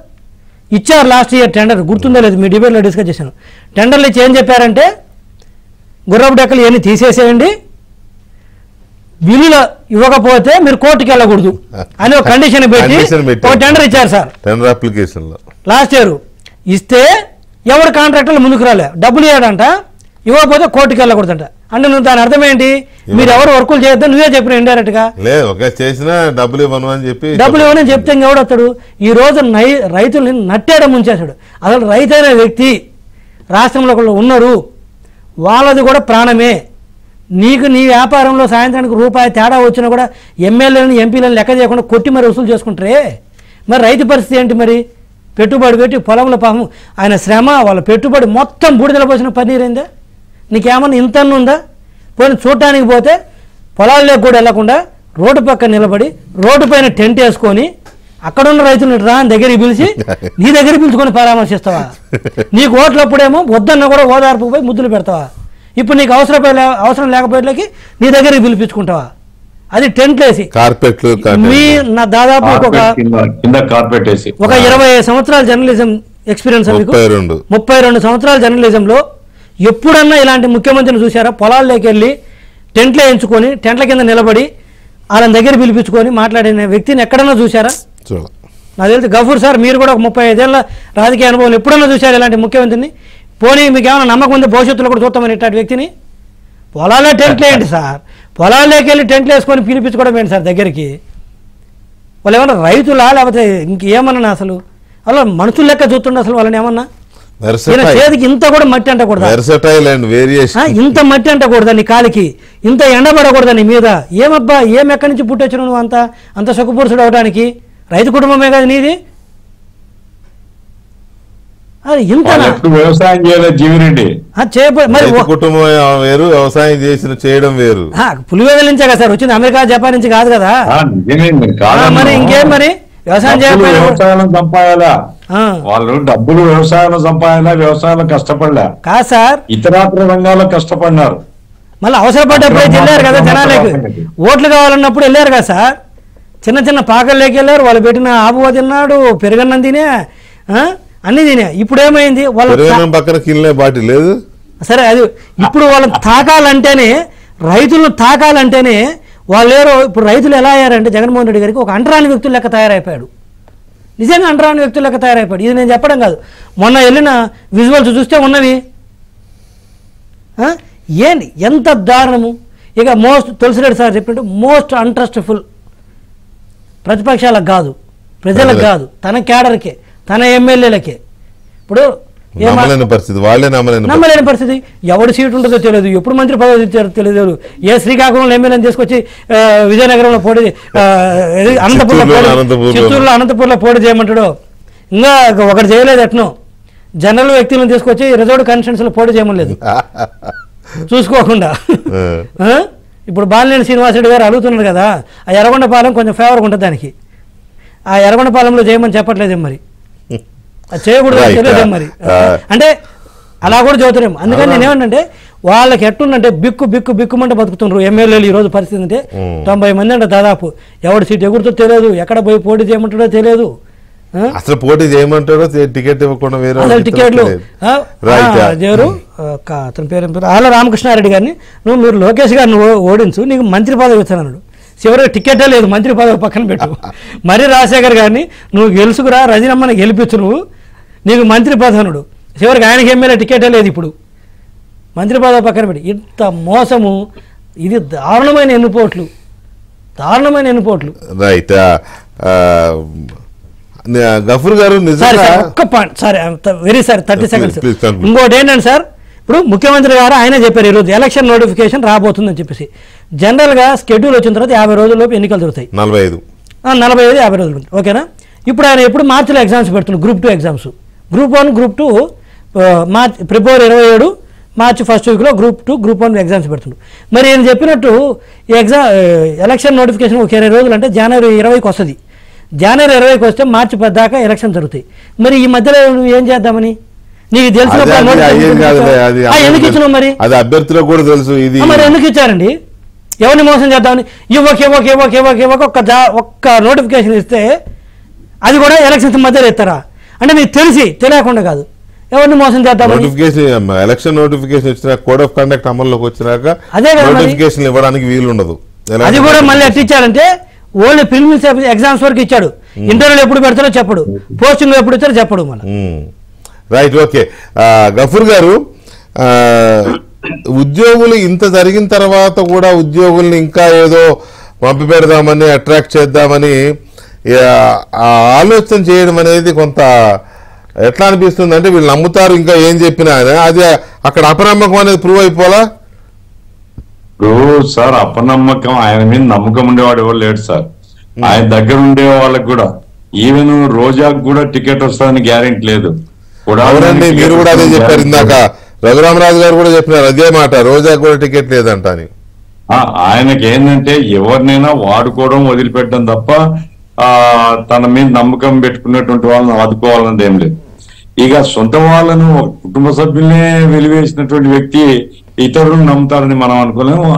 ఇచ్చారు లాస్ట్ ఇయర్ టెండర్, గుర్తుందో లేదు, మీ డిబేట్లో డిస్కస్ చేశాను. టెండర్లు ఇచ్చి ఏం చెప్పారంటే గుర్రపు డెక్కలు ఇవన్నీ తీసేసేయండి, బిల్లులు ఇవ్వకపోతే మీరు కోర్టుకి వెళ్ళకూడదు అని ఒక కండిషన్ పెట్టి ఒక టెండర్ ఇచ్చారు సార్. టెండర్ అప్లికేషన్లో లాస్ట్ ఇయర్ ఇస్తే ఎవరు కాంట్రాక్టర్లు ముందుకు రాలే, డబ్బులు ఇవ్వడంట, ఇవ్వకపోతే కోర్టుకి వెళ్ళకూడదంట. అంటే నువ్వు దాని అర్థం ఏంటి? మీరు ఎవరు వర్కులు చేయొద్దని నువ్వే చెప్పిన ఇండైరెక్ట్ గా. చేసినా డబ్బులు ఇవ్వను అని చెప్పి డబ్బులు ఇవ్వని చెప్తే ఇంకెవడు వస్తాడు? ఈ రోజు రైతుల్ని నట్టేయడం ముంచేశాడు. అసలు రైతు అనే వ్యక్తి రాష్ట్రంలో ఉన్నారు, వాళ్ళది కూడా ప్రాణమే. నీకు నీ వ్యాపారంలో సాయంత్రానికి రూపాయి తేడా వచ్చినా కూడా ఎమ్మెల్యేలను ఎంపీలను లెక్క చేయకుండా కొట్టి మరి వసూలు చేసుకుంటారే. మరి రైతు పరిస్థితి ఏంటి? మరి పెట్టుబడి పెట్టి పొలంలో పాపం ఆయన శ్రమ వాళ్ళ పెట్టుబడి మొత్తం బూడిదల పోసిన పన్నీరైందా? నీకేమన్నా ఇంత ఉందా? పోయిన చూడటానికి పోతే పొలాల్లోకి కూడా వెళ్లకుండా రోడ్డు పక్కన నిలబడి రోడ్డు పైన టెంట్ వేసుకొని అక్కడున్న రైతులను రా దగ్గరికి పిలిచి నీ దగ్గర పిలుచుకొని పరామర్శిస్తావా? నీకు ఓట్లప్పుడేమో వద్దన్న కూడా ఓదార్పు పోయి ముద్దులు పెడతావా? ఇప్పుడు నీకు అవసరం లేకపోయేట్లకి నీ దగ్గరికి పిలిపించుకుంటావా? అది టెంట్లు వేసి కార్పెట్లు నా దాదాపు ఒక 20 సంవత్సరాల జర్నలిజం ఎక్స్పీరియన్స్. 32 సంవత్సరాల జర్నలిజంలో ఎప్పుడన్నా ఇలాంటి ముఖ్యమంత్రిని చూసారా? పొలాల్లోకి వెళ్ళి టెంట్లు వేయించుకొని టెంట్ల కింద నిలబడి వాళ్ళని దగ్గర పిలిపించుకొని మాట్లాడిన వ్యక్తిని ఎక్కడన్నా చూసారా? నాకు తెలిసి గఫూర్ సార్ మీరు కూడా ఒక 35 ఏళ్ళ రాజకీయ అనుభవం ఎప్పుడన్నా చూశారు ఇలాంటి ముఖ్యమంత్రిని? పోనీ మీకు ఏమైనా నమ్మకం ఉంది భవిష్యత్తులో కూడా చూస్తామని ఇట్లాంటి వ్యక్తిని? పొలాల్లో టెంట్లు ఏంటి సార్? పొలాల్లోకి వెళ్ళి టెంట్లు వేసుకొని పిలిపించుకోవడం ఏంటి సార్ దగ్గరికి? వాళ్ళు ఏమన్నా రైతులా లేకపోతే ఇంకేమన్నా? అసలు అలా మనుషులు లెక్క చూస్తుండే అసలు వాళ్ళని ఏమన్నా? చేతికి ఇంత కూడా మట్టి అంటకూడదా? ఇంత మట్టి అంటకూడదా నీ కాలికి? ఇంత ఎండబడకూడదా నీ మీద? ఏమబ్బా ఎక్కడి నుంచి పుట్టొచ్చు నువ్వు అంత సుఖపురుషుడు అవడానికి? రైతు కుటుంబమే కదా నీది? వ్యవసాయం చేయలేదు జీవిరెడ్డి, కుటుంబం వేరు, వ్యవసాయం చేయడం వేరు. పులివెందుల నుంచే కదా సార్ వచ్చింది, అమెరికా జపాన్ నుంచి కాదు కదా. మరి ఇంకేం మరి వ్యవసాయం వ్యవసాయం సంపాదాలా? వాళ్ళు డబ్బులు వ్యవసాయంలో సంపాదన, వ్యవసాయంలో కష్టపడలే కాదు సార్, ఇతరాత్ర రంగాల్లో కష్టపడినారు. మళ్ళీ అవసరపడ్డప్పుడు అయితే వెళ్ళారు కదా జనాలకు, ఓట్లు కావాలన్నప్పుడు వెళ్ళారు కదా సార్. చిన్న పాకల్లోకి వెళ్ళారు, వాళ్ళు పెట్టిన ఆబువ తిన్నాడు, పెరుగన్నం తినే, అన్ని తినే. ఇప్పుడు ఏమైంది? వాళ్ళ పక్కన కిన్లే బాటి లేదు. సరే అది ఇప్పుడు వాళ్ళని తాకాలంటేనే, రైతులను తాకాలంటేనే వాళ్ళేరో ఇప్పుడు రైతులు ఎలా అయ్యారంటే జగన్మోహన్ రెడ్డి గారికి ఒక అంటరాని వ్యక్తులు లెక్క తయారైపోయాడు. నిజంగా అంటరాని వ్యక్తులు లెక్క తయారైపోయాడు. ఇది నేను చెప్పడం కాదు, మొన్న వెళ్ళిన విజువల్స్ చూస్తే ఉన్నవి. ఏంటి ఎంత దారుణము. ఇక తులసిరెడ్డి సార్ చెప్పినట్టు మోస్ట్ అన్ట్రస్ట్ఫుల్ ప్రతిపక్షాలకు కాదు, ప్రజలకు కాదు, తన క్యాడర్కే, తన ఎమ్మెల్యేలకే. ఇప్పుడు నమ్మలేని పరిస్థితి. ఎవడు సీటు ఉంటుందో తెలియదు, ఎప్పుడు మంత్రి పదవి ఇచ్చారో తెలియదు. ఏ శ్రీకాకుళంలో ఎమ్మెల్యేని తీసుకొచ్చి విజయనగరంలో పోటీ, చిత్తూరులో అనంతపూర్లో పోటీ చేయమంటాడు. ఇంకా ఒకటి చేయలేదు. ఎట్నో జనరల్ వ్యక్తులను తీసుకొచ్చి రిజర్వ్డ్ కాన్స్టిట్యున్సీలో పోటీ చేయమలేదు చూసుకోకుండా. ఇప్పుడు బాలినేని శ్రీనివాసరెడ్డి గారు అడుగుతున్నారు కదా, ఆ ఎర్రగొండపాలెం కొంచెం ఫేవర్గా ఉంటుంది దానికి. ఆ ఎర్రగొండపాలెంలో చేయమని చెప్పట్లేదేం మరి, అది చేయకూడదు తెలియదేం మరి. అంటే అలా కూడా చదువుతారేమో. అందుకని నేనేమంటే వాళ్ళకి ఎట్టుందంటే బిక్కుమంటే బతుకుతున్నారు ఎమ్మెల్యేలు. ఈ రోజు పరిస్థితి అంటే 90 మంది అంటే దాదాపు. ఎవడు సీట్ ఎగురుతో తెలియదు, ఎక్కడ పోయి పోటీ చేయమంటాడో తెలియదు, అసలు పోటీ చేయమంటాడో టికెట్ ఇవ్వకుండా అసలు టికెట్లు ఎవరు అతని పేరు ఆళ్ళ రామకృష్ణారెడ్డి గారిని మీరు లోకేష్ గారిని ఓడించు, నీకు మంత్రి పదవి ఇస్తానన్నాడు. చివరికి టికెటే లేదు, మంత్రి పదవి పక్కన పెట్టు. మరి రాజశేఖర్ గారిని నువ్వు గెలుచుకురా, రజనమ్మని గెలిపించు, నీకు మంత్రి పదవనుడు. చివరికి ఆయనకి ఎమ్మెల్యే టికెటే లేదు. ఇప్పుడు మంత్రి పదవి పక్కన పెట్టి ఇంత మోసము. ఇది దారుణమైన ఎన్నుపోట్లు. రైట్. గఫూర్ గారు ఒక్క point sorry, very sorry, 30 seconds. ఇంకోటి ఏంటంటే సార్, ఇప్పుడు ముఖ్యమంత్రి గారు ఆయన చెప్పారు ఈరోజు ఎలక్షన్ నోటిఫికేషన్ రాబోతుందని చెప్పేసి. జనరల్గా స్కెడ్యూల్ వచ్చిన తర్వాత 50 రోజుల్లోపు ఎన్నికలు జరుగుతాయి. 45-50 రోజులు. ఓకేనా? ఇప్పుడు ఆయన ఎప్పుడు మార్చిలో ఎగ్జామ్స్ పెడుతున్నారు, గ్రూప్ 2 ఎగ్జామ్స్. గ్రూప్ 1 గ్రూప్ 2 ఫిబ్రవరి 27 మార్చి ఫస్ట్ వీక్లో గ్రూప్ 2 గ్రూప్ 1 ఎగ్జామ్స్ పెడుతున్నారు. మరి నేను చెప్పినట్టు ఎలక్షన్ నోటిఫికేషన్ ఒక 20 రోజులు అంటే జనవరి 20కి వస్తుంది. జనవరి 20కి వస్తే మార్చి 10 దాకా ఎలక్షన్ జరుగుతాయి. మరి ఈ మధ్యలో నువ్వు ఏం చేద్దామని నీకు తెలిసిన ఎందుకు ఇచ్చినావు? మరి అది అభ్యర్థులకు కూడా తెలుసు. ఇది మరి ఎందుకు ఇచ్చారండి? ఎవరిని మోసం చేద్దామని ఒక్క నోటిఫికేషన్ ఇస్తే అది కూడా ఎలక్షన్స్ మధ్యలో ఇస్తారా? అంటే నీకు తెలియకుండా కాదు, ఎవరిని మోసం చేద్దాం. ఎలక్షన్ నోటిఫికేషన్ ఇచ్చిన కోడ్ ఆఫ్ కండక్ట్ అమల్లోకి వచ్చినాక అదే నోటిఫికేషన్ ఇవ్వడానికి వీలు ఉండదు. అది కూడా మళ్ళీ ఎట్లా ఇచ్చారంటే ఓన్లీ ప్రిలిమినరీ ఎగ్జామ్స్ వరకు ఇచ్చాడు. ఇంటర్వ్యూలు ఎప్పుడు పెడతారో చెప్పడు, పోస్టింగ్ ఎప్పుడు ఇచ్చారో చెప్పడు. మన రైట్. ఓకే. గఫూర్ గారు, ఉద్యోగులు ఇంత జరిగిన తర్వాత కూడా ఉద్యోగుల్ని ఇంకా ఏదో పంపి పెడదామని అట్రాక్ట్ చేద్దామని ఆలోచన చేయడం అనేది కొంత ఎట్లా అనిపిస్తుంది అంటే వీళ్ళు నమ్ముతారు ఇంకా ఏం చెప్పినా అది అక్కడ అపనమ్మకం అనేది ప్రూవ్ అయిపోలా. సార్ అపనమ్మకం, ఆయన మీద నమ్మకం ఉండేవాడు ఎవరు లేడు సార్. ఆయన దగ్గర ఉండే వాళ్ళకి కూడా ఈవెన్ రోజాకు కూడా టికెట్ వస్తుందని గ్యారెంటీ లేదు. అవునండి, మీరు కూడా అదే చెప్పారు ఇందాక. రఘురామరాజు గారు కూడా చెప్పినారు అదే మాట, రోజాకు కూడా టికెట్ లేదంట అని. ఆయనకి ఏంటంటే ఎవరినైనా వాడుకోవడం వదిలిపెట్టడం తప్ప తన మీద నమ్మకం పెట్టుకున్నటువంటి వాళ్ళని ఆదుకోవాలన్నది ఏం లేదు. ఇక సొంత వాళ్ళను కుటుంబ సభ్యులనే వెలివేసినటువంటి వ్యక్తి ఇతరులను నమ్ముతారని మనం అనుకోలేము.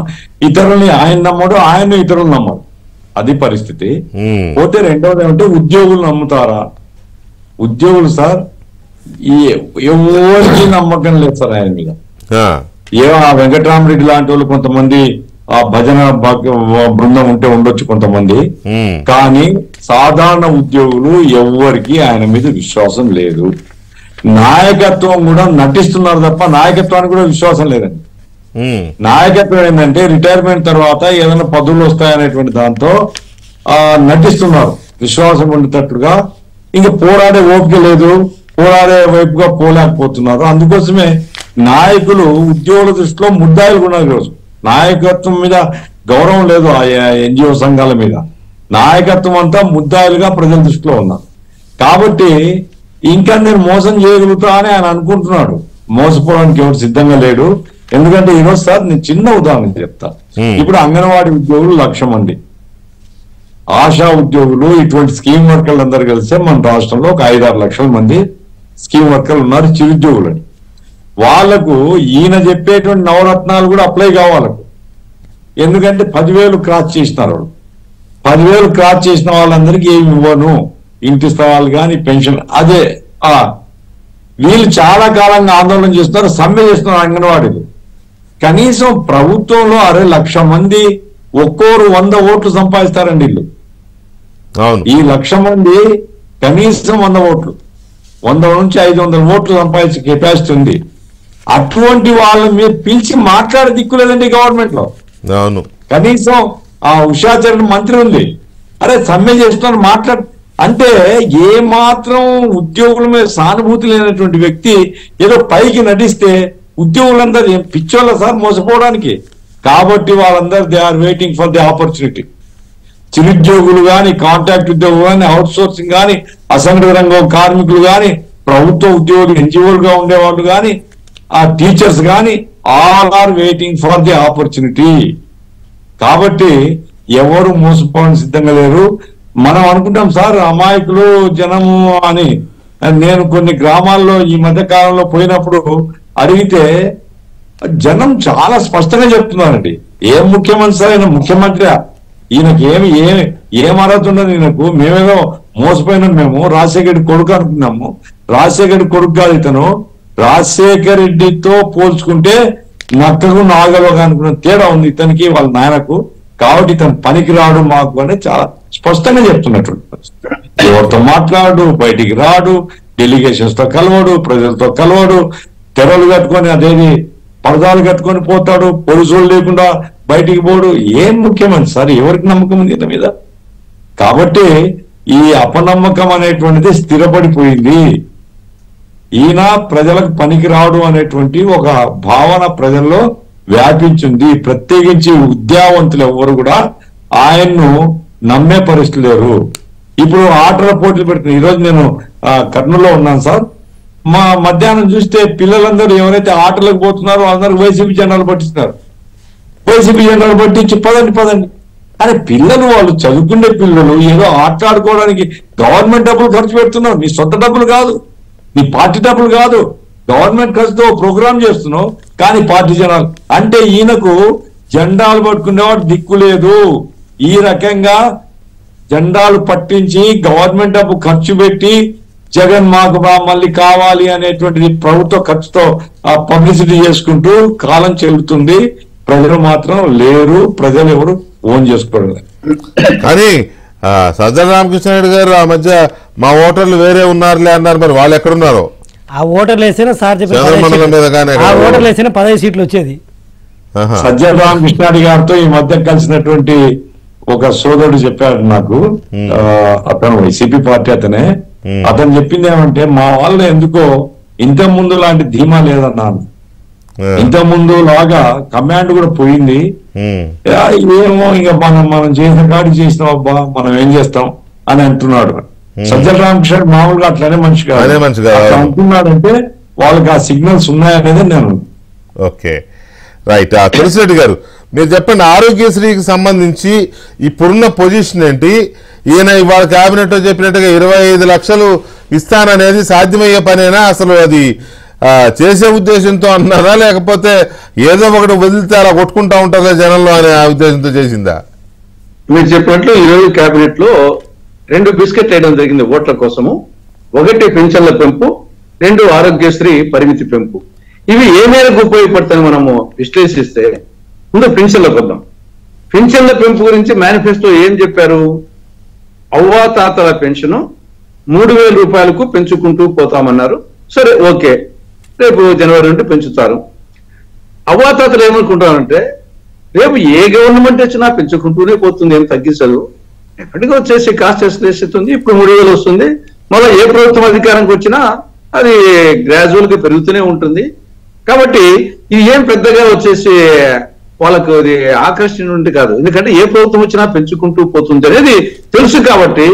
ఇతరులని ఆయన నమ్మడు, ఆయన ఇతరులు నమ్మడు, అది పరిస్థితి. పోతే రెండవది ఏమంటే ఉద్యోగులు నమ్ముతారా? ఉద్యోగులు సార్ ఎవరికి నమ్మకం లేదు సార్ ఆయన మీద. ఆ వెంకటరామరెడ్డి లాంటి వాళ్ళు కొంతమంది ఆ భజన బృందం ఉంటే ఉండొచ్చు కొంతమంది, కానీ సాధారణ ఉద్యోగులు ఎవరికి ఆయన మీద విశ్వాసం లేదు. నాయకత్వం కూడా నటిస్తున్నారు తప్ప నాయకత్వానికి కూడా విశ్వాసం లేదండి. నాయకత్వం ఏంటంటే రిటైర్మెంట్ తర్వాత ఏదైనా పదవులు వస్తాయనేటువంటి దాంతో నటిస్తున్నారు, విశ్వాసం ఉండేటట్టుగా. ఇంకా పోరాడే ఓపిక లేదు, పోరాడే వైపుగా పోలేకపోతున్నారు. అందుకోసమే నాయకులు ఉద్యోగుల దృష్టిలో ముద్దాయిలు కూడా ఈరోజు నాయకత్వం మీద గౌరవం లేదు. ఆ ఎన్జిఓ సంఘాల మీద నాయకత్వం అంతా ముద్దాయిలుగా ప్రజల దృష్టిలో ఉన్నారు. కాబట్టి ఇంకా నేను మోసం చేయగలుగుతా అని ఆయన అనుకుంటున్నాడు. మోసపోవడానికి ఎవరు సిద్ధంగా లేడు. ఎందుకంటే ఈరోజు సార్ నేను చిన్న ఉదాహరణ చెప్తా. ఇప్పుడు అంగన్వాడీ ఉద్యోగులు 1,00,000 మంది, ఆశా ఉద్యోగులు, ఇటువంటి స్కీమ్ వర్కర్లు అందరూ కలిస్తే మన రాష్ట్రంలో ఒక 5-6 లక్షల మంది స్కీమ్ వర్కర్లు ఉన్నారు, చిరుద్యోగులని. వాళ్లకు ఈయన చెప్పేటువంటి నవరత్నాలు కూడా అప్లై కావాలి. ఎందుకంటే 10,000 క్రాస్ చేసినారు. 10,000 క్రాస్ చేసిన వాళ్ళందరికీ ఏమి ఇవ్వను, ఇంటి స్థలాలు కానీ పెన్షన్. అదే వీళ్ళు చాలా కాలంగా ఆందోళన చేస్తున్నారు, సమ్మె చేస్తున్నారు అంగన్వాడీలు. కనీసం ప్రభుత్వంలో 1,00,000 మంది ఒక్కోరు 100 ఓట్లు సంపాదిస్తారండి వీళ్ళు. ఈ 1,00,000 మంది కనీసం 100 ఓట్లు, 100 నుంచి 500 ఓట్లు సంపాదించే కెపాసిటీ ఉంది. అటువంటి వాళ్ళని మీరు పిలిచి మాట్లాడే దిక్కు లేదండి గవర్నమెంట్ లో. కనీసం ఆ ఉషాచరణ మంత్రి ఉంది, అరే సమ్మె చేస్తున్నారు మాట్లాడు అంటే ఏ మాత్రం ఉద్యోగుల మీద సానుభూతి లేనటువంటి వ్యక్తి ఏదో పైకి నటిస్తే ఉద్యోగులందరూ ఏం పిచ్చోళ్ళ సార్ మోసపోవడానికి. కాబట్టి వాళ్ళందరూ they are waiting for the opportunity. చిరుద్యోగులు కానీ, కాంట్రాక్ట్ ఉద్యోగులు కానీ, అవుట్ సోర్సింగ్ కానీ, అసంఘటిత రంగం కార్మికులు కానీ, ప్రభుత్వ ఉద్యోగులు ఎన్జిఓలుగా ఉండేవాళ్ళు కానీ, ఆ టీచర్స్ కానీ all are waiting for the opportunity. కాబట్టి ఎవరు మోసపోవడానికి సిద్ధంగా లేరు. మనం అనుకుంటాం సార్ అమాయకులు జనము అని. నేను కొన్ని గ్రామాల్లో ఈ మధ్య కాలంలో పోయినప్పుడు అడిగితే జనం చాలా స్పష్టంగా చెప్తున్నారండి. ఏం ముఖ్యమంత్రి సార్, ఈయన ముఖ్యమంత్రి, ఈయనకి ఏం అర్హత ఉండదు ఈయనకు, మేమేదో మోసపోయినాం, మేము రాజశేఖర్ కొడుకు అనుకున్నాము. రాజశేఖర్ కొడుకు కాదు ఇతను, రాజశేఖర్ రెడ్డితో పోల్చుకుంటే నక్కకు నాగలోగా అనుకున్న తేడా ఉంది ఇతనికి వాళ్ళ నాయనకు. కాబట్టి ఇతను పనికి రాడు మాకు అని చాలా స్పష్టంగా చెప్తున్నట్టు. ఎవరితో మాట్లాడు, బయటికి రాడు, డెలిగేషన్స్ తో కలవడు, ప్రజలతో కలవడు, తెరలు కట్టుకొని అదేది పరదాలు కట్టుకొని పోతాడు, పోలీసులు లేకుండా బయటికి పోడు. ఏం ముఖ్యమంత్రి సార్, ఎవరికి నమ్మకం ఉంది ఇంత మీద? కాబట్టి ఈ అపనమ్మకం అనేటువంటిది స్థిరపడిపోయింది. ఈయన ప్రజలకు పనికి రావడు అనేటువంటి ఒక భావన ప్రజల్లో వ్యాపించింది. ప్రత్యేకించి విద్యావంతులు ఎవరు కూడా ఆయన్ను నమ్మే పరిస్థితి లేరు. ఇప్పుడు ఆటల పోటీలు పెడుతున్నారు. ఈరోజు నేను కర్నూలులో ఉన్నాను సార్. మా మధ్యాహ్నం చూస్తే పిల్లలందరూ ఎవరైతే ఆటలకు పోతున్నారో అందరూ వైసీపీ జెండాలు పట్టిస్తున్నారు. వైసీపీ జెండాలు పట్టించి పదండి అని పిల్లలు, వాళ్ళు చదువుకునే పిల్లలు ఏదో ఆటలాడుకోవడానికి గవర్నమెంట్ డబ్బులు ఖర్చు పెడుతున్నారు. నీ సొంత డబ్బులు కాదు, నీ పార్టీ డబ్బులు కాదు, గవర్నమెంట్ ఖర్చుతో ప్రోగ్రామ్ చేస్తున్నావు. కానీ పార్టీ జనాలు అంటే ఈయనకు జెండాలు పట్టుకునేవాడు దిక్కు లేదు. ఈ రకంగా జెండాలు పట్టించి గవర్నమెంట్ డబ్బు ఖర్చు పెట్టి జగన్ మాకు మళ్ళీ కావాలి అనేటువంటిది ప్రభుత్వ ఖర్చుతో పబ్లిసిటీ చేసుకుంటూ కాలం చెల్లుతుంది. ప్రజలు మాత్రం లేరు, ప్రజలు ఎవరు ఓన్ చేసుకోవడం. కానీ సజ్జల రామకృష్ణారెడ్డి గారు ఆ మధ్య మా ఓటర్లు వేరే ఉన్నారులే అన్నారు. మరి వాళ్ళు ఎక్కడున్నారో? ఆ ఓటర్లు వేసినా సార్ చెప్పిన ఆ ఓటర్లు వేసినా 15 సీట్లు వచ్చేది. సజ్జల రామకృష్ణారెడ్డి గారితో ఈ మధ్య కలిసినటువంటి ఒక సోదరుడు చెప్పాడు నాకు, అతను వైసీపీ పార్టీ అతనే. అతను చెప్పింది ఏమంటే, మా వాళ్ళు ఎందుకో ఇంత ముందు లాంటి ధీమా లేదన్నాను, ఇంత ముందు లాగా కమాండ్ కూడా పోయింది. ఏమో ఇంకా మనం చేసిన కాడికి చేసినాం అబ్బా, మనం ఏం చేస్తాం అని అంటున్నాడు. సజ్జల రామకృష్ణ మామూలుగా అట్లనే మనిషి కాదు అంటున్నాడంటే వాళ్ళకి ఆ సిగ్నల్స్ ఉన్నాయనేది నేను. Okay, right. తులసిరెడ్డి గారు మీరు చెప్పండి, ఆరోగ్యశ్రీకి సంబంధించి ఇప్పుడున్న పొజిషన్ ఏంటి? ఈయన ఇవాళ క్యాబినెట్ చెప్పినట్టుగా 25 లక్షలు ఇస్తాననేది సాధ్యమయ్యే పనేనా? అసలు అది చేసే ఉద్దేశంతో అన్నారా, లేకపోతే ఏదో ఒకటి వదిలితే అలా కొట్టుకుంటా ఉంటుందా జనంలో అనే ఉద్దేశంతో చేసిందా? మీరు చెప్పినట్లు ఈరోజు క్యాబినెట్ లో 2 బిస్కెట్లు వేయడం జరిగింది ఓట్ల కోసము. 1 పెన్షన్ల పెంపు, 2 ఆరోగ్యశ్రీ పరిమితి పెంపు. ఇవి ఏ మేరకు ఉపయోగపడతాయని మనము విశ్లేషిస్తే ముందు పెన్షన్లకు వద్దాం. పెన్షన్ల పెంపు గురించి మేనిఫెస్టో ఏం చెప్పారు? అవ్వాతాతల పెన్షన్ 3,000 రూపాయలకు పెంచుకుంటూ పోతామన్నారు. సరే, ఓకే, రేపు జనవరి నుండి పెంచుతారు. అవ్వాతాతలు ఏమనుకుంటారంటే రేపు ఏ గవర్నమెంట్ వచ్చినా పెంచుకుంటూనే పోతుంది, ఏం తగ్గించదు. ఎప్పటికీ వచ్చేసి కాస్ట్ ఎస్కలేషన్ ఉంది. ఇప్పుడు 3,000 వస్తుంది. మళ్ళీ ఏ ప్రభుత్వం అధికారానికి వచ్చినా అది గ్రాడ్యువల్ గా పెరుగుతూనే ఉంటుంది. కాబట్టి ఇది ఏం పెద్దగా వచ్చేసి వాళ్ళకు అది ఆకర్షణ నుండి కాదు. ఎందుకంటే ఏ ప్రభుత్వం వచ్చినా పెంచుకుంటూ పోతుంది అనేది తెలుసు. కాబట్టి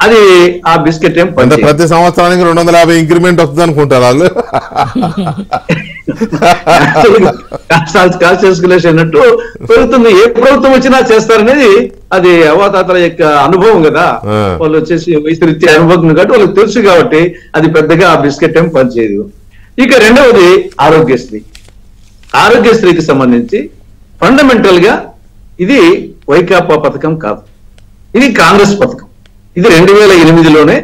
అది ఆ బిస్కెట్ ఏం ప్రతి సంవత్సరానికి 250 ఇంక్రిమెంట్ వస్తుంది అనుకుంటారు వాళ్ళు. కాస్ట్ ఎస్కలేషన్ అన్నట్టు పెరుగుతుంది. ఏ ప్రభుత్వం వచ్చినా చేస్తారనేది అది అవ్వాతాతల యొక్క అనుభవం కదా. వాళ్ళు వచ్చేసి వయసు రీత్యా అనుభవం కాబట్టి వాళ్ళకి తెలుసు. కాబట్టి అది పెద్దగా ఆ బిస్కెట్ ఏం పనిచేయదు. ఇక రెండవది ఆరోగ్యశ్రీ. ఆరోగ్యశ్రీకి సంబంధించి ఫండమెంటల్ గా ఇది వైకాపా పథకం కాదు, ఇది కాంగ్రెస్ పథకం. ఇది 2008లోనే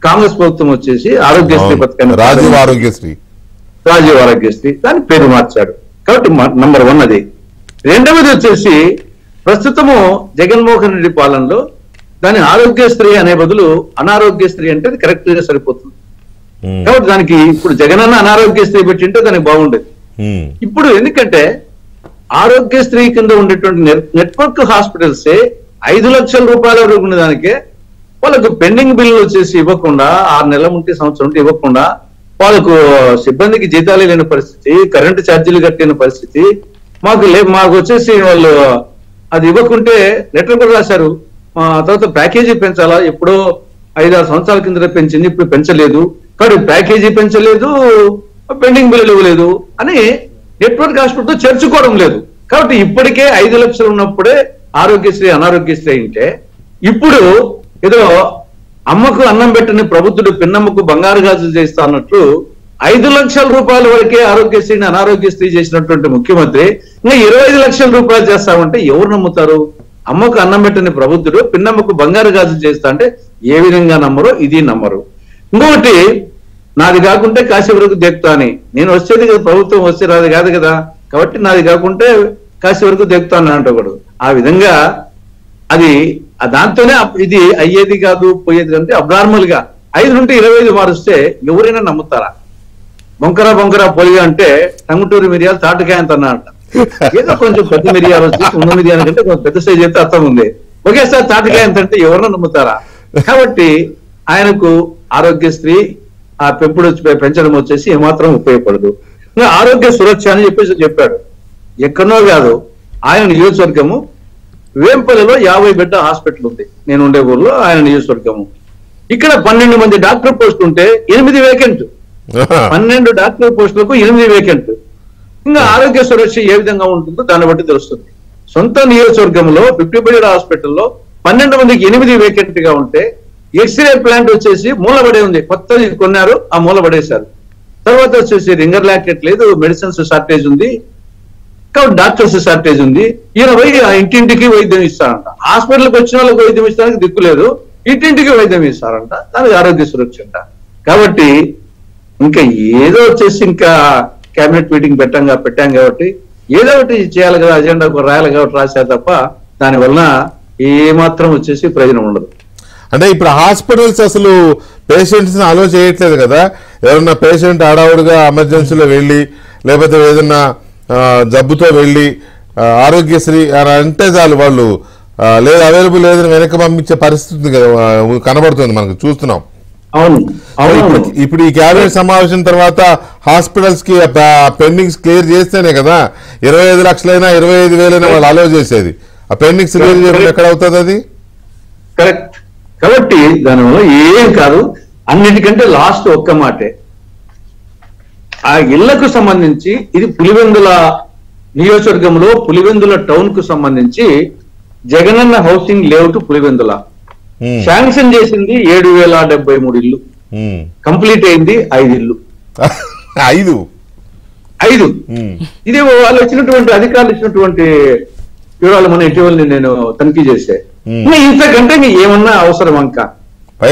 కాంగ్రెస్ ప్రభుత్వం వచ్చేసి ఆరోగ్యశ్రీ పథకాన్ని రాజీవ్ ఆరోగ్యశ్రీ రాజీవ్ ఆరోగ్యశ్రీ దాని పేరు మార్చాడు. కాబట్టి నంబర్ 1 అది. రెండవది వచ్చేసి ప్రస్తుతము జగన్మోహన్ రెడ్డి పాలనలో దాని ఆరోగ్యశ్రీ అనే బదులు అనారోగ్యశ్రీ అంటే అది కరెక్ట్ గా సరిపోతుంది. కాబట్టి దానికి ఇప్పుడు జగనన్న అనారోగ్యశ్రీ పెట్టింటే దానికి బాగుండేది. ఇప్పుడు ఎందుకంటే ఆరోగ్యశ్రీ కింద ఉండేటువంటి నెట్వర్క్ హాస్పిటల్స్ 5 లక్షల రూపాయల వరకు ఉండేదానికే వాళ్ళకు పెండింగ్ బిల్లు వచ్చేసి ఇవ్వకుండా 6 నెలల ఉంటే సంవత్సరం ఉంటే ఇవ్వకుండా వాళ్ళకు సిబ్బందికి జీతాలు లేని పరిస్థితి, కరెంటు ఛార్జీలు కట్టిన పరిస్థితి, మాకు వచ్చేసి వాళ్ళు అది ఇవ్వకుంటే లెటర్ కూడా రాశారు. తర్వాత ప్యాకేజీ పెంచాలా, ఎప్పుడో 5-6 సంవత్సరాల కింద పెంచింది, ఇప్పుడు పెంచలేదు. కాబట్టి ప్యాకేజీ పెంచలేదు, పెండింగ్ బిల్లులు ఇవ్వలేదు అని నెట్వర్క్ హాస్పిటల్ చేర్చుకోవడం లేదు. కాబట్టి ఇప్పటికే 5 లక్షలు ఉన్నప్పుడే ఆరోగ్యశ్రీ అనారోగ్యశ్రీ అంటే ఇప్పుడు ఏదో అమ్మకు అన్నం పెట్టని ప్రభుత్వుడు పిన్నమ్మకు బంగారు గాజులు చేస్తా అన్నట్లు 5 లక్షల రూపాయల వరకే ఆరోగ్యశ్రీని అనారోగ్యశ్రీ చేసినటువంటి ముఖ్యమంత్రి ఇంకా 25 లక్షల రూపాయలు చేస్తామంటే ఎవరు నమ్ముతారు? అమ్మకు అన్నం పెట్టని ప్రభుత్వుడు పిన్నమ్మకు బంగారు గాజులు చేస్తా అంటే ఏ విధంగా నమ్మరు? ఇది నమ్మరు. ఇంకొకటి, నాది కాకుంటే కాశీ వరకు దేక్తా అని, నేను వచ్చేది కదా ప్రభుత్వం వస్తే రాదు కాదు కదా, కాబట్టి నాది కాకుంటే కాశీ వరకు దేక్తాను అంటకూడదు. ఆ విధంగా అది దాంతోనే ఇది అయ్యేది కాదు పోయేది అంటే అబ్నార్మల్ గా 5 నుండి 25 మారుస్తే ఎవరైనా నమ్ముతారా? బొంకరా పొలిగా అంటే టంగుటూరి మిరియాలు తాటికాయ అంత అన్నమాట. ఏదో కొంచెం పెద్ద మిరియాలు వచ్చి 9 మిరియాల కంటే కొంచెం పెద్ద సైజ్ అయితే అర్థం ఉంది. ఒకేసారి తాటికాయ ఎంత అంటే ఎవరైనా నమ్ముతారా? కాబట్టి ఆయనకు ఆరోగ్యశ్రీ ఆ పెంచడం వచ్చేసి ఏమాత్రం ఉపయోగపడదు. ఇంకా ఆరోగ్య సురక్ష అని చెప్పాడు. ఎక్కడో కాదు, ఆయన నియోజకవర్గము వేంపల్లిలో 50 బెడ్ హాస్పిటల్ ఉంది. నేను ఉండే ఊర్లో ఆయన నియోజకవర్గము. ఇక్కడ 12 మంది డాక్టర్ పోస్టులు ఉంటే 8 వేకెంట్. 12 డాక్టర్ పోస్టులకు 8 వేకెంట్. ఇంకా ఆరోగ్య సురక్ష ఏ విధంగా ఉంటుందో దాన్ని బట్టి తెలుస్తుంది. సొంత నియోజకవర్గంలో 50 బెడ్ హాస్పిటల్లో 12 మందికి 8 వేకెంట్ గా ఉంటే ఎక్స్రే ప్లాంట్ వచ్చేసి మూలబడే ఉంది. కొత్తది కొన్నారు, ఆ మూలబడేశారు. తర్వాత వచ్చేసి రింగర్ లాకెట్ లేదు, మెడిసిన్స్ షార్టేజ్ ఉంది, కాబట్టి డాక్టర్స్ షార్టేజ్ ఉంది. ఈయన పోయి ఇంటింటికి వైద్యం ఇస్తారంట. హాస్పిటల్కి వచ్చిన వాళ్ళకి వైద్యం ఇస్తానికి దిక్కు లేదు, ఇంటింటికి వైద్యం ఇస్తారంట. దానికి ఆరోగ్య సురక్ష అంట. కాబట్టి ఇంకా ఏదో వచ్చేసి ఇంకా కేబినెట్ మీటింగ్ పెట్టాం కాబట్టి ఏదో ఒకటి చేయాలి కదా, అజెండా రాయాలి కాబట్టి రాశారు తప్ప దానివల్ల ఏమాత్రం వచ్చేసి ప్రయోజనం ఉండదు. అంటే ఇప్పుడు హాస్పిటల్స్ అసలు పేషెంట్స్ ని అలో చేయట్లేదు కదా. ఎవరన్నా పేషెంట్ హడావుడిగా ఎమర్జెన్సీలో వెళ్ళి లేకపోతే ఏదన్నా జబ్బుతో వెళ్ళి ఆరోగ్యశ్రీ అంటే చాలు వాళ్ళు లేదు అవైలబుల్ లేదని వెనక్కి పంపించే పరిస్థితి కదా కనబడుతుంది, మనకు చూస్తున్నాం. ఇప్పుడు ఈ క్యాబినెట్ సమావేశం తర్వాత హాస్పిటల్స్ కి పెండింగ్స్ క్లియర్ చేస్తేనే కదా 25 లక్షలైనా 25,000 వాళ్ళు అలో చేసేది. ఆ పెండింగ్స్ క్లియర్ చేయడం ఎక్కడ అవుతుంది? అది కరెక్ట్. కాబట్టి దానివల్ల ఏం కాదు. అన్నిటికంటే లాస్ట్ ఒక్క మాటే, ఆ ఇళ్లకు సంబంధించి ఇది పులివెందుల నియోజకవర్గంలో పులివెందుల టౌన్ కు సంబంధించి Jagananna housing layout Pulivendula sanction చేసింది 7,073 ఇల్లు, కంప్లీట్ అయింది 5 ఇల్లు. 5 ఇది వాళ్ళు ఇచ్చినటువంటి అధికారులు ఇచ్చినటువంటి వివరాలు మన ఇటీవల నేను తనిఖీ చేసే. ఇంతకంటే ఏమన్నా అవసరం? ఇంకా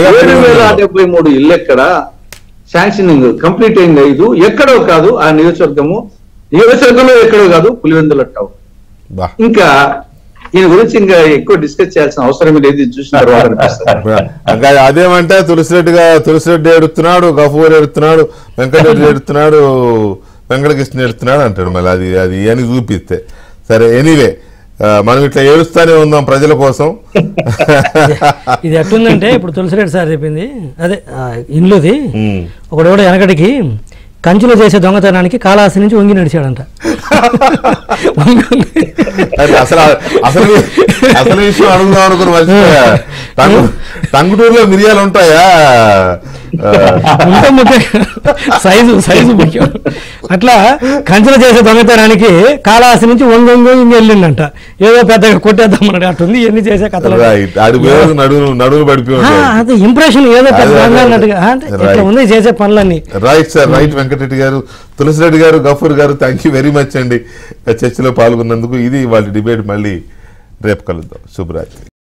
7,073 ఇల్లు ఎక్కడ శాంక్షనింగ్ కంప్లీట్ అయింది 5. ఎక్కడో కాదు ఆ నియోజకవర్గంలో ఎక్కడో కాదు పులివెందుల టౌన్. ఇంకా ఈయన గురించి ఇంకా ఎక్కువ డిస్కస్ చేయాల్సిన అవసరం లేదు. చూసినారు అదేమంటే తులసిరెడ్డి ఏడుతున్నాడు, గఫూర్ ఏడుతున్నాడు, వెంకటరెడ్డి ఏడుతున్నాడు, వెంకటకృష్ణ ఏడుతున్నాడు అంటాడు. మళ్ళీ అది అని చూపిస్తే సరే. ఎనీవే మనం ఇట్లా ఏడుస్తానే ఉందాం ప్రజల కోసం. ఇది ఎట్లుందంటే ఇప్పుడు తులసిరెడ్డి సార్ చెప్పింది అదే ఇల్లుది. ఒకడు కూడా వెనకటికి కంచులో చేసే దొంగతనానికి కాళహస్తి నుంచి వంగి నడిచాడంట. అసలు విషయం అడుగుదాం అనుకుని మర్చిపోయా. టంగుటూరులో మిరియాలు ఉంటాయా? సైజు ముఖ్యం. అట్లా కంచెలు చేసే దొంగతనానికి కాళహస్తి నుంచి వంగి వెళ్ళిండంట. ఏదో పెద్దగా కొట్టేద్దామన్నాడు. అట్టుంది ఎన్ని చేసే కథలు. నడుము పడిపోయి అదే ఇంప్రెషన్ ఏదో పెద్ద అన్నట్టుగా ఇట్లా ఉంది చేసే పనులన్నీ. Right sir, right. వెంకటరెడ్డి గారు, తులసిరెడ్డి గారు, గఫూర్ గారు, థ్యాంక్ యూ వెరీ మచ్ అండి చర్చలో పాల్గొన్నందుకు. ఇది వాళ్ళ డిబేట్. మళ్ళీ రేపు కలుద్దాం. శుభరాత్రి.